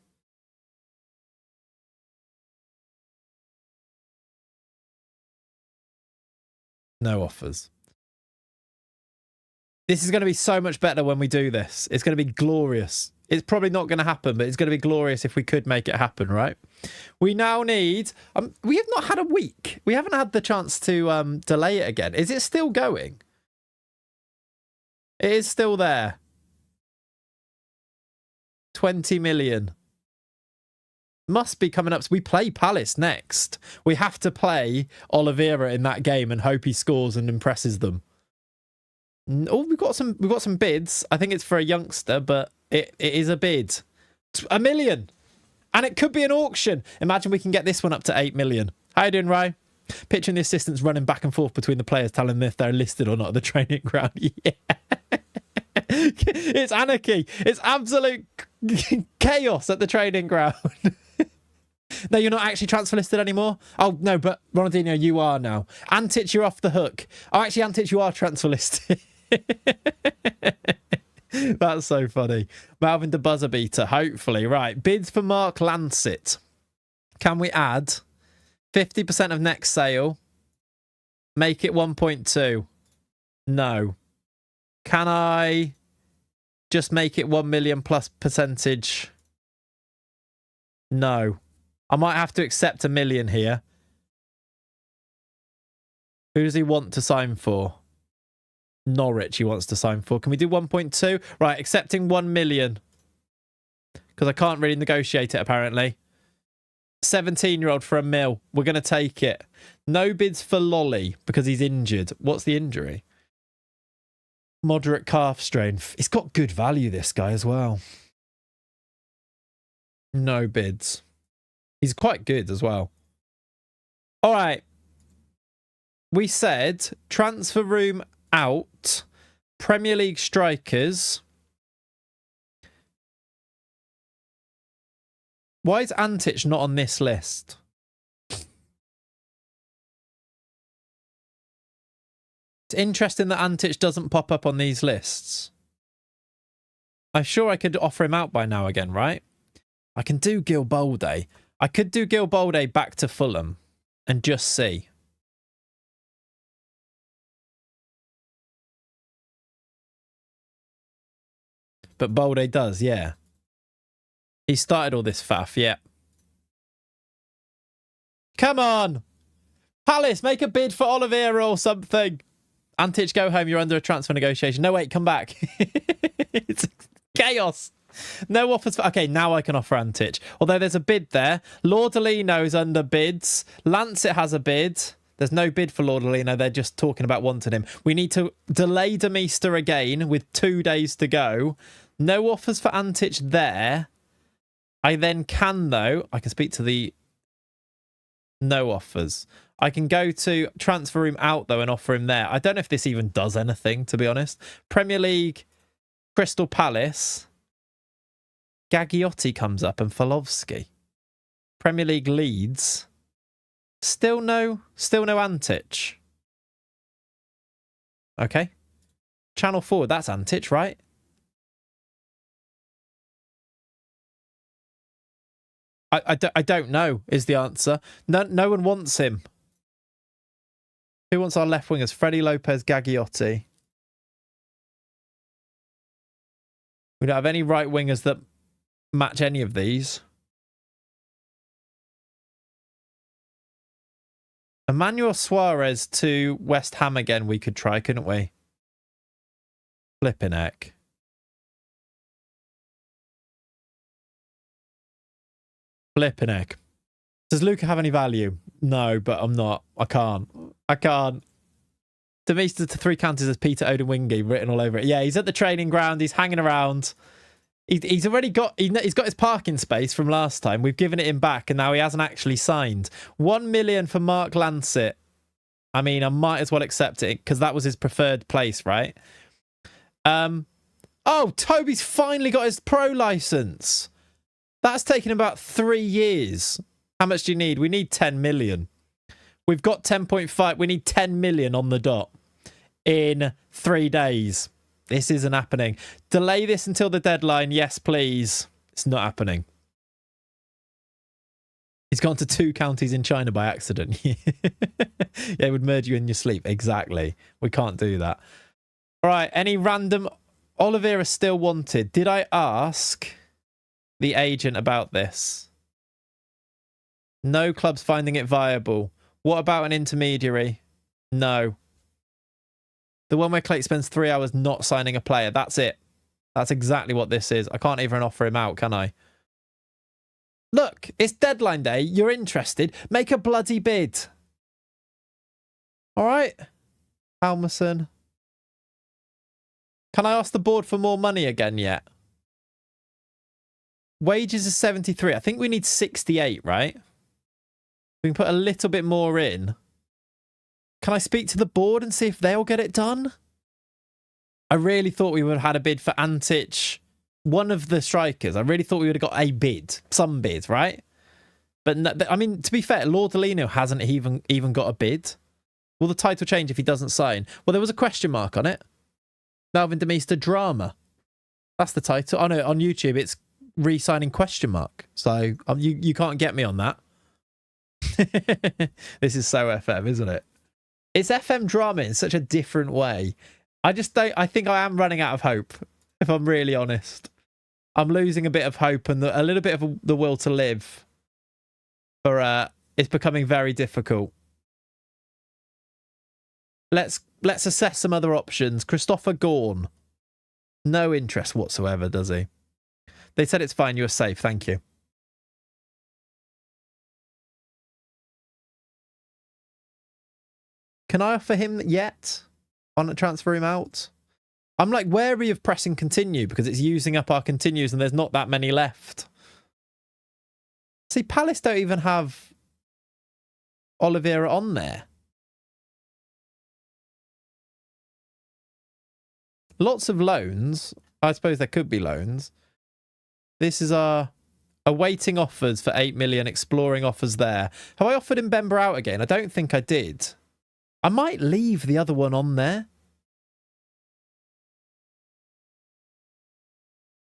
No offers. This is going to be so much better when we do this. It's going to be glorious. It's probably not going to happen, but it's going to be glorious if we could make it happen, right? We now need... we have not had a week. We haven't had the chance to delay it again. Is it still going? It is still there. 20 million. Must be coming up. So we play Palace next. We have to play Oliveira in that game and hope he scores and impresses them. Oh, we've got some bids. I think it's for a youngster, but it is a bid. 1 million. And it could be an auction. Imagine we can get this one up to 8 million. How you doing, Ray? Picturing the assistants running back and forth between the players, telling them if they're listed or not at the training ground. Yeah. It's anarchy. It's absolute chaos at the training ground. No, you're not actually transfer listed anymore? Oh, no, but Ronaldinho, you are now. Antic, you're off the hook. Oh, actually, Antic, you are transfer listed. That's so funny. Malvin the buzzer beater, hopefully. Right, bids for Mark Lancet. Can we add 50% of next sale? Make it 1.2. No. Can I just make it 1 million plus percentage? No. I might have to accept 1 million here. Who does he want to sign for? Norwich he wants to sign for. Can we do 1.2? Right, accepting 1 million. Because I can't really negotiate it, apparently. 17-year-old for 1 mil. We're going to take it. No bids for Lolly because he's injured. What's the injury? Moderate calf strain. He's got good value, this guy, as well. No bids. He's quite good as well. All right. We said transfer room out. Premier League strikers. Why is Antic not on this list? It's interesting that Antic doesn't pop up on these lists. I'm sure I could offer him out by now again, right? I can do Gilbolde. I could do Gilbolde back to Fulham and just see. But Bolde does, yeah. He started all this faff, yeah. Come on! Palace, make a bid for Oliveira or something. Antic, go home. You're under a transfer negotiation. No, wait, come back. It's chaos. No offers for... Okay, now I can offer Antic. Although there's a bid there. Laudolino's under bids. Lancet has a bid. There's no bid for Laudolino. They're just talking about wanting him. We need to delay Demeester again with 2 days to go. No offers for Antic there. I then can, though... I can speak to the... No offers. I can go to transfer room out, though, and offer him there. I don't know if this even does anything, to be honest. Premier League, Crystal Palace... Gagliotti comes up and Falovsky. Premier League Leeds. Still no Antic. Okay. Channel forward, that's Antic, right? I don't know is the answer. No one wants him. Who wants our left wingers? Freddie Lopez, Gagliotti. We don't have any right wingers that match any of these. Emmanuel Suarez to West Ham again we could try, couldn't we? Flipping heck. Flipping heck. Does Luca have any value? No, but I'm not. I can't. Demista to 3 counties as Peter Odin Wingy written all over it. Yeah, he's at the training ground. He's hanging around. He's already got... He's got his parking space from last time. We've given it him back, and now he hasn't actually signed. 1 million for Mark Lancet. I mean, I might as well accept it, because that was his preferred place, right? Oh, Toby's finally got his pro license. That's taken about 3 years. How much do you need? We need 10 million. We've got 10.5. We need 10 million on the dot in 3 days. This isn't happening. Delay this until the deadline. Yes, please. It's not happening. He's gone to 2 counties in China by accident. Yeah, it would murder you in your sleep. Exactly. We can't do that. All right. Any random... Oliveira still wanted. Did I ask the agent about this? No clubs finding it viable. What about an intermediary? No. The one where Clayts spends 3 hours not signing a player. That's it. That's exactly what this is. I can't even offer him out, can I? Look, it's deadline day. You're interested. Make a bloody bid. All right. Halmerson. Can I ask the board for more money again yet? Wages is 73. I think we need 68, right? We can put a little bit more in. Can I speak to the board and see if they'll get it done? I really thought we would have had a bid for Antic, one of the strikers. I really thought we would have got a bid, some bid, right? But no, I mean, to be fair, Lordolino hasn't even got a bid. Will the title change if he doesn't sign? Well, there was a question mark on it. Melvin Demista drama. That's the title. Oh no, on YouTube it's re-signing question mark. So you can't get me on that. This is so FM, isn't it? It's FM drama in such a different way. I think I am running out of hope, if I'm really honest. I'm losing a bit of hope and a little bit of the will to live. It's becoming very difficult. Let's assess some other options. Christopher Gorn. No interest whatsoever, does he? They said it's fine, you're safe, thank you. Can I offer him yet on a transfer him out? I'm like wary of pressing continue because it's using up our continues and there's not that many left. See, Palace don't even have Oliveira on there. Lots of loans. I suppose there could be loans. This is our awaiting offers for 8 million, exploring offers there. Have I offered him Bemba out again? I don't think I did. I might leave the other one on there.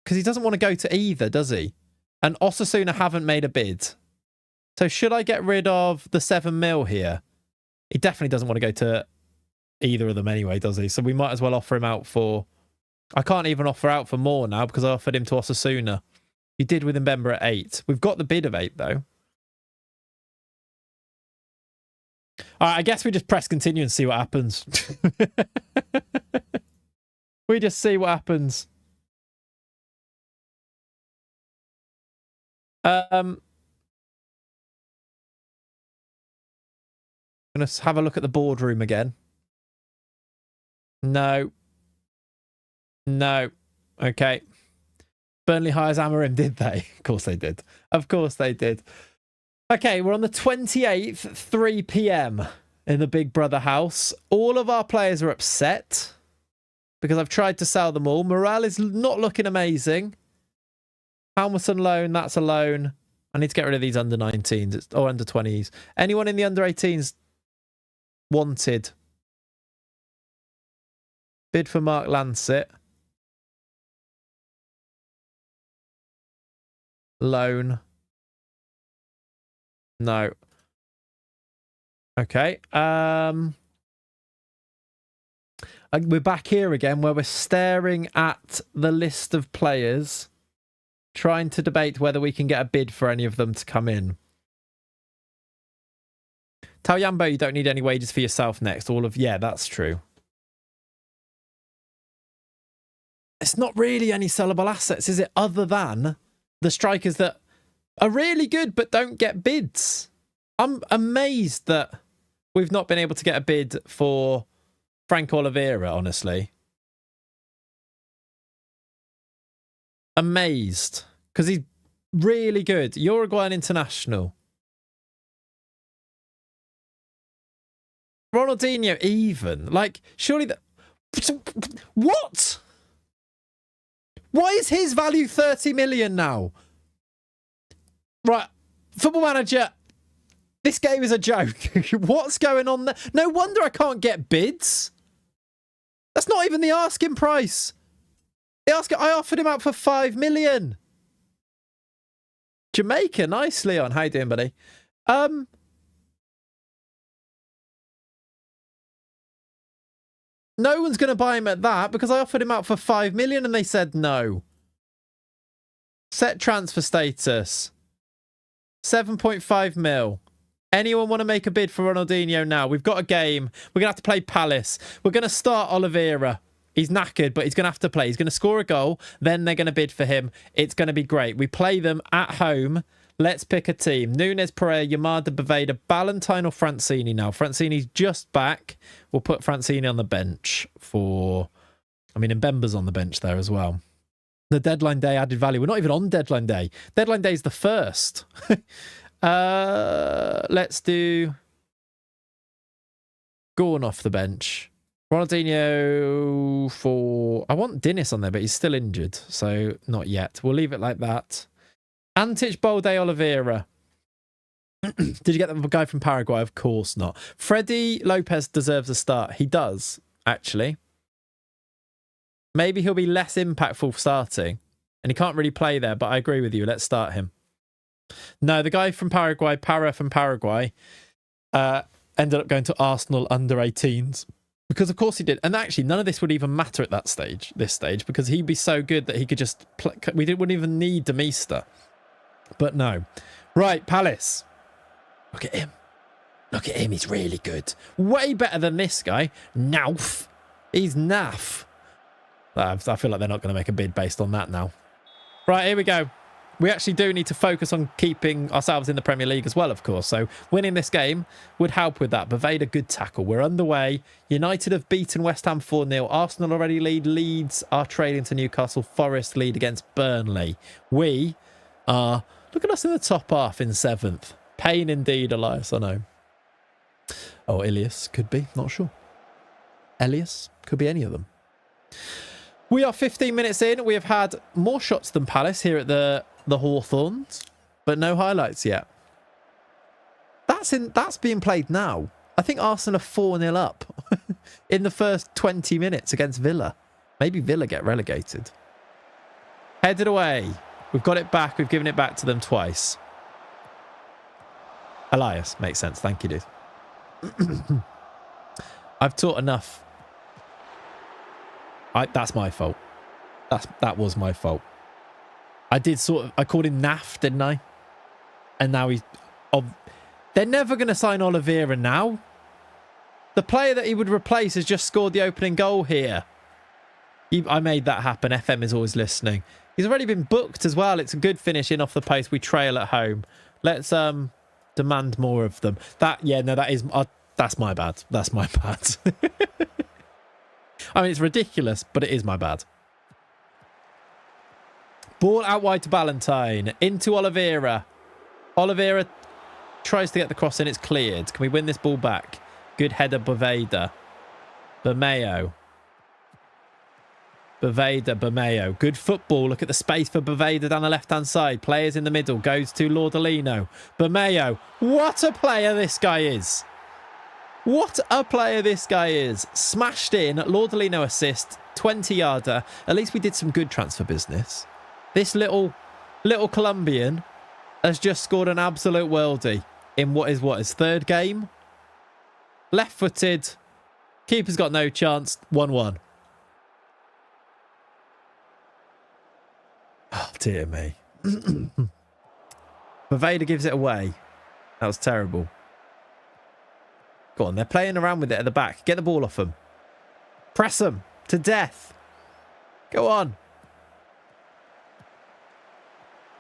Because he doesn't want to go to either, does he? And Osasuna haven't made a bid. So should I get rid of the 7 mil here? He definitely doesn't want to go to either of them anyway, does he? So we might as well offer him out for... I can't even offer out for more now because I offered him to Osasuna. You did with Mbemba at 8. We've got the bid of 8, though. All right, I guess we just press continue and see what happens. We just see what happens. I'm going to have a look at the boardroom again. No. No. Okay. Burnley hires Amorim, did they? Of course they did. Of course they did. Okay, we're on the 28th, 3 p.m. in the Big Brother house. All of our players are upset because I've tried to sell them all. Morale is not looking amazing. Halmerson loan, that's a loan. I need to get rid of these under 19s or under 20s. Anyone in the under 18s wanted? Bid for Mark Lancet. Loan. No. Okay. We're back here again where we're staring at the list of players, trying to debate whether we can get a bid for any of them to come in. Tell Yambo you don't need any wages for yourself next. Yeah, that's true. It's not really any sellable assets, is it? Other than the strikers that are really good but don't get bids. I'm amazed that we've not been able to get a bid for Frank Oliveira, honestly. Amazed. Because he's really good. Uruguayan international. Ronaldinho even. Like, surely that... What? Why is his value 30 million now? Right. Football Manager... This game is a joke. What's going on there? No wonder I can't get bids. That's not even the asking price. I offered him out for 5 million. Jamaica, nice, Leon. How you doing, buddy? No one's going to buy him at that because I offered him out for 5 million and they said no. Set transfer status. 7.5 mil. Anyone want to make a bid for Ronaldinho now? We've got a game. We're going to have to play Palace. We're going to start Oliveira. He's knackered, but he's going to have to play. He's going to score a goal. Then they're going to bid for him. It's going to be great. We play them at home. Let's pick a team. Nunes, Pereira, Yamada, Boveda, Ballantyne or Francini now. Francini's just back. We'll put Francini on the bench for... I mean, Mbemba's on the bench there as well. The deadline day added value. We're not even on deadline day. Deadline day is the 1st. Let's do Gorn off the bench. Ronaldinho for... I want Dinis on there, but he's still injured, so not yet. We'll leave it like that. Antic, Bolde, Oliveira. Did you get the guy from Paraguay? Of course not. Freddy Lopez deserves a start. He does, actually. Maybe he'll be less impactful starting, and he can't really play there, but I agree with you. Let's start him. No, the guy from Paraguay, from Paraguay, ended up going to Arsenal under 18s. Because of course he did. And actually, none of this would even matter at this stage, because he'd be so good that he could just play. Wouldn't even need Demista. But no. Right, Palace. Look at him. Look at him. He's really good. Way better than this guy. Nauf. He's naff. I feel like they're not going to make a bid based on that now. Right, here we go. We actually do need to focus on keeping ourselves in the Premier League as well, of course. So winning this game would help with that. Boveda, good tackle. We're underway. United have beaten West Ham 4-0. Arsenal already lead. Leeds are trailing to Newcastle. Forest lead against Burnley. We are... Look at us in the top half in 7th. Pain indeed, Elias, I know. Oh, Ilias could be. Not sure. Elias could be any of them. We are 15 minutes in. We have had more shots than Palace here at the Hawthorns, but no highlights yet. That's being played now. I think Arsenal are 4-0 up in the first 20 minutes against Villa. Maybe Villa get relegated. Headed away. We've got it back. We've given it back to them twice. Elias. Makes sense. Thank you, dude. I've taught enough. That's my fault. That was my fault. I called him Naff, didn't I? And now they're never going to sign Oliveira now. The player that he would replace has just scored the opening goal here. I made that happen. FM is always listening. He's already been booked as well. It's a good finish in off the post. We trail at home. Let's demand more of them. That's my bad. That's my bad. I mean, it's ridiculous, but it is my bad. Ball out wide to Ballantyne. Into Oliveira. Oliveira tries to get the cross in. It's cleared. Can we win this ball back? Good header, Boveda. Bermeo. Good football. Look at the space for Boveda down the left-hand side. Players in the middle. Goes to Laudolino. Bermeo. What a player this guy is. What a player this guy is. Smashed in. Laudolino assist. 20-yarder. At least we did some good transfer business. This little Colombian has just scored an absolute worldie in what is his third game. Left-footed. Keeper's got no chance. 1-1. Oh, dear me. Baveda gives it away. That was terrible. Go on, they're playing around with it at the back. Get the ball off them. Press them to death. Go on.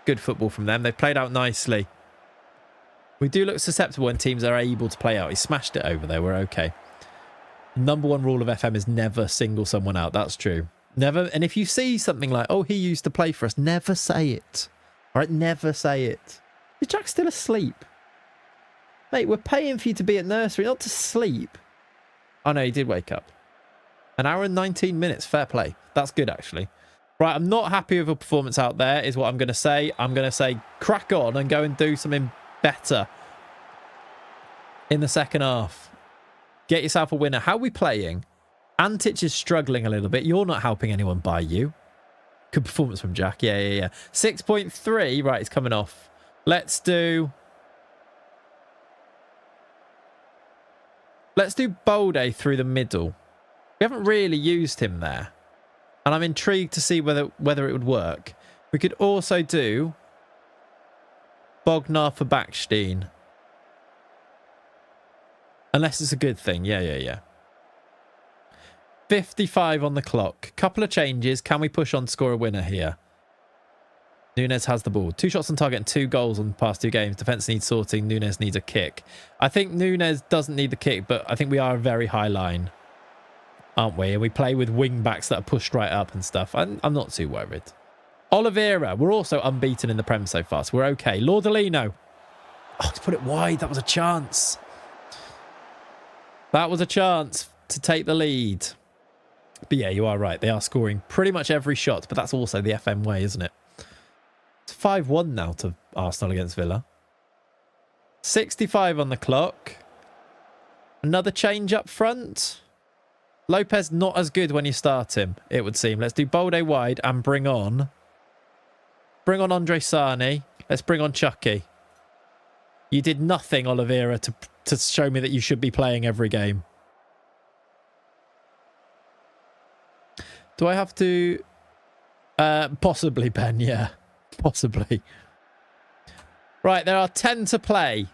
Good football from them. They've played out nicely. We do look susceptible when teams are able to play out. He smashed it over there. We're okay. Number one rule of FM is never single someone out. That's true. Never. And if you see something like, oh, he used to play for us, never say it. All right, never say it. Is Jack still asleep? Mate, we're paying for you to be at nursery, not to sleep. Oh, no, he did wake up. An hour and 19 minutes. Fair play. That's good, actually. Right, I'm not happy with a performance out there, is what I'm going to say. I'm going to say crack on and go and do something better in the second half. Get yourself a winner. How are we playing? Antic is struggling a little bit. You're not helping anyone by you. Good performance from Jack. Yeah. 6.3. Right, it's coming off. Let's do Bolde through the middle. We haven't really used him there. And I'm intrigued to see whether it would work. We could also do Bognar for Backstein. Unless it's a good thing. Yeah. 55 on the clock. Couple of changes. Can we push on to score a winner here? Nunes has the ball. 2 shots on target and 2 goals on the past 2 games. Defence needs sorting. Nunes needs a kick. I think Nunes doesn't need the kick, but I think we are a very high line, aren't we? And we play with wing backs that are pushed right up and stuff. I'm not too worried. Oliveira. We're also unbeaten in the Prem so far, so we're okay. Lordolino. Oh, to put it wide. That was a chance. That was a chance to take the lead. But yeah, you are right. They are scoring pretty much every shot, but that's also the FM way, isn't it? It's 5-1 now to Arsenal against Villa. 65 on the clock. Another change up front. Lopez not as good when you start him, it would seem. Let's do Bolde wide and bring on Andre Sani. Let's bring on Chucky. You did nothing, Oliveira, to show me that you should be playing every game. Do I have to... possibly, Ben, yeah. Possibly. Right, there are 10 to play.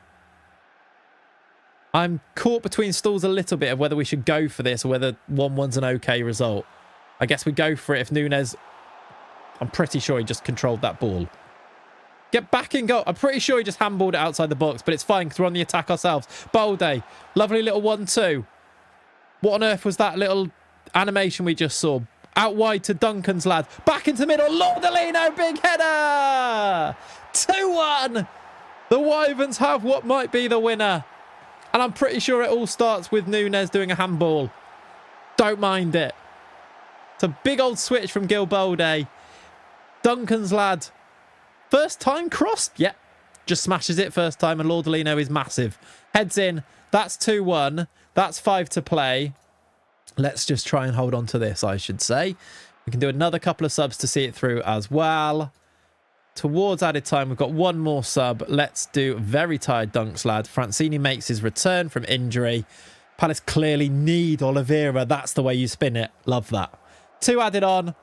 I'm caught between stools a little bit of whether we should go for this or whether 1-1's an okay result. I guess we go for it if Nunes... I'm pretty sure he just controlled that ball. Get back in goal. I'm pretty sure he just handballed it outside the box, but it's fine because we're on the attack ourselves. Bolde. Lovely little 1-2. What on earth was that little animation we just saw? Out wide to Duncan's lad. Back into the middle. Lordolino, big header. 2-1. The Wyverns have what might be the winner. And I'm pretty sure it all starts with Nunes doing a handball. Don't mind it. It's a big old switch from Gil Bolde. Duncan's lad. First time crossed? Yep. Just smashes it first time and Lordolino is massive. Heads in. That's 2-1. That's 5 to play. Let's just try and hold on to this, I should say. We can do another couple of subs to see it through as well. Towards added time, we've got one more sub. Let's do very tired Dunks lad. Francini makes his return from injury. Palace clearly need Oliveira. That's the way you spin it. Love that. 2 added on.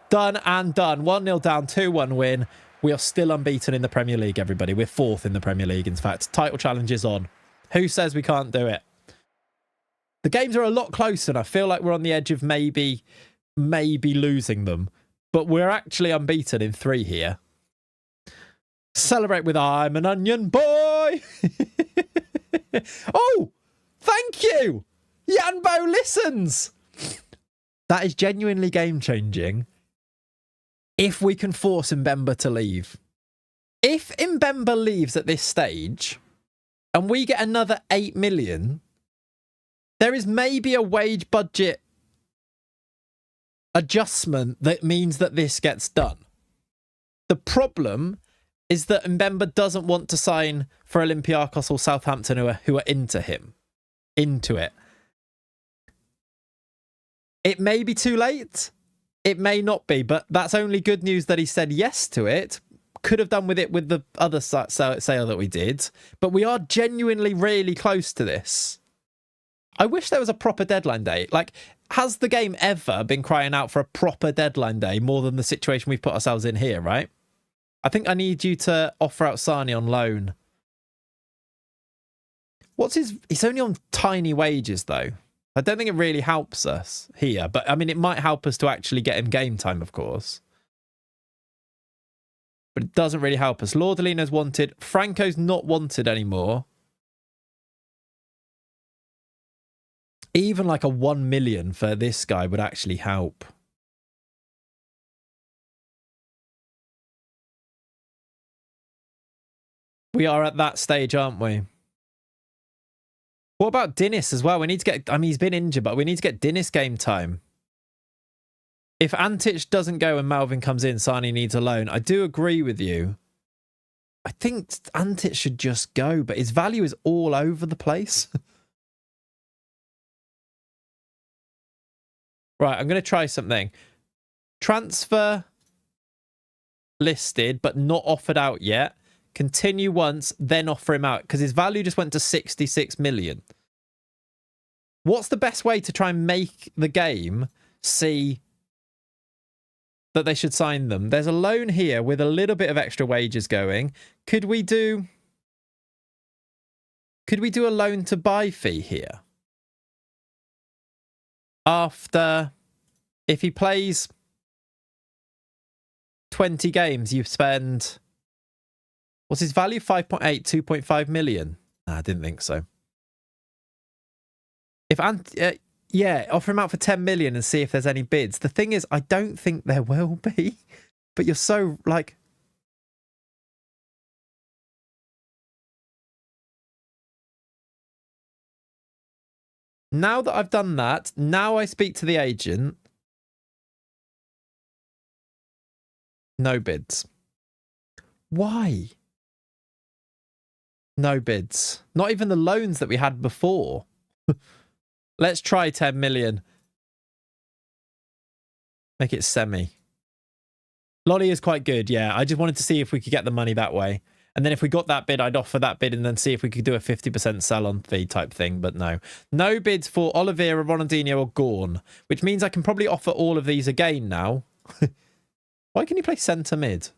Done and done. 1-0 down, 2-1 win. We are still unbeaten in the Premier League, everybody. We're 4th in the Premier League, in fact. Title challenge is on. Who says we can't do it? The games are a lot closer, and I feel like we're on the edge of maybe losing them. But we're actually unbeaten in 3 here. Celebrate with I'm an onion boy. Oh, thank you. Janbo listens. That is genuinely game-changing. If we can force Mbemba to leave. If Mbemba leaves at this stage and we get another 8 million, there is maybe a wage budget adjustment that means that this gets done. The problem is that Mbemba doesn't want to sign for Olympiacos or Southampton who are into it. It may be too late. It may not be, but that's only good news that he said yes to it. Could have done with it with the other sale that we did, but we are genuinely really close to this. I wish there was a proper deadline day. Like, has the game ever been crying out for a proper deadline day more than the situation we've put ourselves in here, right? I think I need you to offer out Sani on loan. What's his... He's only on tiny wages, though. I don't think it really helps us here. But, I mean, it might help us to actually get him game time, of course. But it doesn't really help us. Laudolino's wanted. Franco's not wanted anymore. Even like a 1 million for this guy would actually help. We are at that stage, aren't we? What about Dinis as well? We need to get... I mean, he's been injured, but we need to get Dinis game time. If Antic doesn't go and Melvin comes in, Sani needs a loan. I do agree with you. I think Antic should just go, but his value is all over the place. Right, I'm going to try something. Transfer listed, but not offered out yet. Continue once, then offer him out, because his value just went to 66 million. What's the best way to try and make the game see that they should sign them? There's a loan here with a little bit of extra wages going. Could we do a loan to buy fee here? After, if he plays 20 games, you spend, what's his value? 5.8, 2.5 million. Nah, I didn't think so. If yeah, offer him out for 10 million and see if there's any bids. The thing is, I don't think there will be, but you're so like, now that I've done that, now I speak to the agent. No bids. Why? No bids. Not even the loans that we had before. Let's try 10 million. Make it semi. Lolly is quite good, yeah. I just wanted to see if we could get the money that way. And then if we got that bid, I'd offer that bid and then see if we could do a 50% sell-on fee type thing. But no. No bids for Oliveira, Ronaldinho or Gorn. Which means I can probably offer all of these again now. Why can you play centre mid?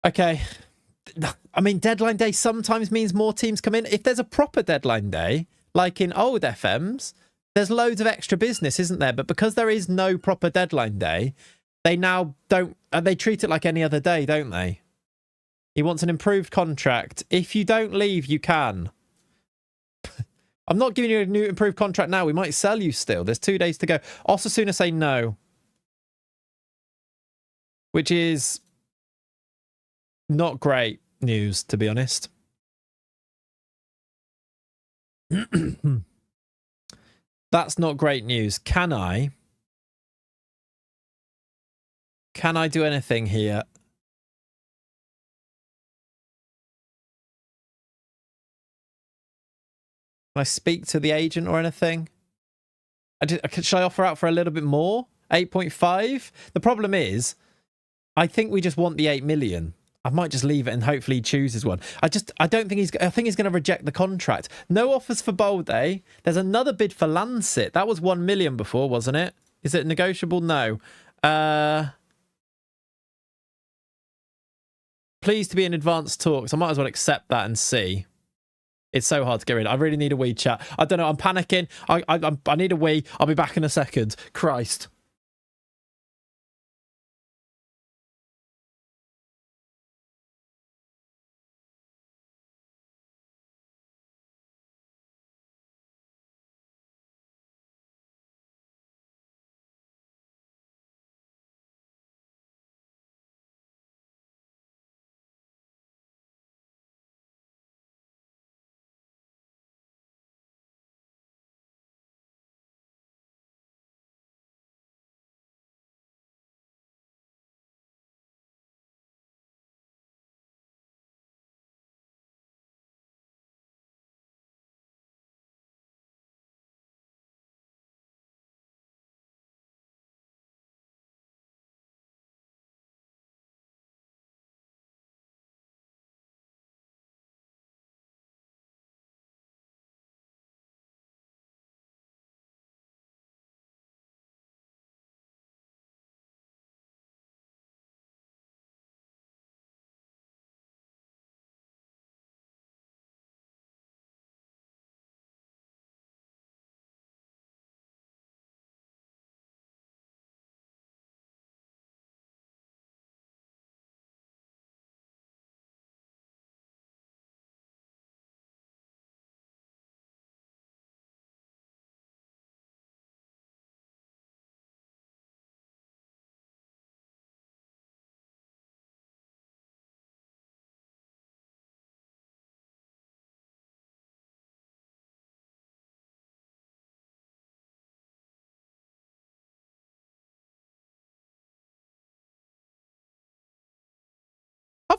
Okay. I mean, deadline day sometimes means more teams come in. If there's a proper deadline day, like in old FMs, there's loads of extra business, isn't there? But because there is no proper deadline day, they now don't... They treat it like any other day, don't they? He wants an improved contract. If you don't leave, you can. I'm not giving you a new improved contract now. We might sell you still. There's 2 days to go. Osasuna say no. Which is not great news, to be honest. That's not great news. Can I do anything here? Can I speak to the agent or anything? Should I offer out for a little bit more? 8.5? The problem is, I think we just want the 8 million. I might just leave it and hopefully he chooses one. I think he's going to reject the contract. No offers for Bolde. There's another bid for Lancet. That was 1 million before, wasn't it? Is it negotiable? No. Pleased to be in advanced talks. I might as well accept that and see. It's so hard to get rid of. I really need a wee chat. I don't know. I'm panicking. I need a wee. I'll be back in a second. Christ.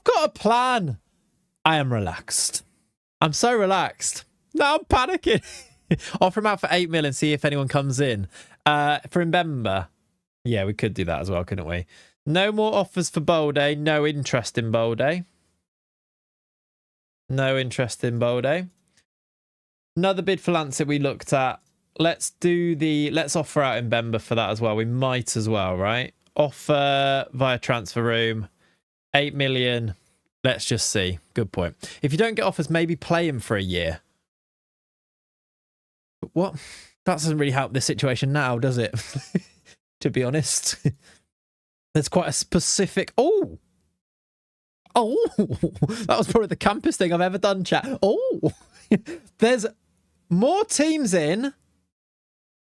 I've got a plan. I am relaxed. I'm so relaxed. Now I'm panicking. Offer him out for 8 million and see if anyone comes in. For Mbemba. Yeah, we could do that as well, couldn't we? No more offers for Bolde. No interest in Bolde. No interest in Bolde. Another bid for Lancet we looked at. Let's offer out Mbemba for that as well. We might as well, right? Offer via transfer room. 8 million. Let's just see. Good point. If you don't get offers, maybe play him for a year. But what? That doesn't really help this situation now, does it? To be honest. There's quite a specific... Oh! That was probably the campus thing I've ever done, chat. There's more teams in.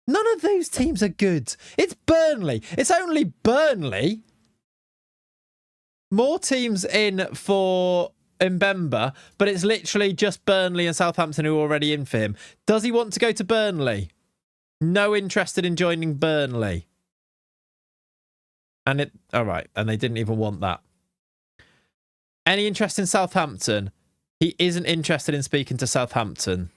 None of those teams are good. It's Burnley. It's only Burnley. More teams in for Mbemba, but it's literally just Burnley and Southampton who are already in for him. Does he want to go to Burnley? No interested in joining Burnley. All right, and they didn't even want that. Any interest in Southampton? He isn't interested in speaking to Southampton.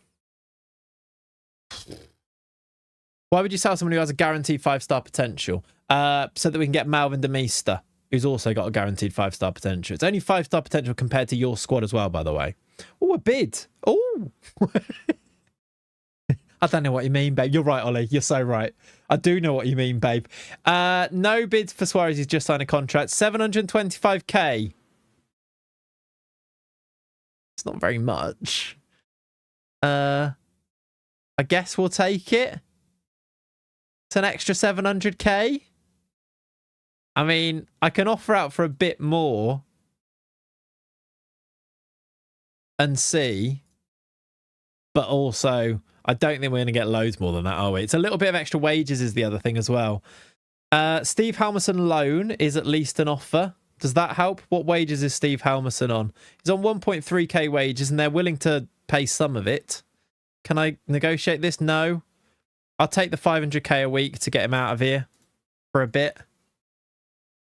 Why would you sell someone who has a guaranteed 5-star potential? So that we can get Malvin de Meester, who's also got a guaranteed 5-star potential. It's only 5-star potential compared to your squad as well, by the way. Oh, a bid. Oh. I don't know what you mean, babe. You're right, Ollie. You're so right. I do know what you mean, babe. No bids for Suarez. He's just signed a contract. 725k. It's not very much. I guess we'll take it. It's an extra 700k. I mean, I can offer out for a bit more and see. But also, I don't think we're going to get loads more than that, are we? It's a little bit of extra wages is the other thing as well. Steve Halmerson loan is at least an offer. Does that help? What wages is Steve Halmerson on? He's on 1.3k wages and they're willing to pay some of it. Can I negotiate this? No. I'll take the 500k a week to get him out of here for a bit.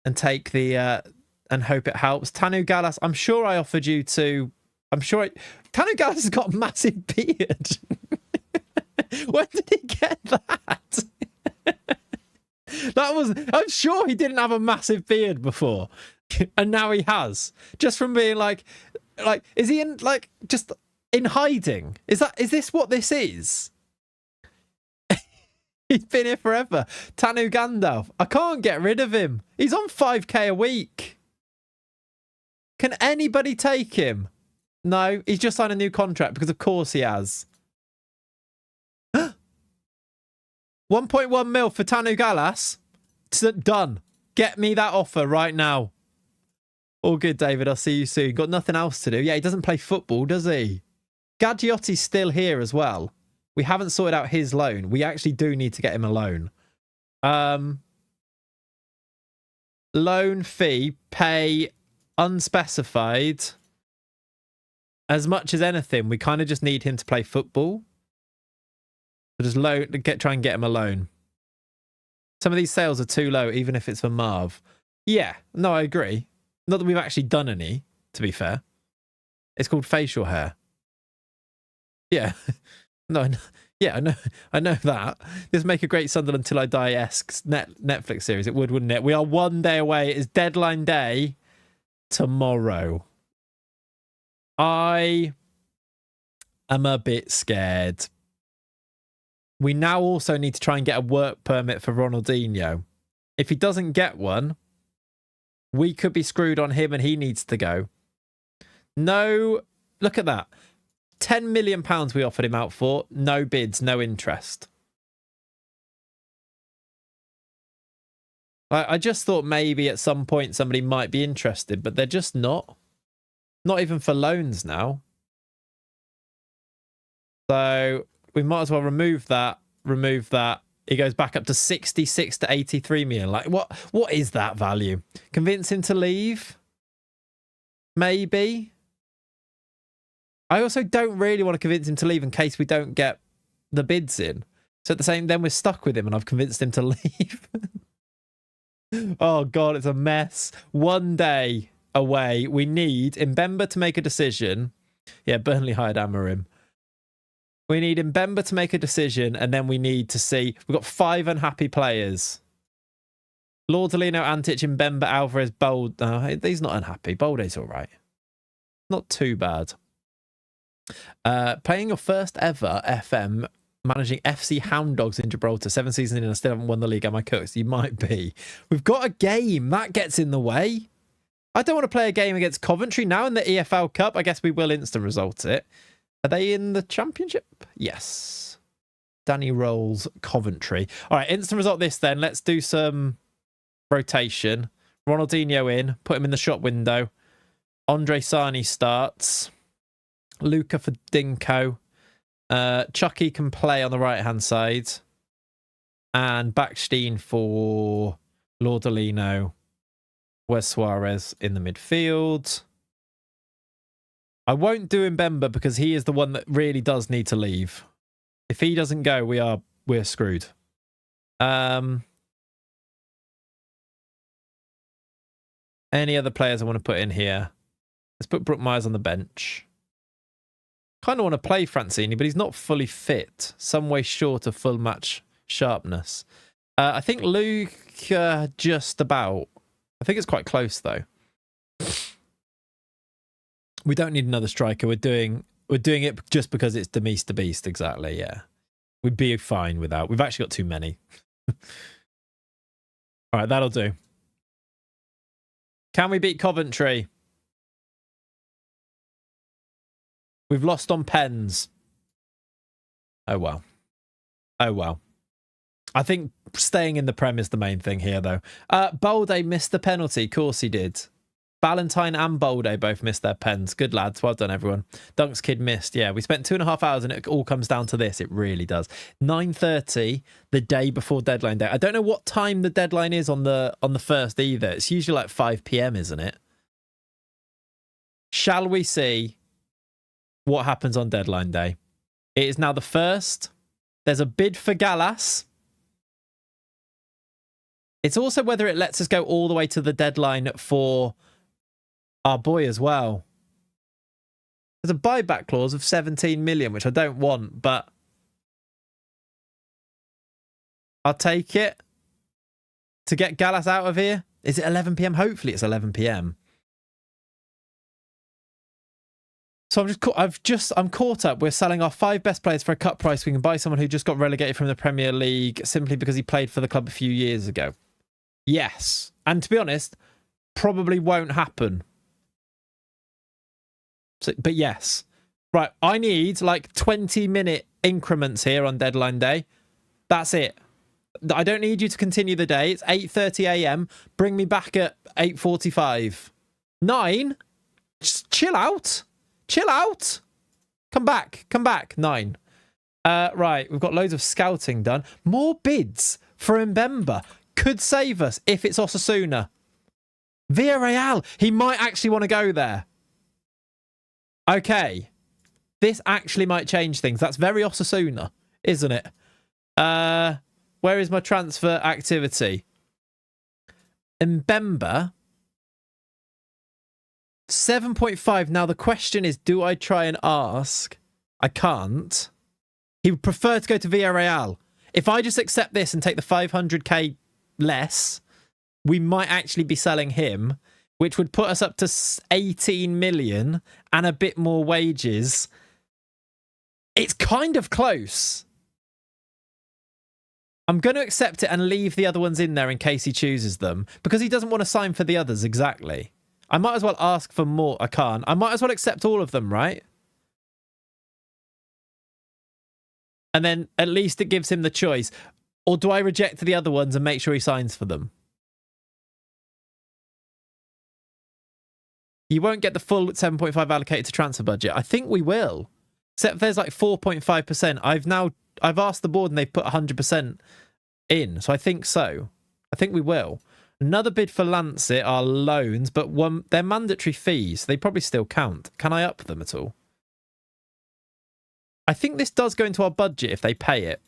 And take the... and hope it helps. Tanu Gallas, I'm sure I offered you to... Tanu Gallas has got a massive beard. When did he get that? I'm sure he didn't have a massive beard before. And now he has. Just from being like, is he in, just in hiding? Is this what this is? He's been here forever. Tanu Gandalf. I can't get rid of him. He's on 5k a week. Can anybody take him? No, he's just signed a new contract because of course he has. 1.1 mil for Tanu Gallas. Done. Get me that offer right now. All good, David. I'll see you soon. Got nothing else to do. Yeah, he doesn't play football, does he? Gadgiotti's still here as well. We haven't sorted out his loan. We actually do need to get him a loan. Loan fee, pay unspecified. As much as anything, we kind of just need him to play football. So just try and get him a loan. Some of these sales are too low, even if it's for Marv. Yeah, no, I agree. Not that we've actually done any, to be fair. It's called facial hair. Yeah. No, yeah, I know that. This make a great Sunderland Till I Die-esque Netflix series. It would, wouldn't it? We are one day away. It is deadline day tomorrow. I am a bit scared. We now also need to try and get a work permit for Ronaldinho. If he doesn't get one, we could be screwed on him and he needs to go. No, look at that. £10 million we offered him out for. No bids, no interest. I just thought maybe at some point somebody might be interested, but they're just not. Not even for loans now. So we might as well remove that. He goes back up to 66 to 83 million. Like, what is that value? Convince him to leave? Maybe. I also don't really want to convince him to leave in case we don't get the bids in. So at the same, then we're stuck with him and I've convinced him to leave. Oh God, it's a mess. One day away. We need Mbemba to make a decision. Yeah, Burnley hired Amorim. We need Mbemba to make a decision, and then we need to see... We've got 5 unhappy players. Laudolino, Antic, Mbemba, Alvarez, Bold. No, he's not unhappy. Bolde's all right. Not too bad. Playing your first ever FM, managing FC Hound Dogs in Gibraltar. 7 seasons in and I still haven't won the league. Am I cooked? You might be. We've got a game. That gets in the way. I don't want to play a game against Coventry now in the EFL Cup. I guess we will instant result it. Are they in the Championship? Yes. Danny Rolls, Coventry. All right, instant result this then. Let's do some rotation. Ronaldinho in. Put him in the shop window. Andre Sani starts. Luca for Dinko. Chucky can play on the right-hand side. And Backstein for Laudolino. Where's Suarez in the midfield? I won't do Mbemba because he is the one that really does need to leave. If he doesn't go, we're screwed. Any other players I want to put in here? Let's put Brook Myers on the bench. Kind of want to play Francini, but he's not fully fit. Some way short of full match sharpness. I think Luke just about. I think it's quite close though. We don't need another striker. We're doing it just because it's Demise the Beast. Exactly. Yeah, we'd be fine without. We've actually got too many. All right, that'll do. Can we beat Coventry? We've lost on pens. Oh well. Oh well. I think staying in the Prem is the main thing here, though. Bolde missed the penalty. Of course he did. Ballantyne and Bolde both missed their pens. Good lads. Well done, everyone. Dunk's kid missed. Yeah, we spent 2.5 hours and it all comes down to this. It really does. 9:30 the day before deadline day. I don't know what time the deadline is on the first either. It's usually like 5 p.m, isn't it? Shall we see what happens on deadline day? It is now the 1st. There's a bid for Gallas. It's also whether it lets us go all the way to the deadline for our boy as well. There's a buyback clause of 17 million, which I don't want, but I'll take it to get Gallas out of here. Is it 11 p.m? Hopefully it's 11 p.m. So I'm caught up. We're selling our 5 best players for a cut price. We can buy someone who just got relegated from the Premier League simply because he played for the club a few years ago. Yes. And to be honest, probably won't happen. So, but yes. Right. I need like 20-minute increments here on deadline day. That's it. I don't need you to continue the day. It's 8:30 a.m. Bring me back at 8:45. 9? Just chill out. Chill out. Come back. Come back. 9. Right. We've got loads of scouting done. More bids for Mbemba. Could save us if it's Osasuna. Villarreal. He might actually want to go there. Okay. This actually might change things. That's very Osasuna, isn't it? Where is my transfer activity? Mbemba. 7.5. Now the question is, do I try and ask? I can't. He would prefer to go to Villarreal. If I just accept this and take the 500k less, we might actually be selling him, which would put us up to 18 million and a bit more wages. It's kind of close. I'm going to accept it and leave the other ones in there in case he chooses them, because he doesn't want to sign for the others. Exactly. I might as well ask for more. I can't. I might as well accept all of them, right? And then at least it gives him the choice. Or do I reject the other ones and make sure he signs for them? You won't get the full 7.5 allocated to transfer budget. I think we will. Except if there's like 4.5%. I've asked the board and they've put 100% in. So I think so. I think we will. Another bid for Lancet are loans, but they're mandatory fees. They probably still count. Can I up them at all? I think this does go into our budget if they pay it.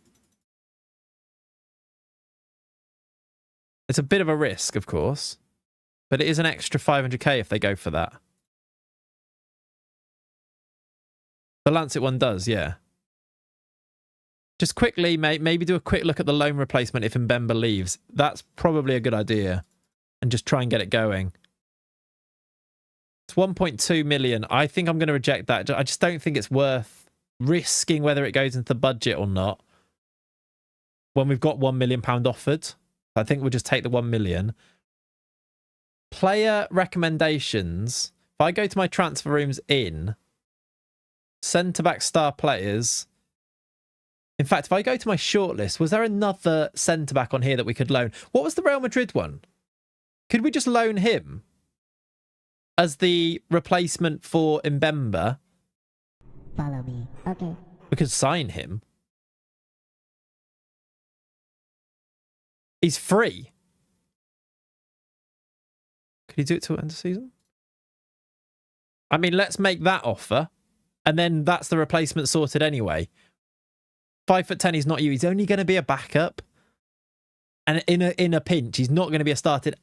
It's a bit of a risk, of course. But it is an extra 500k if they go for that. The Lancet one does, yeah. Just quickly, mate, maybe do a quick look at the loan replacement if Mbemba leaves. That's probably a good idea. And just try and get it going. It's 1.2 million. I think I'm going to reject that. I just don't think it's worth risking whether it goes into the budget or not. When we've got £1 million offered. I think we'll just take the 1 million. Player recommendations. If I go to my transfer rooms in, centre-back star players. In fact, if I go to my shortlist, was there another centre-back on here that we could loan? What was the Real Madrid one? Could we just loan him as the replacement for Mbemba? Follow me. Okay. We could sign him. He's free. Could he do it till end of season? I mean, let's make that offer. And then that's the replacement sorted anyway. 5'10", he's not you. He's only going to be a backup. And in a pinch, he's not going to be a starter,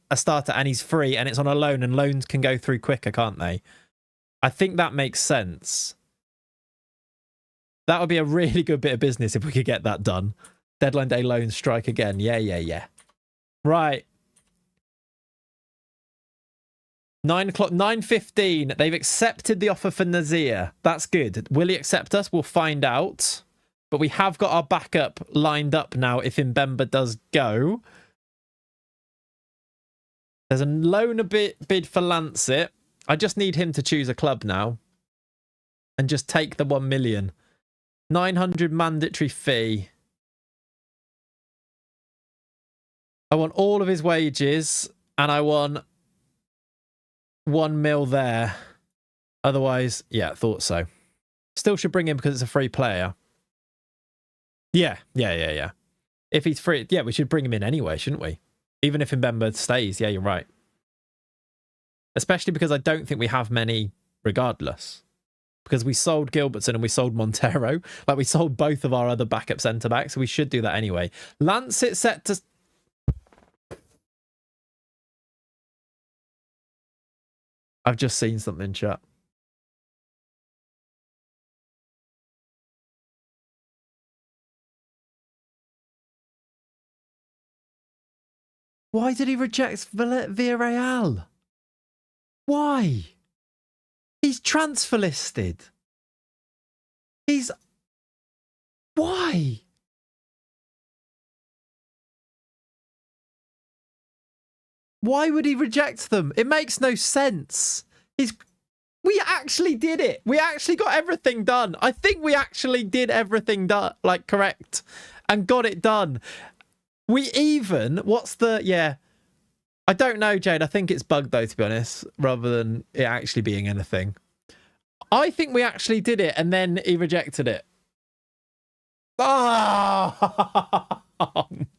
and he's free, and it's on a loan, and loans can go through quicker, can't they? I think that makes sense. That would be a really good bit of business if we could get that done. Deadline day loans strike again. Yeah. Right. 9 o'clock, 9:15. They've accepted the offer for Nazir. That's good. Will he accept us? We'll find out. But we have got our backup lined up now if Mbemba does go. There's a loan bid for Lancet. I just need him to choose a club now. And just take the 1 million. 900 mandatory fee. I want all of his wages. And I want 1 mil there. Otherwise, yeah, thought so. Still should bring him because it's a free player. Yeah. If he's free, yeah, we should bring him in anyway, shouldn't we? Even if Mbemba stays, yeah, you're right. Especially because I don't think we have many regardless. Because we sold Gilbertson and we sold Montero. Like, we sold both of our other backup centre-backs, so we should do that anyway. Lancet set to... I've just seen something, chat. Why did he reject Villarreal? Why? He's transfer listed. He's... Why? Why would he reject them? It makes no sense. We actually did it. We actually got everything done. I think we actually did everything done, like, correct, and got it done. We even, yeah. I don't know, Jade. I think it's bugged, though, to be honest, rather than it actually being anything. I think we actually did it, and then he rejected it. Ah!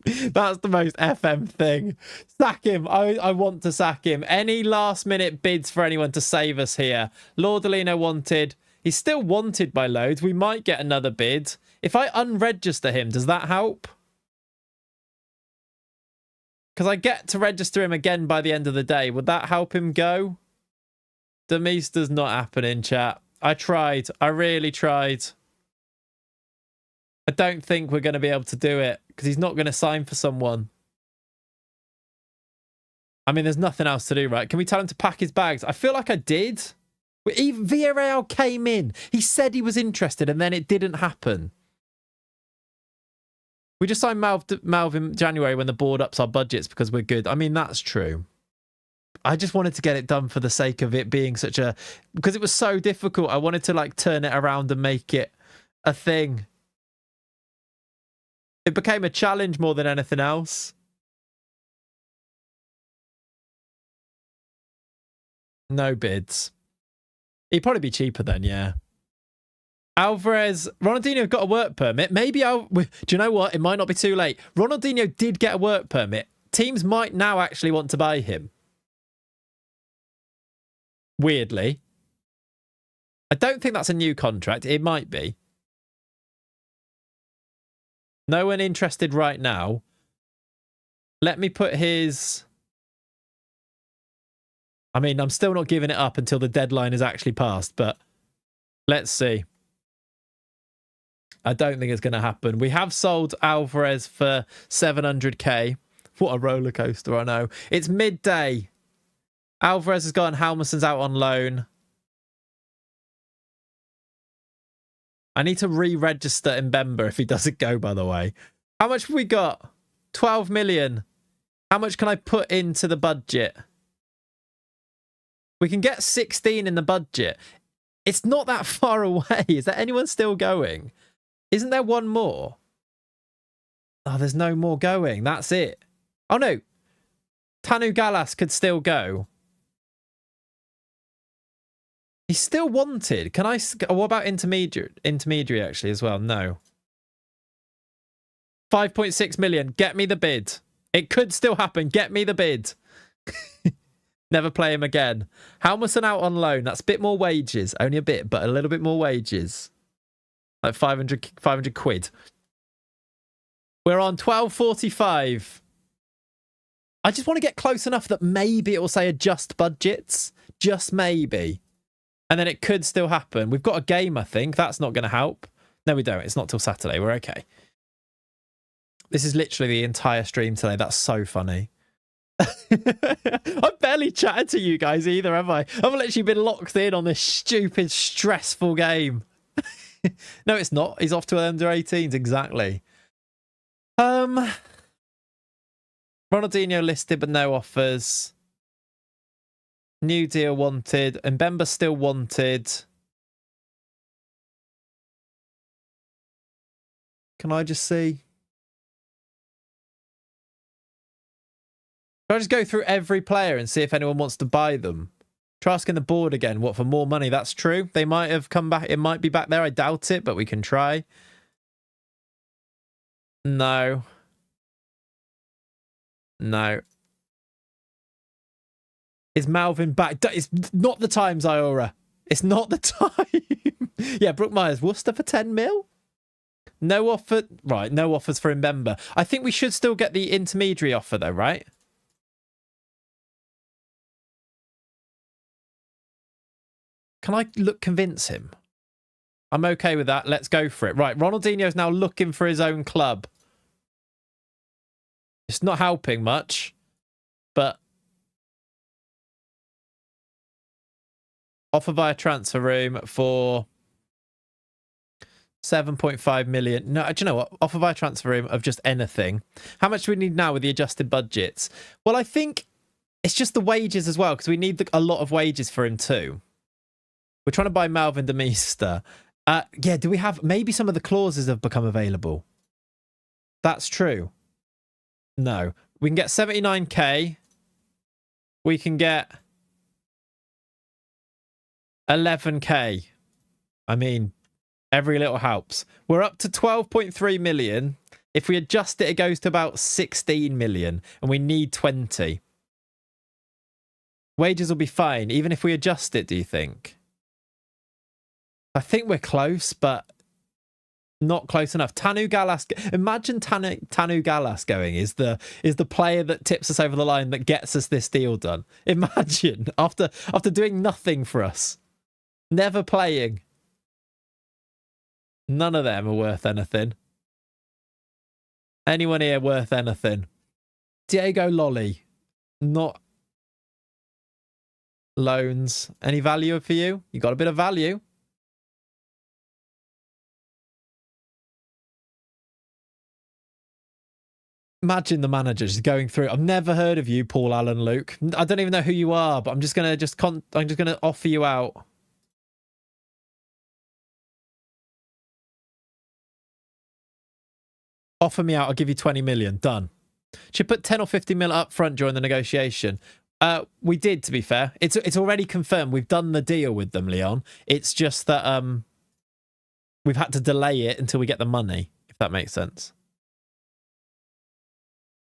That's the most FM thing. Sack him. I want to sack him. Any last-minute bids for anyone to save us here? Lordolino wanted. He's still wanted by loads. We might get another bid. If I unregister him, does that help? Because I get to register him again by the end of the day. Would that help him go? Demister's not happening, chat. I tried. I really tried. I don't think we're going to be able to do it because he's not going to sign for someone. I mean, there's nothing else to do, right? Can we tell him to pack his bags? I feel like I did. Even Villarreal came in. He said he was interested and then it didn't happen. We just signed Malv in January when the board ups our budgets because we're good. I mean, that's true. I just wanted to get it done for the sake of it being such a... Because it was so difficult. I wanted to, like, turn it around and make it a thing. It became a challenge more than anything else. No bids. He'd probably be cheaper then, yeah. Alvarez, Ronaldinho got a work permit. Maybe do you know what? It might not be too late. Ronaldinho did get a work permit. Teams might now actually want to buy him. Weirdly. I don't think that's a new contract. It might be. No one interested right now. Let me put his... I mean, I'm still not giving it up until the deadline is actually passed, but let's see. I don't think it's going to happen. We have sold Alvarez for 700k. What a roller coaster, I know. It's midday. Alvarez has gone. Halmerson's out on loan. I need to re-register Mbemba if he doesn't go, by the way. How much have we got? 12 million. How much can I put into the budget? We can get 16 in the budget. It's not that far away. Is there anyone still going? Isn't there one more? Oh, there's no more going. That's it. Oh, no. Tanu Galas could still go. He's still wanted. Can I... What about intermediary actually as well? No. 5.6 million. Get me the bid. It could still happen. Get me the bid. Never play him again. Halmerson out on loan. That's a bit more wages. Only a bit, but a little bit more wages. Like 500 quid. We're on 12.45. I just want to get close enough that maybe it will say adjust budgets. Just maybe. And then it could still happen. We've got a game, I think. That's not going to help. No, we don't. It's not till Saturday. We're okay. This is literally the entire stream today. That's so funny. I've barely chatted to you guys either, have I? I've literally been locked in on this stupid, stressful game. No, it's not. He's off to under 18s, exactly. Ronaldinho listed, but no offers. New deal wanted. Mbemba still wanted. Can I just see? Can I just go through every player and see if anyone wants to buy them? Try asking the board again. What, for more money? That's true. They might have come back. It might be back there. I doubt it, but we can try. No. No. Is Malvin back? It's not the time, Ziora. It's not the time. Yeah, Brooke Myers. Worcester for 10 mil? No offer. Right, no offers for Mbemba. I think we should still get the intermediary offer, though, right? Can I convince him? I'm okay with that. Let's go for it. Right, Ronaldinho's now looking for his own club. It's not helping much, but offer via transfer room for 7.5 million. No, do you know what? Offer via transfer room of just anything. How much do we need now with the adjusted budgets? Well, I think it's just the wages as well, because we need a lot of wages for him too. We're trying to buy Malvin de Meester. Yeah, do we have... Maybe some of the clauses have become available. That's true. No. We can get 79k. We can get 11k. I mean, every little helps. We're up to 12.3 million. If we adjust it, it goes to about 16 million. And we need 20. Wages will be fine, even if we adjust it, do you think? I think we're close, but not close enough. Tanu Galas. Imagine Tanu Galas going is the player that tips us over the line, that gets us this deal done. Imagine after doing nothing for us, never playing. None of them are worth anything. Anyone here worth anything? Diego Lolly, not loans. Any value for you? You got a bit of value. Imagine the manager just going through. I've never heard of you, Paul Allen Luke. I don't even know who you are, but I'm just gonna offer you out. Offer me out. I'll give you 20 million. Done. Should put 10 or 50 mil up front during the negotiation. We did, to be fair. It's already confirmed. We've done the deal with them, Leon. It's just that we've had to delay it until we get the money, if that makes sense.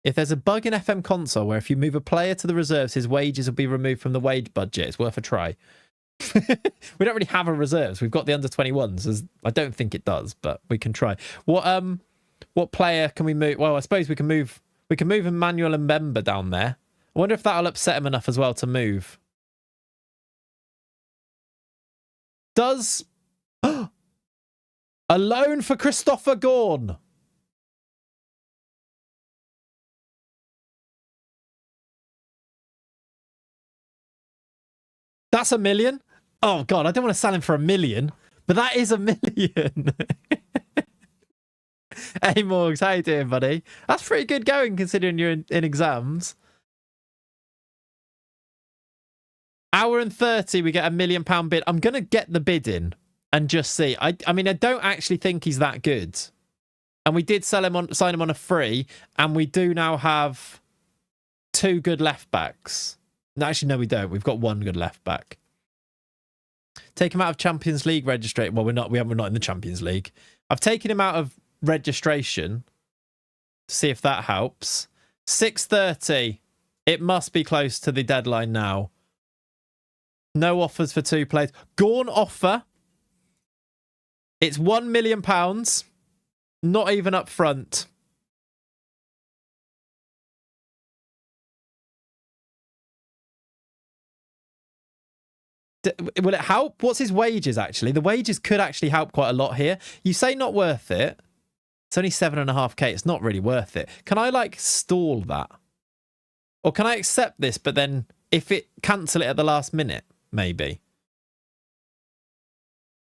If there's a bug in FM console where if you move a player to the reserves, his wages will be removed from the wage budget, it's worth a try. We don't really have a reserves. We've got the under 21s. I don't think it does, but we can try. What player can we move? Well, I suppose we can move Emmanuel Mbemba down there. I wonder if that'll upset him enough as well to move. Does a loan for Christopher Gorn? That's $1 million. Oh God, I don't want to sell him for $1 million, but that is $1 million. Hey Morgs, how you doing, buddy? That's pretty good going considering you're in exams. Hour and 30, we get £1 million bid. I'm gonna get the bid in and just see. I mean, I don't actually think he's that good. And we did sign him on a free, and we do now have 2 good left backs. No, actually, no, we don't. We've got 1 good left back. Take him out of Champions League registration. Well, we're not in the Champions League. I've taken him out of registration to see if that helps. 6:30. It must be close to the deadline now. No offers for 2 players. Gorn offer. It's £1 million. Not even up front. Will it help? What's his wages, actually? The wages could actually help quite a lot here. You say not worth it. It's only 7.5k. It's not really worth it. Can I, like, stall that? Or can I accept this, but then if it cancel it at the last minute, maybe?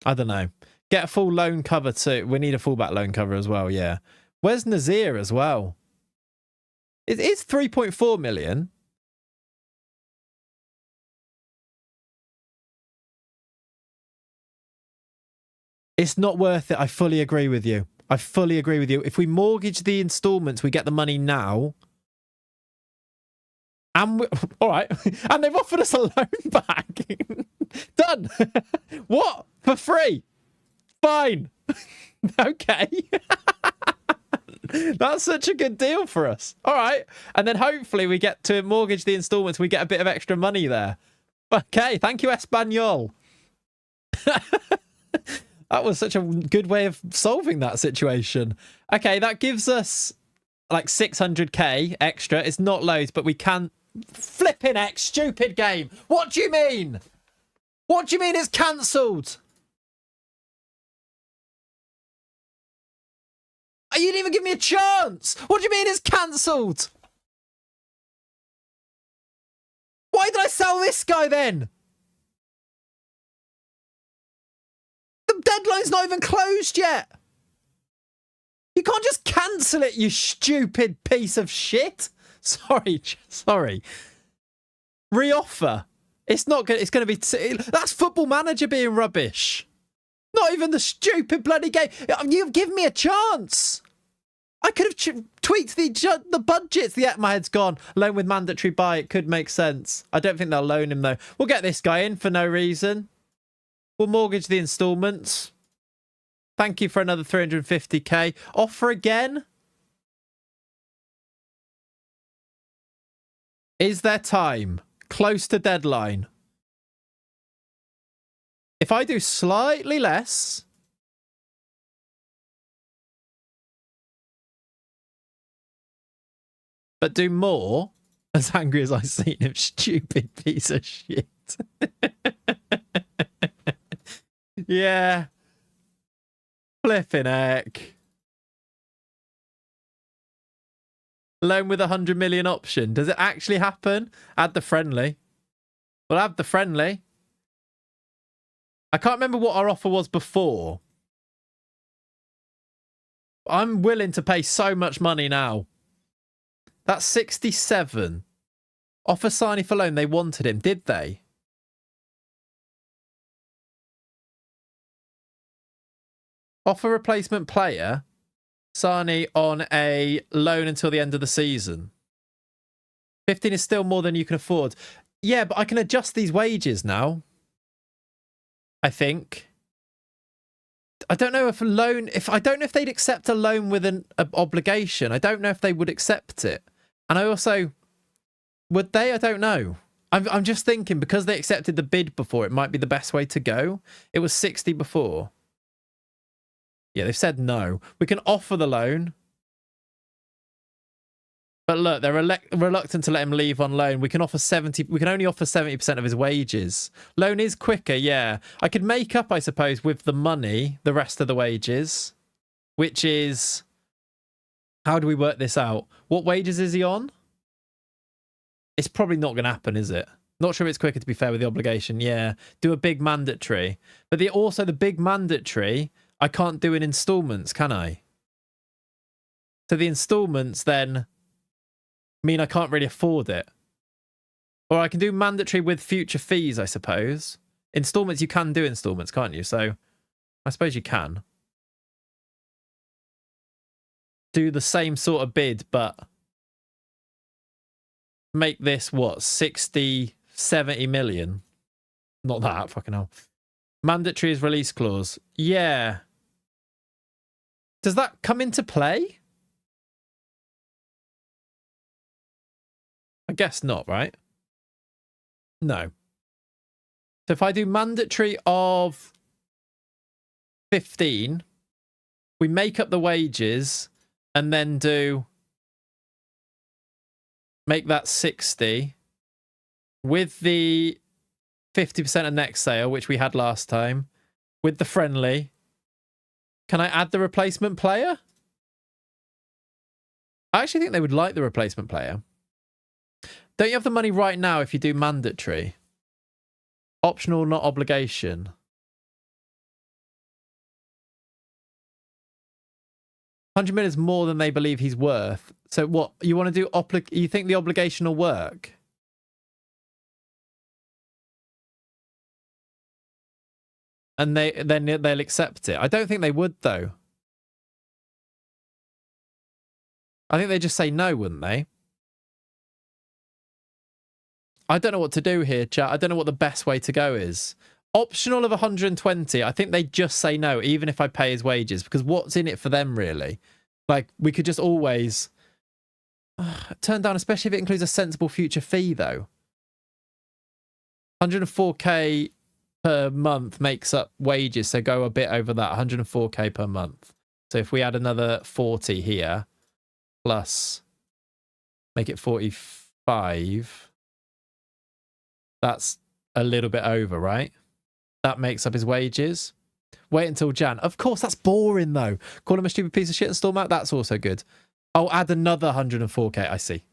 I don't know. Get a full loan cover too. We need a fullback loan cover as well, yeah. Where's Nazir as well? It is 3.4 million. It's not worth it. I fully agree with you. I fully agree with you. If we mortgage the installments, we get the money now. And all right. And they've offered us a loan back. Done. What? For free? Fine. Okay. That's such a good deal for us. All right. And then hopefully we get to mortgage the installments. We get a bit of extra money there. Okay. Thank you, Espanol. That was such a good way of solving that situation. Okay, that gives us like 600k extra. It's not loads, but we can... Flipping X, stupid game. What do you mean? What do you mean it's cancelled? You didn't even give me a chance. What do you mean it's cancelled? Why did I sell this guy then? The deadline's not even closed yet. You can't just cancel it, you stupid piece of shit. Sorry. Reoffer. It's not good. It's going to be... That's Football Manager being rubbish. Not even the stupid bloody game. You've given me a chance. I could have tweaked the budgets. My head's gone. Loan with mandatory buy. It could make sense. I don't think they'll loan him, though. We'll get this guy in for no reason. We'll mortgage the installments. Thank you for another 350k. Offer again. Is there time? Close to deadline. If I do slightly less... but do more, as angry as I've seen him, stupid piece of shit. Yeah. Flipping heck. Loan with 100 million option. Does it actually happen? Add the friendly. We'll add the friendly. I can't remember what our offer was before. I'm willing to pay so much money now. That's 67. Offer Sani for loan. They wanted him, did they? Offer replacement player. Sani on a loan until the end of the season. 15 is still more than you can afford. Yeah, but I can adjust these wages now. I think. I don't know if a loan... I don't know if they'd accept a loan with an obligation. I don't know if they would accept it. And I also... Would they? I don't know. I'm just thinking, because they accepted the bid before, it might be the best way to go. It was 60 before. Yeah, they've said no. We can offer the loan. But look, they're reluctant to let him leave on loan. We can offer 70. We can only offer 70% of his wages. Loan is quicker, yeah. I could make up, I suppose, with the money, the rest of the wages, which is, how do we work this out? What wages is he on? It's probably not going to happen, is it? Not sure it's quicker, to be fair, with the obligation. Yeah, do a big mandatory. But also the big mandatory, I can't do in installments, can I? So the installments then mean I can't really afford it. Or I can do mandatory with future fees, I suppose. Installments, you can do installments, can't you? So I suppose you can. Do the same sort of bid, but make this, what, 60, 70 million? Not that, fucking hell. Mandatory is release clause. Yeah. Does that come into play? I guess not, right? No. So if I do mandatory of 15, we make up the wages and then make that 60 with the 50% of next sale, which we had last time, with the friendly. Can I add the replacement player? I actually think they would like the replacement player. Don't you have the money right now if you do mandatory? Optional, not obligation. $100 million is more than they believe he's worth. So what, you want to do, you think the obligation will work? And then they'll accept it. I don't think they would, though. I think they'd just say no, wouldn't they? I don't know what to do here, chat. I don't know what the best way to go is. Optional of 120, I think they'd just say no, even if I pay his wages, because what's in it for them, really? Like, we could just always turn down, especially if it includes a sensible future fee, though. 104k per month makes up wages, so go a bit over that. 104k per month. So if we add another 40 here, plus make it 45, that's a little bit over, right? That makes up his wages. Wait until Jan. Of course, that's boring, though. Call him a stupid piece of shit and storm out. That's also good. I'll add another 104k. I see.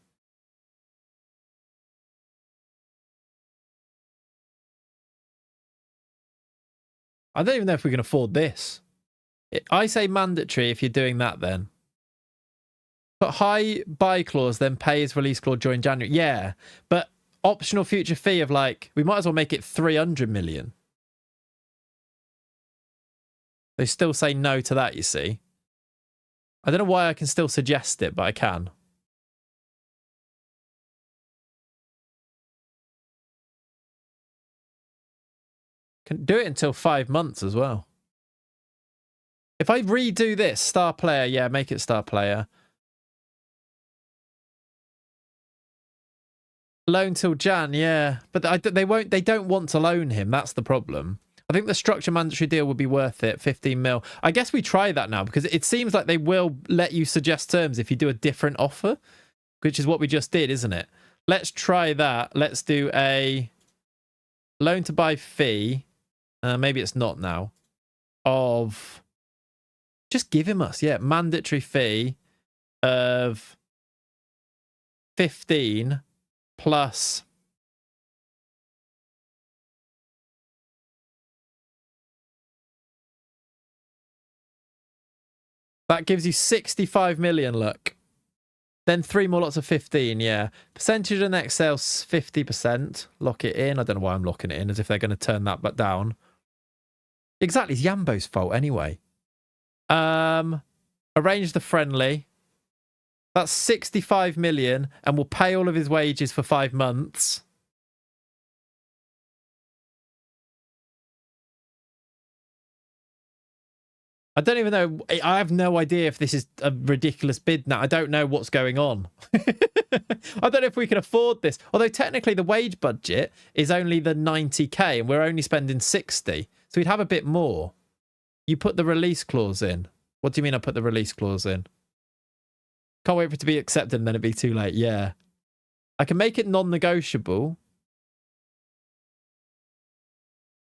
I don't even know if we can afford this. I say mandatory if you're doing that then. But high buy clause, then pay his release clause during January. Yeah, but optional future fee of like, we might as well make it 300 million. They still say no to that, you see. I don't know why I can still suggest it, but I can. Can do it until 5 months as well. If I redo this, star player, yeah, make it star player. Loan till Jan, yeah. But they don't want to loan him. That's the problem. I think the structure mandatory deal would be worth it. 15 mil. I guess we try that now because it seems like they will let you suggest terms if you do a different offer, which is what we just did, isn't it? Let's try that. Let's do a loan to buy fee. Maybe it's not now. Of just give him us, yeah, mandatory fee of 15 plus that gives you 65 million, look. Then 3 more lots of 15, yeah. Percentage of next sales 50%. Lock it in. I don't know why I'm locking it in, as if they're going to turn that back down. Exactly, it's Yambo's fault anyway. Arrange the friendly. That's 65 million, and we'll pay all of his wages for 5 months. I don't even know. I have no idea if this is a ridiculous bid now. I don't know what's going on. I don't know if we can afford this. Although technically the wage budget is only the 90k and we're only spending 60. So we'd have a bit more. You put the release clause in. What do you mean I put the release clause in? Can't wait for it to be accepted and then it'd be too late. Yeah. I can make it non-negotiable.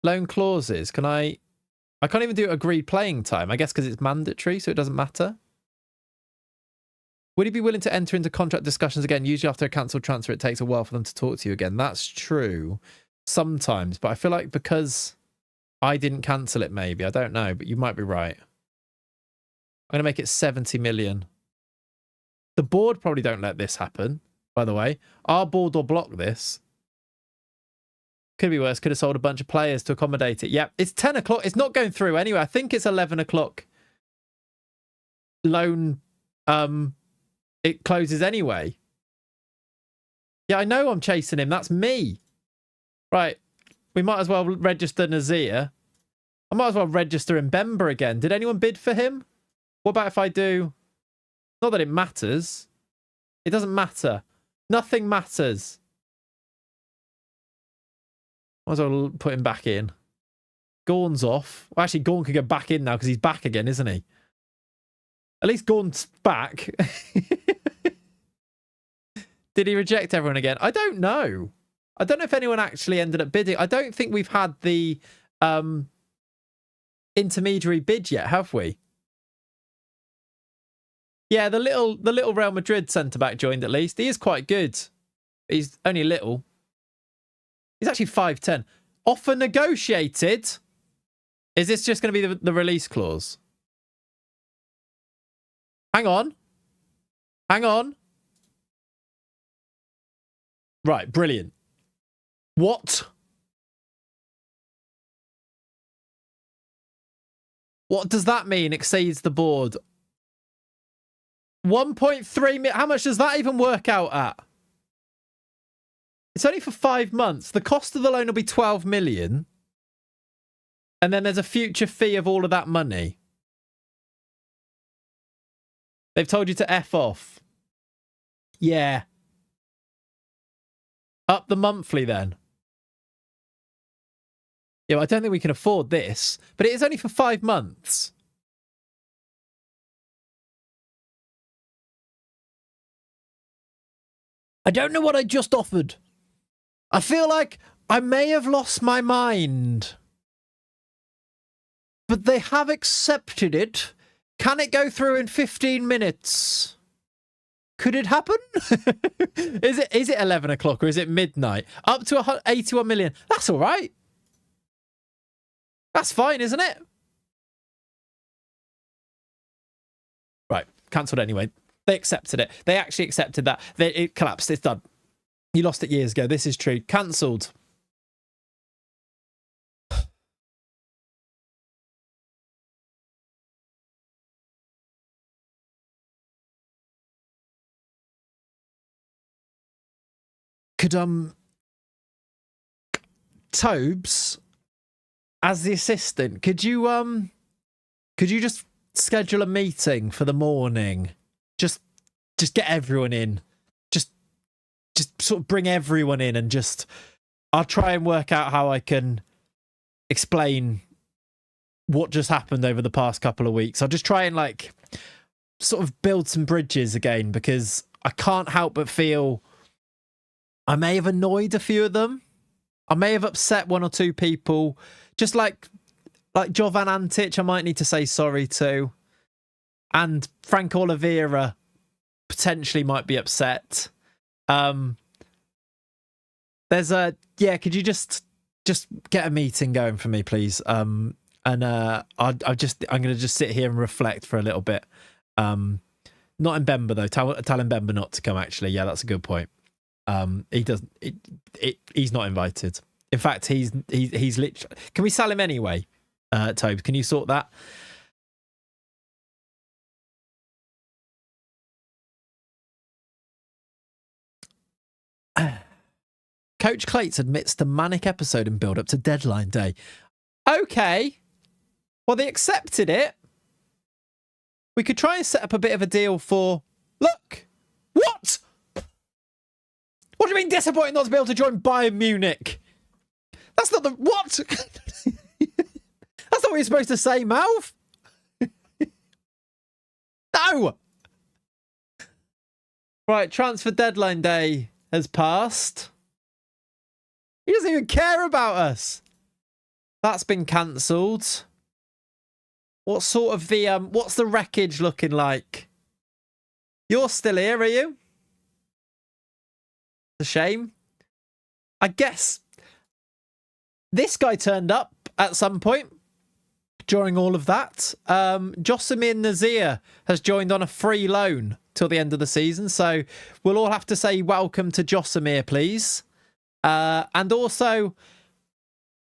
Loan clauses. Can I can't even do agreed playing time. I guess because it's mandatory, so it doesn't matter. Would he be willing to enter into contract discussions again? Usually after a cancelled transfer, it takes a while for them to talk to you again. That's true. Sometimes. But I feel like because I didn't cancel it, maybe. I don't know, but you might be right. I'm going to make it 70 million. The board probably don't let this happen, by the way. Our board will block this. Could be worse. Could have sold a bunch of players to accommodate it. Yeah, it's 10 o'clock. It's not going through anyway. I think it's 11 o'clock. Loan, it closes anyway. Yeah, I know I'm chasing him. That's me. Right. We might as well register Nazir. I might as well register Mbemba again. Did anyone bid for him? What about if I do... Not that it matters. It doesn't matter. Nothing matters. Might as well put him back in. Gorn's off. Well, actually, Gorn could go back in now because he's back again, isn't he? At least Gorn's back. Did he reject everyone again? I don't know. I don't know if anyone actually ended up bidding. I don't think we've had the intermediary bid yet, have we? Yeah, the little Real Madrid centre-back joined at least. He is quite good. He's only little. He's actually 5'10". Offer negotiated. Is this just going to be the release clause? Hang on. Hang on. Right, brilliant. What? What does that mean? Exceeds the board. 1.3 million. How much does that even work out at? It's only for 5 months. The cost of the loan will be 12 million. And then there's a future fee of all of that money. They've told you to F off. Yeah. Up the monthly then. Yeah, well, I don't think we can afford this. But it is only for 5 months. I don't know what I just offered. I feel like I may have lost my mind. But they have accepted it. Can it go through in 15 minutes? Could it happen? Is it 11 o'clock or is it midnight? Up to 81 million. That's all right. That's fine, isn't it? Right. Cancelled anyway. They accepted it. They actually accepted that. It collapsed. It's done. You lost it years ago. This is true. Cancelled. Could Tobes, as the assistant, could you just schedule a meeting for the morning? Just get everyone in. Just sort of bring everyone in and just... I'll try and work out how I can explain what just happened over the past couple of weeks. I'll just try and, like, sort of build some bridges again, because I can't help but feel I may have annoyed a few of them. I may have upset one or two people. Just like Jovan Antic, I might need to say sorry to. And Frank Oliveira potentially might be upset. There's a... Yeah, could you just get a meeting going for me, please? And I'm going to just sit here and reflect for a little bit. Not Mbemba, though. Tell Mbemba not to come, actually. Yeah, that's a good point. He doesn't... He's not invited. In fact, he's literally... Can we sell him anyway, Tobes? Can you sort that? Coach Clayts admits to manic episode in build-up to deadline day. Okay. Well, they accepted it. We could try and set up a bit of a deal for... Look! What? What do you mean disappointing not to be able to join Bayern Munich? That's not the... What? That's not what you're supposed to say, Malv. No! Right, transfer deadline day has passed. He doesn't even care about us. That's been cancelled. What sort of what's the wreckage looking like? You're still here, are you? It's a shame. I guess this guy turned up at some point during all of that. Josimir Nazir has joined on a free loan till the end of the season. So we'll all have to say welcome to Josimir, please. And also,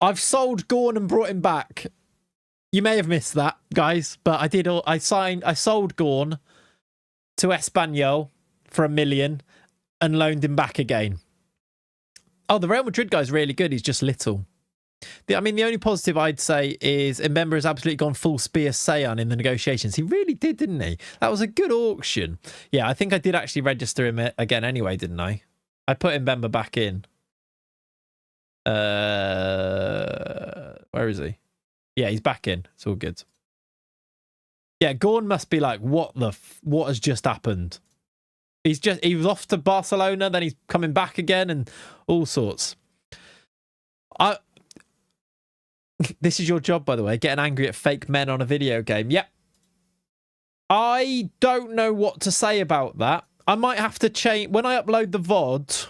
I've sold Gorn and brought him back. You may have missed that, guys, but I did. I sold Gorn to Espanyol for $1 million and loaned him back again. Oh, the Real Madrid guy's really good. He's just little. The only positive I'd say is Mbemba has absolutely gone full Spear Sayan in the negotiations. He really did, didn't he? That was a good auction. Yeah, I think I did actually register him again anyway, didn't I? I put Mbemba back in. Where is he? Yeah, he's back in. It's all good. Yeah, Gorn must be like, what has just happened? He was off to Barcelona, then he's coming back again and all sorts. This is your job, by the way, getting angry at fake men on a video game. Yep. I don't know what to say about that. I might have to change when I upload the VOD.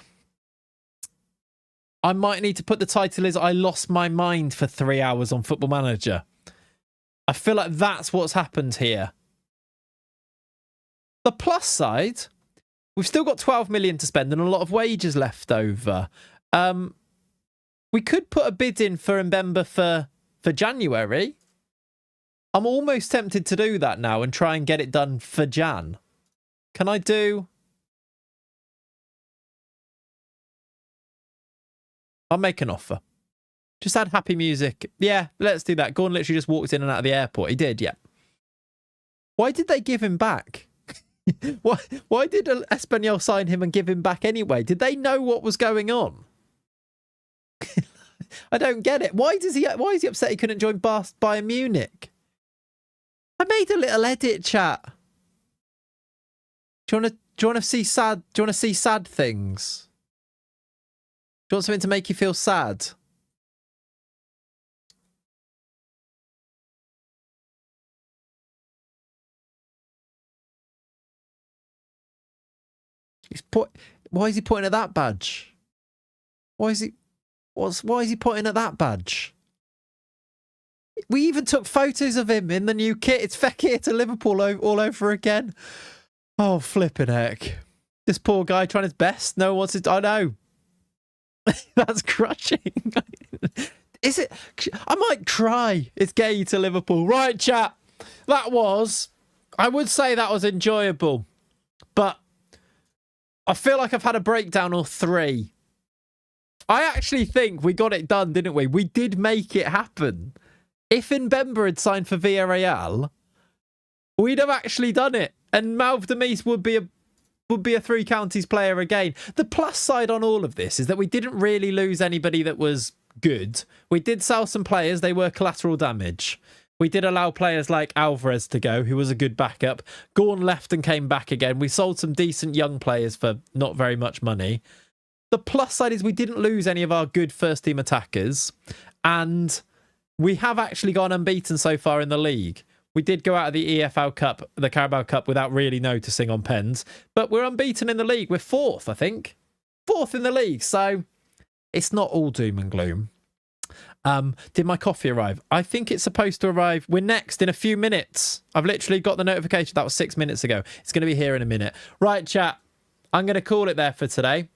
I might need to put the title is I lost my mind for 3 hours on Football Manager. I feel like that's what's happened here. The plus side, we've still got 12 million to spend and a lot of wages left over. We could put a bid in for Mbemba for January. I'm almost tempted to do that now and try and get it done for Jan. Can I do... I'll make an offer. Just add happy music. Yeah, let's do that. Gordon literally just walked in and out of the airport. He did, yeah. Why did they give him back? Why did Espanyol sign him and give him back anyway? Did they know what was going on? I don't get it. Why is he upset he couldn't join Bayern Munich? I made a little edit, chat. Do you want to see sad? Do you want to see sad things? Do you want something to make you feel sad? Why is he pointing at that badge? Why is he pointing at that badge? We even took photos of him in the new kit. It's Fekir to Liverpool all over again. Oh, flipping heck. This poor guy trying his best. No one wants it. I know. That's crushing. Is it? I might cry. It's gay to Liverpool. Right, chat. I would say that was enjoyable. But I feel like I've had a breakdown or three. I actually think we got it done, didn't we? We did make it happen. If Mbemba had signed for Villarreal, we'd have actually done it. And Malv Demise would be a Three Counties player again. The plus side on all of this is that we didn't really lose anybody that was good. We did sell some players. They were collateral damage. We did allow players like Alvarez to go, who was a good backup. Gorn left and came back again. We sold some decent young players for not very much money. The plus side is we didn't lose any of our good first-team attackers. And we have actually gone unbeaten so far in the league. We did go out of the EFL Cup, the Carabao Cup, without really noticing on pens. But we're unbeaten in the league. We're fourth, I think. Fourth in the league. So it's not all doom and gloom. Did my coffee arrive? I think it's supposed to arrive. We're next in a few minutes. I've literally got the notification. That was 6 minutes ago. It's going to be here in a minute. Right, chat. I'm going to call it there for today.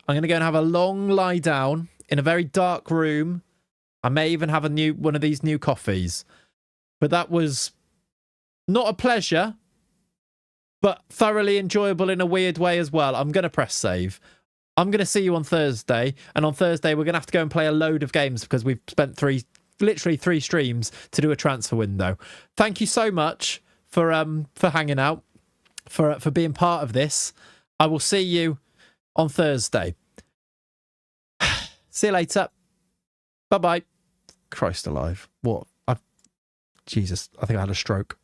I'm going to go and have a long lie down in a very dark room. I may even have one of these new coffees. But that was not a pleasure, but thoroughly enjoyable in a weird way as well. I'm going to press save. I'm going to see you on Thursday. And on Thursday, we're going to have to go and play a load of games because we've spent literally three streams to do a transfer window. Thank you so much for hanging out, for being part of this. I will see you on Thursday. See you later. Bye-bye. Christ alive. What? Jesus, I think I had a stroke.